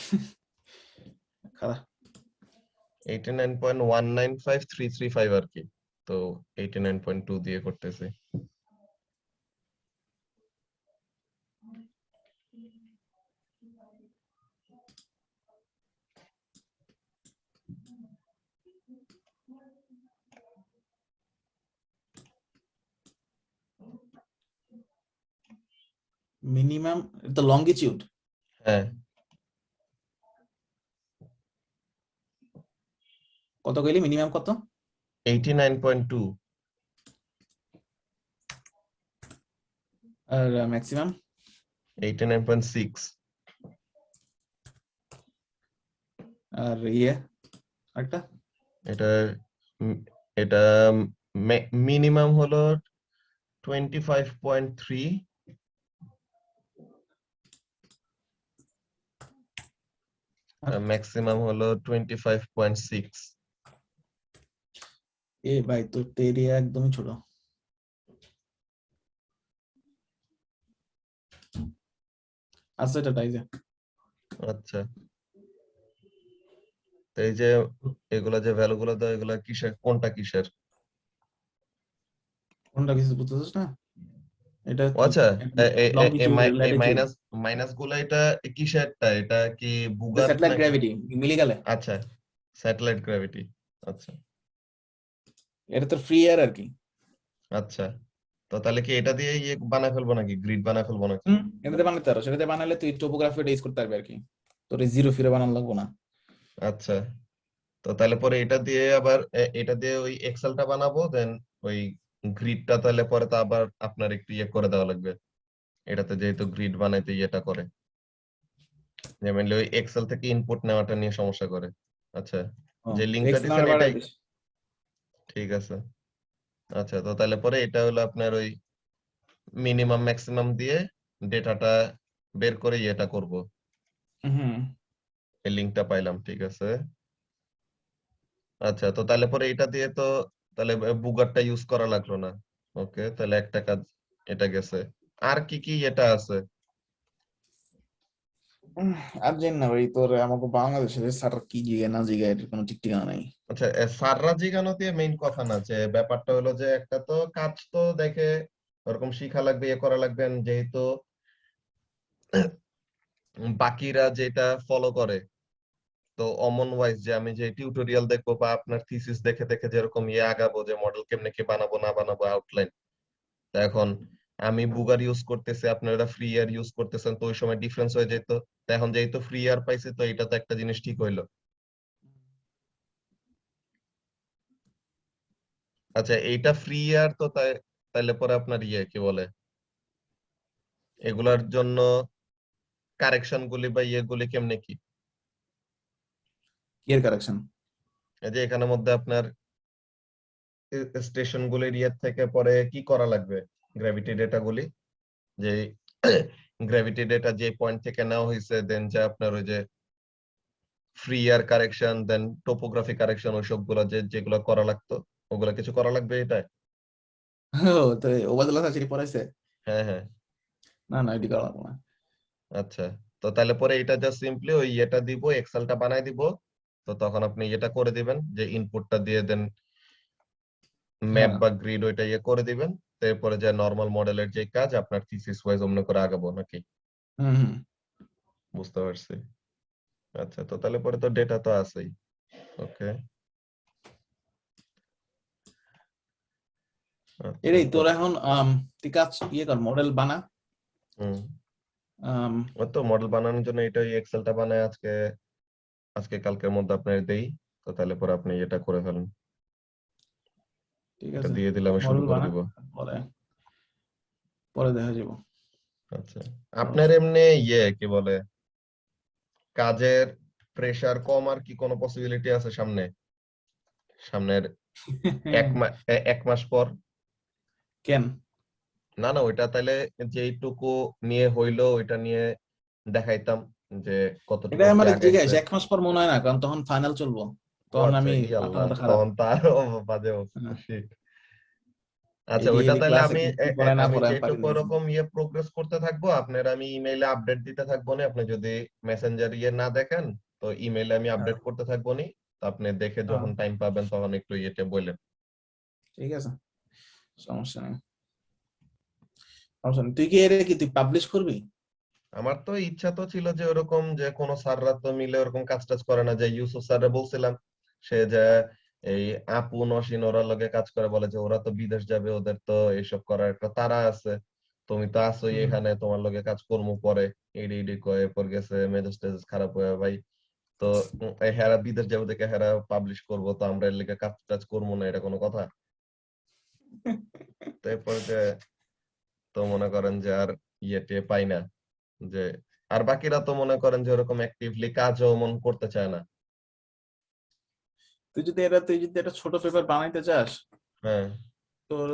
খারাপ। 89.195335 আর কি, তো 89.2 দিয়ে করতেছে। মিনিমাম তো লঙ্গিটিউড হ্যাঁ, কত কইলি? মিনিমাম কত? 89.2, আর ম্যাক্সিমাম? 89.6। আর ইয়ে একটা এটা উম, এটা মিনিমাম হলো 25.3, আর ম্যাক্সিমাম হলো 25.6। এ ভাই, তোর তো এরিয়া একদমই ছোট। আচ্ছা, এটা তাই যে আচ্ছা, তো এই যে এগুলা যে ভ্যালু গুলো দেয় এগুলা কিসের, কোনটা কিসের? কোনটা কিছু বুঝতেছিস না? এটা ও কি আচ্ছা, লঙ্গিটিউড, ল্যাটিটিউড, মাইনাস মাইনাস গুলা এটা কিসেরটা, এটা কি বুগার স্যাটেলাইট নাকি? গ্র্যাভিটি মিলে গেলে আচ্ছা, স্যাটেলাইট গ্র্যাভিটি। আচ্ছা, এটা তোর ফ্রি এয়ার আর কি। আচ্ছা, তো তাহলে কি এটা দিয়ে ইয়ে বানায় ফেলবো নাকি, গ্রিড বানায় ফেলবো নাকি? এটাতে বানাতে পারো, সেটাতে বানালে তুই টোপোগ্রাফিটা ইউজ করতে পারবি আর কি, তোর জিরো ফিরে বানানো লাগবো না। আচ্ছা, তো তাহলে পরে এটা দিয়ে আবার এটা দিয়ে ওই এক্সেলটা বানাবো, দেন ওই গ্রিডটা তাহলে পরে তো আবার আপনার একটু ইয়ে করে দেওয়া লাগবে, এটাতে যেহেতু গ্রিড বানাইতে ইয়েটা করে, যেমন ওই এক্সেল থেকে ইনপুট নেওয়াটা নিয়ে সমস্যা করে। আচ্ছা, ও, যে লিঙ্কটা এক্স দিছেন নাম্বার বাড়াই এটাই দিস। ঠিক আছে। আচ্ছা, তো তাহলে পরে এটা হলো আপনার ওই মিনিমাম ম্যাক্সিমাম দিয়ে ডেটাটা বের করে ইয়েটা করব। হুম, এই লিঙ্কটা পাইলাম, ঠিক আছে। আচ্ছা, তো তাহলে পরে এটা দিয়ে তো তাহলে বুগারটা ইউজ করা লাগলো না। ওকে, তাহলে একটা কাজ এটা গেছে। আর কি কি এটা আছে? উম, আর জানি না ভাই, তোর আমাকে বাংলাদেশের স্যার কি জিগে না জিগে এটার কোনো ঠিক ঠিকানা নাই। আচ্ছা, সাররা জিগানো দিয়ে মেইন কথা না, যে ব্যাপারটা হলো যে একটা তো কাজ তো দেখে ওরকম শিখা লাগবে, ইয়ে করা লাগবে, যেহেতু বাকিরা যেটা ফলো করে, তো অমন ওয়াইজ যে আমি যে টিউটোরিয়াল দেখবো বা আপনার থিসিস দেখে দেখে যেরকম ইয়ে আগাবো, যে মডেল কেমনে কি বানাবো না বানাবো আউটলাইন। তা এখন আমি বুগার ইউজ করতেছি, আপনারা ফ্রি এয়ার ইউজ করতেছেন, তো ওই সময় ডিফারেন্স হয়ে যেত। তো এখন যেহেতু ফ্রি এয়ার পাইছি, তো এটা তো একটা জিনিস ঠিক হইলো। আচ্ছা, এইটা ফ্রি এয়ার তো তাইলে পরে আপনার ইয়ে কি বলে, এগুলার জন্য কারেকশন গুলি বা ইয়ে গুলি কেমনে কি? কি এর কারেকশন? এই যে এখানের মধ্যে আপনার স্টেশন গুলির ইয়ে থেকে পরে কি করা লাগবে, গ্র্যাভিটি ডেটা গুলি, যে গ্র্যাভিটি ডেটা যে পয়েন্ট থেকে নেওয়া হয়েছে, দেন যে আপনার ওই যে ফ্রি এয়ার কারেকশন, দেন টোপোগ্রাফি কারেকশন, ওই সবগুলো যে যেগুলো করা লাগতো, ওগুলা কিছু করা লাগবে এটা? ও, তো ওবায়দুল্লাহ স্যার চিঠি পড়াইছে? হ্যাঁ, হ্যাঁ। না না, এটি করা লাগবো না। আচ্ছা, তো তাহলে পরে এটা জাস্ট সিম্পলি ওই এটা দিব, এক্সেলটা বানাই দিব, তো তখন আপনি এটা করে দিবেন যে ইনপুটটা দিয়ে দেন, ম্যাপ হ্যাঁ, বা গ্রিড ওইটা ইয়ে করে দিবেন। তারপরে যে নরমাল মডেলের যে কাজ আপনার থিসিস ওয়াইজ অমন করে আগাবো নাকি? হুম হুম। বুঝতে পারছি। আচ্ছা, তো তাহলে পরে তো ডেটা তো আছেই। ওকে, আচ্ছা এটাই তো তোর এখন তুই কাজ ইয়ে কর, মডেল বানা। হুম, আম, ওই তো মডেল বানানোর জন্য এটাই এক্সেলটা বানায় আজকে আজকে কালকের মধ্যে আপনার দেই, তো তাহলে পরে আপনি এটা করে ফেলেন। ঠিক এটা আছে, দিয়ে দিলে আমি শুরু মডেল করে বানা, দিব। পরে পরে দেখা যাবো। আচ্ছা, আপনার এমনি কি বলে কাজের প্রেসার কম আর কি কোনো পসিবিলিটি আছে সামনের এক মাস পর? কেন? না না, ওইটা তাহলে যেইটুকু নিয়ে হইলো ওইটা নিয়ে দেখাইতাম যে এটা কতটুকু কি আমার আগাইছে। জিজ্ঞাসা, 1 মাস পর মনে হয় না, কারণ তখন ফাইনাল চলবো, ও তখন আচ্ছা, আমি ই মাথা আল্লাহ, মাথা খারাপ। তখন তো আরো বাজে অবস্থা। হ্যাঁ, Shit. আচ্ছা, এডি ওইটা এডি তাহলে ক্লাসে আমি কি পড়ায় না আমি পড়ায় আমি পারি যেটুকু না। ওরকম প্রোগ্রেস করতে থাকবো আপনার আমি ইমেইলে আপডেট দিতে থাকবো না। আপনি যদি মেসেঞ্জার না দেখেন তো ইমেইলে আমি হ্যাঁ, আপডেট করতে থাকবো নি। তো আপনি দেখে হ্যাঁ, যখন টাইম পাবেন তখন একটু বললেন। ঠিক আছে, সমস্যা নেই, সমস্যা নেই। তুই কি এর কি তুই পাবলিশ করবি? আমার তো ইচ্ছা তো ছিল যে ওরকম যে কোনো স্যাররা তো মিলে ওরকম কাজ টাজ করে না, যে ইউসুফ স্যাররে বলছিলাম সে যে এই আপু নসীন ওরা লগে কাজ করে, বলে যে ওরা তো বিদেশ যাবে, ওদের তো এইসব করার একটা তাড়া আছে, তুমি তো আছোই হুম, এখানে, তোমার লগে কাজ করবো পরে। ইডি ইডি কয়ে এরপর গেছে মেজাজ টেজাজ খারাপ হয়ে ভাই। তো হেরা বিদেশ যাবে দেখে হেরা পাবলিশ করবো, তো আমরা এর লেগে কাজ টাজ করবো না, এটা কোনো কথা? তো এরপর যে তো মনে করেন যে আর টিয়ে পাই না, যে আর বাকিরা তো মনে করেন যে ওরকম অ্যাক্টিভলি কাজও মন করতে চায় না। তুই যদি একটা ছোট পেপার বানাইতে চাস, হ্যাঁ, তোর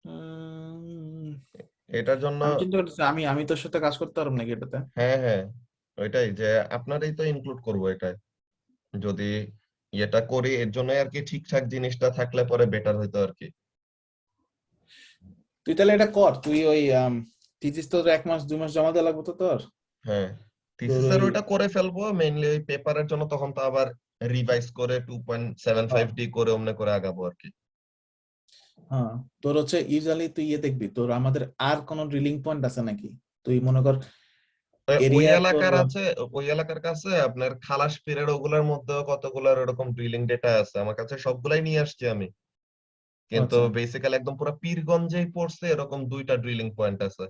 উম, এটার জন্য আমি চিন্তা করতেছি, আমি আমি তোর সাথে কাজ করতে পারবো নাকি এটাতে? হ্যাঁ হ্যাঁ, ওইটাই যে আপনারই তো ইনক্লুড করবো এটাই, যদি এটা করি এর জন্য আর কি, ঠিকঠাক জিনিসটা থাকলে পরে বেটার হইতো আর কি। তুই তাহলে এটা কর, তুই ওই থিসিস তো 1 মাস 2 মাস জমা দেওয়া লাগবে তো তোর। হ্যাঁ, তোর থিসিসের ওই ওইটা করে ফেলবো মেইনলি, ওই পেপারের জন্য তখন তো আবার রিভাইজ করে 2.75D করে অমনে করে আগাবো আর কি। হ্যাঁ, তোর হচ্ছে ইউজুয়ালি তুই দেখবি তোর আমাদের আর কোন ড্রিলিং পয়েন্ট আছে নাকি, তুই মনে কর ওই এরিয়া তোর। এলাকার আছে, ওই এলাকার কাছে আপনার খালাস পীরের ওগুলোর মধ্যে কতগুলোর এরকম ড্রিলিং ডেটা আছে, আমার কাছে সবগুলাই নিয়ে আসছি আমি। কিন্তু আচ্ছা, বেসিক্যালি একদম পুরো পীরগঞ্জেই পড়ছে এরকম 2টা ড্রিলিং পয়েন্ট আছে,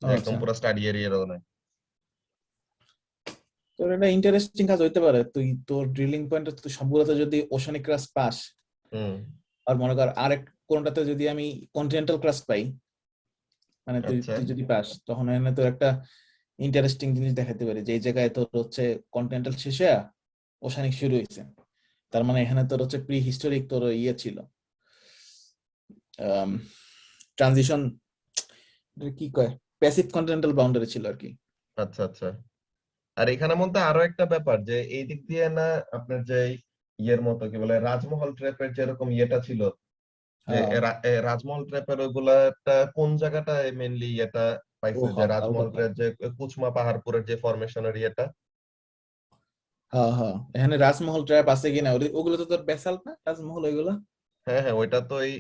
যে একদম আচ্ছা, পুরো স্টাডি এরিয়ারও নাই। তোর এটা ইন্টারেস্টিং কাজ হইতে পারে, তুই তোর ড্রিলিং পয়েন্ট তুই সবগুলোতে যদি ওশানিক ক্রাস্ট পাস, হুম, আর মনে কর আরেক কোনটাতে যদি আমি কন্টিনেন্টাল ক্রাস্ট পাই, মানে তুই আচ্ছা, তুই যদি পাস, তখন এখানে তোর একটা ইন্টারেস্টিং জিনিস দেখাতে পারে, যে এই জায়গায় তোর হচ্ছে কন্টিনেন্টাল শেষে ওশানিক শুরু হয়েছে, তার মানে এখানে তোর হচ্ছে প্রি হিস্টোরিক তোর ছিল, ট্রানজিশন, কি কয়, প্যাসিভ কন্টিনেন্টাল বাউন্ডারি ছিল আর কি। আচ্ছা, আচ্ছা। আর এখানের মধ্যে আরো একটা ব্যাপার যে এই দিক দিয়ে না আপনার যে মতো কি বলে রাজমহল ট্র্যাপের যেরকম ছিল, যে হ্যাঁ, রাজমহল ট্র্যাপের ওইগুলাটা কোন জায়গাটায় মেইনলি ও পাইছে, যে হ্যাঁ, তাও রাজমহল কথা। ট্র্যাপ যে কুচমা পাহাড়পুরের যে ফরমেশনের হ্যাঁ, হ্যাঁ, এখানে রাজমহল ট্র্যাপ আছে কিনা, ওগুলো তো তোর বেসাল্ট না রাজমহল ওইগুলো। হ্যাঁ হ্যাঁ, ওইটা তো এই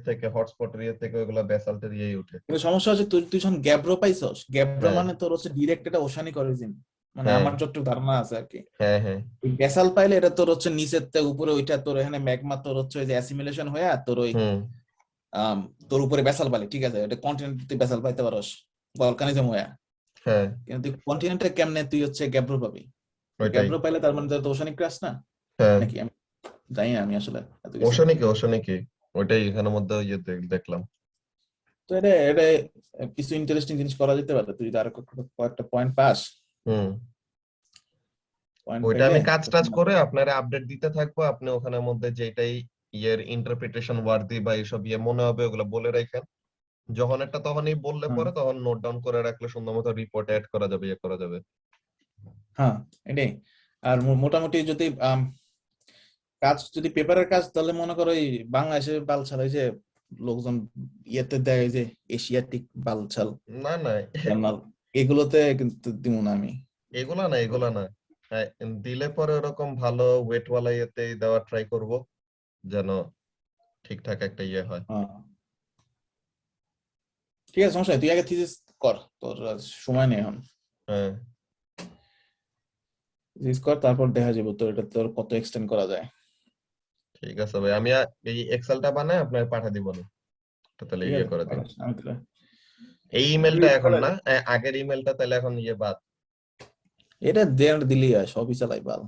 থেকে হটস্পটের থেকে ওইগুলা ব্যাসাল্টের উঠে। কিন্তু সমস্যা হচ্ছে তুই তুই যখন গ্যাব্রো পাইছস, গ্যাব্রো হ্যাঁ মানে তোর হচ্ছে ডিরেক্ট এটা ওশানিক অরিজিন, মানে হ্যাঁ আমার যতটুকু ধারণা আছে আর কি। হ্যাঁ হ্যাঁ বেসাল পাইলে এটা তোর হচ্ছে নিচের থেকে উপরে, ওইটা তোর এখানে ম্যাগমা তোর হচ্ছে ওই যে অ্যাসিমিলেশন হয়ে তোর ওই হুম, আম, তোর উপরে বেসাল পাইলে ঠিক আছে, এটা কন্টিনেন্ট তুই বেসাল পাইতে পারস, ভলকানিজম হয়ে। হ্যাঁ, কিন্তু তুই কন্টিনেন্টে কেমনে তুই হচ্ছে গ্যাব্রো পাবি? ওইটাই। গ্যাব্রো পাইলে তার মানে তো ওশানিক ক্রাশ না হ্যাঁ, নাকি? আমি জানি না, আমি আসলে এত কিছু। ওশানিকে ওইটাই এখানের মধ্যে দেখলাম। তো এটা এটা কিছু ইন্টারেস্টিং জিনিস করা যেতে পারে, তুই যদি আরো কয়েকটা পয়েন্ট পাস, হুম, পয়েন্ট ওইটা পাইলে আমি কাজ টাজ করে আপনারা আপডেট দিতে থাকবো, আপনি ওখানের মধ্যে যেটাই ইন্টারপ্রিটেশন ওয়ার্দি বা এইসব মনে হবে ওগুলো বলে রাখেন, যখন একটা তখনই বললে হ্যাঁ, পরে তখন নোট ডাউন করে রাখলে সুন্দর মতো রিপোর্ট অ্যাড করা যাবে, করা যাবে। হ্যাঁ, এটাই। আর মোটামুটি যদি কাজ যদি পেপারের কাজ, তাহলে মনে করো এই বাংলাদেশের বালছাল, এই যে লোকজন ইয়েতে দেয়, এই যে এশিয়াটিক বালছাল না না, জার্নাল, এগুলোতে কিন্তু দিব না আমি। এগুলা না। হ্যাঁ, দিলে পরে ওরকম ভালো ওয়েটওয়ালা দেওয়ার ট্রাই করব, যেন ঠিকঠাক একটা হয়। হ্যাঁ, ঠিক আছে, সমস্যা নেই, তুই আগে থিসিস কর, তোর সময় নেই এখন। হ্যাঁ জিস কর, তারপর দেখা যাবে তোর এটা তোর কত এক্সটেন্ড করা যায়। ঠিক আছে ভাই, আমি এই এক্সেলটা বানায় আপনার পাঠা দিব না, তাহলে ঠিক ইয়ে আছে, করে দিন। পাঠাস, আমি তাহলে এই ইমেলটা create এখন করে না, দিই। আগের ইমেলটা তাহলে এখন ইয়ে বাদ। এটা দেন দিলি হয়, সবই চালাই পাল।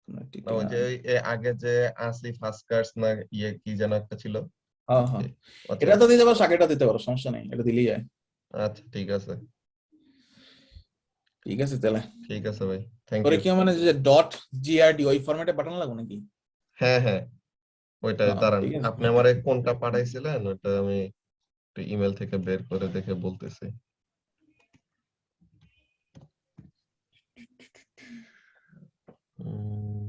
না ওই যে ওই আগে যে আসিফ হাসকার্স না ইয়ে কি যেন একটা ছিল। হ্যাঁ হ্যাঁ, আচ্ছা এটা তো দিতে পারো, আগেটা দিতে পারো, সমস্যা নেই, এটা দিলেই যায়। আচ্ছা ঠিক আছে। ঠিক আছে তাহলে। ঠিক আছে ভাই, থ্যাংক তোরে ইউ। কি মানে যে ডট জিআরডি ওই ফরম্যাটে পাঠানো লাগবে নাকি? হ্যাঁ হ্যাঁ, ওইটাই দাঁড়ান, ঠিক আছে। আপনি আমারে কোনটা পাঠাইছিলেন ওটা আমি ইমেল থেকে বের করে দেখে বলতেছি। উম,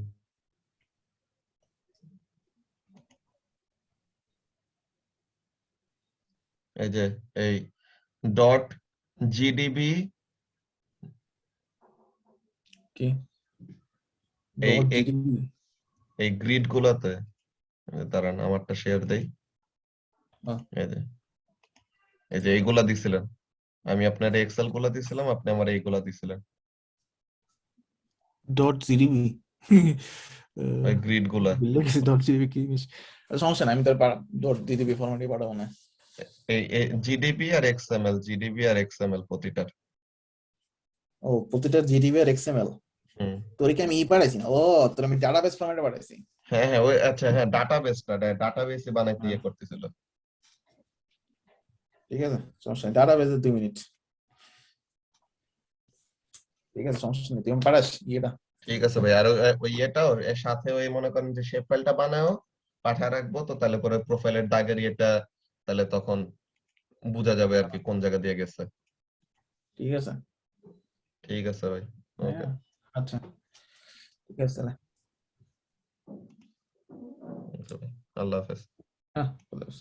এই যে এই ডট জিডিবি, কি এই ডট এই জিডিবি? এই গ্রিড গুলাতে দাঁড়ান আমারটা শেয়ার দেই। এই যে এইগুলা দিছিলেন, আমি আপনার এক্সেল গুলা দিছিলাম, আপনি আমার এইগুলা দিছিলেন, ডট জিডিবি? ওই গ্রিড গুলা। বুঝলে গেছি ডট জিডিবি কি জিনিস। সমস্যা নাই, আমি তোর ডট জিডিবি ফরম্যাটে পাঠাবো না। এই জিডিপি আর এক্সএমএল, জিডিপি আর এক্সএমএল প্রতিটার। ও, প্রতিটা জিডিবি আর এক্সএমএল? হুম তোর কি আমি ই পাঠাইছি না? ও, তোর আমি ডাটাবেস ফরম্যাটে পাঠাইছি। হ্যাঁ হ্যাঁ ওই আচ্ছা হ্যাঁ, ডাটাবেসে বানাইতে হ্যাঁ, ইয়ে করতেছিল। ঠিক আছে, সমস্যা নেই, ডাটাবেসে 2 মিনিট। ঠিক আছে, সমস্যা নেই, তুই আমি পাঠাস ইয়েটা। ঠিক আছে ভাই, আর ওই ইয়েটাও এর সাথে ওই মনে করেন যে শেপ ফাইলটা বানাও পাঠা রাখবো, তো তাহলে পরে প্রোফাইলের দাগের ইয়েটা তাহলে তখন বোঝা যাবে আর কি কোন জায়গা দিয়ে গেছে। ঠিক আছে। ঠিক আছে ভাই, ওকে। হ্যাঁ, আচ্ছা, ঠিক আছে তাহলে। আল্লাহ হাফেজ। হ্যাঁ, বলে দিস।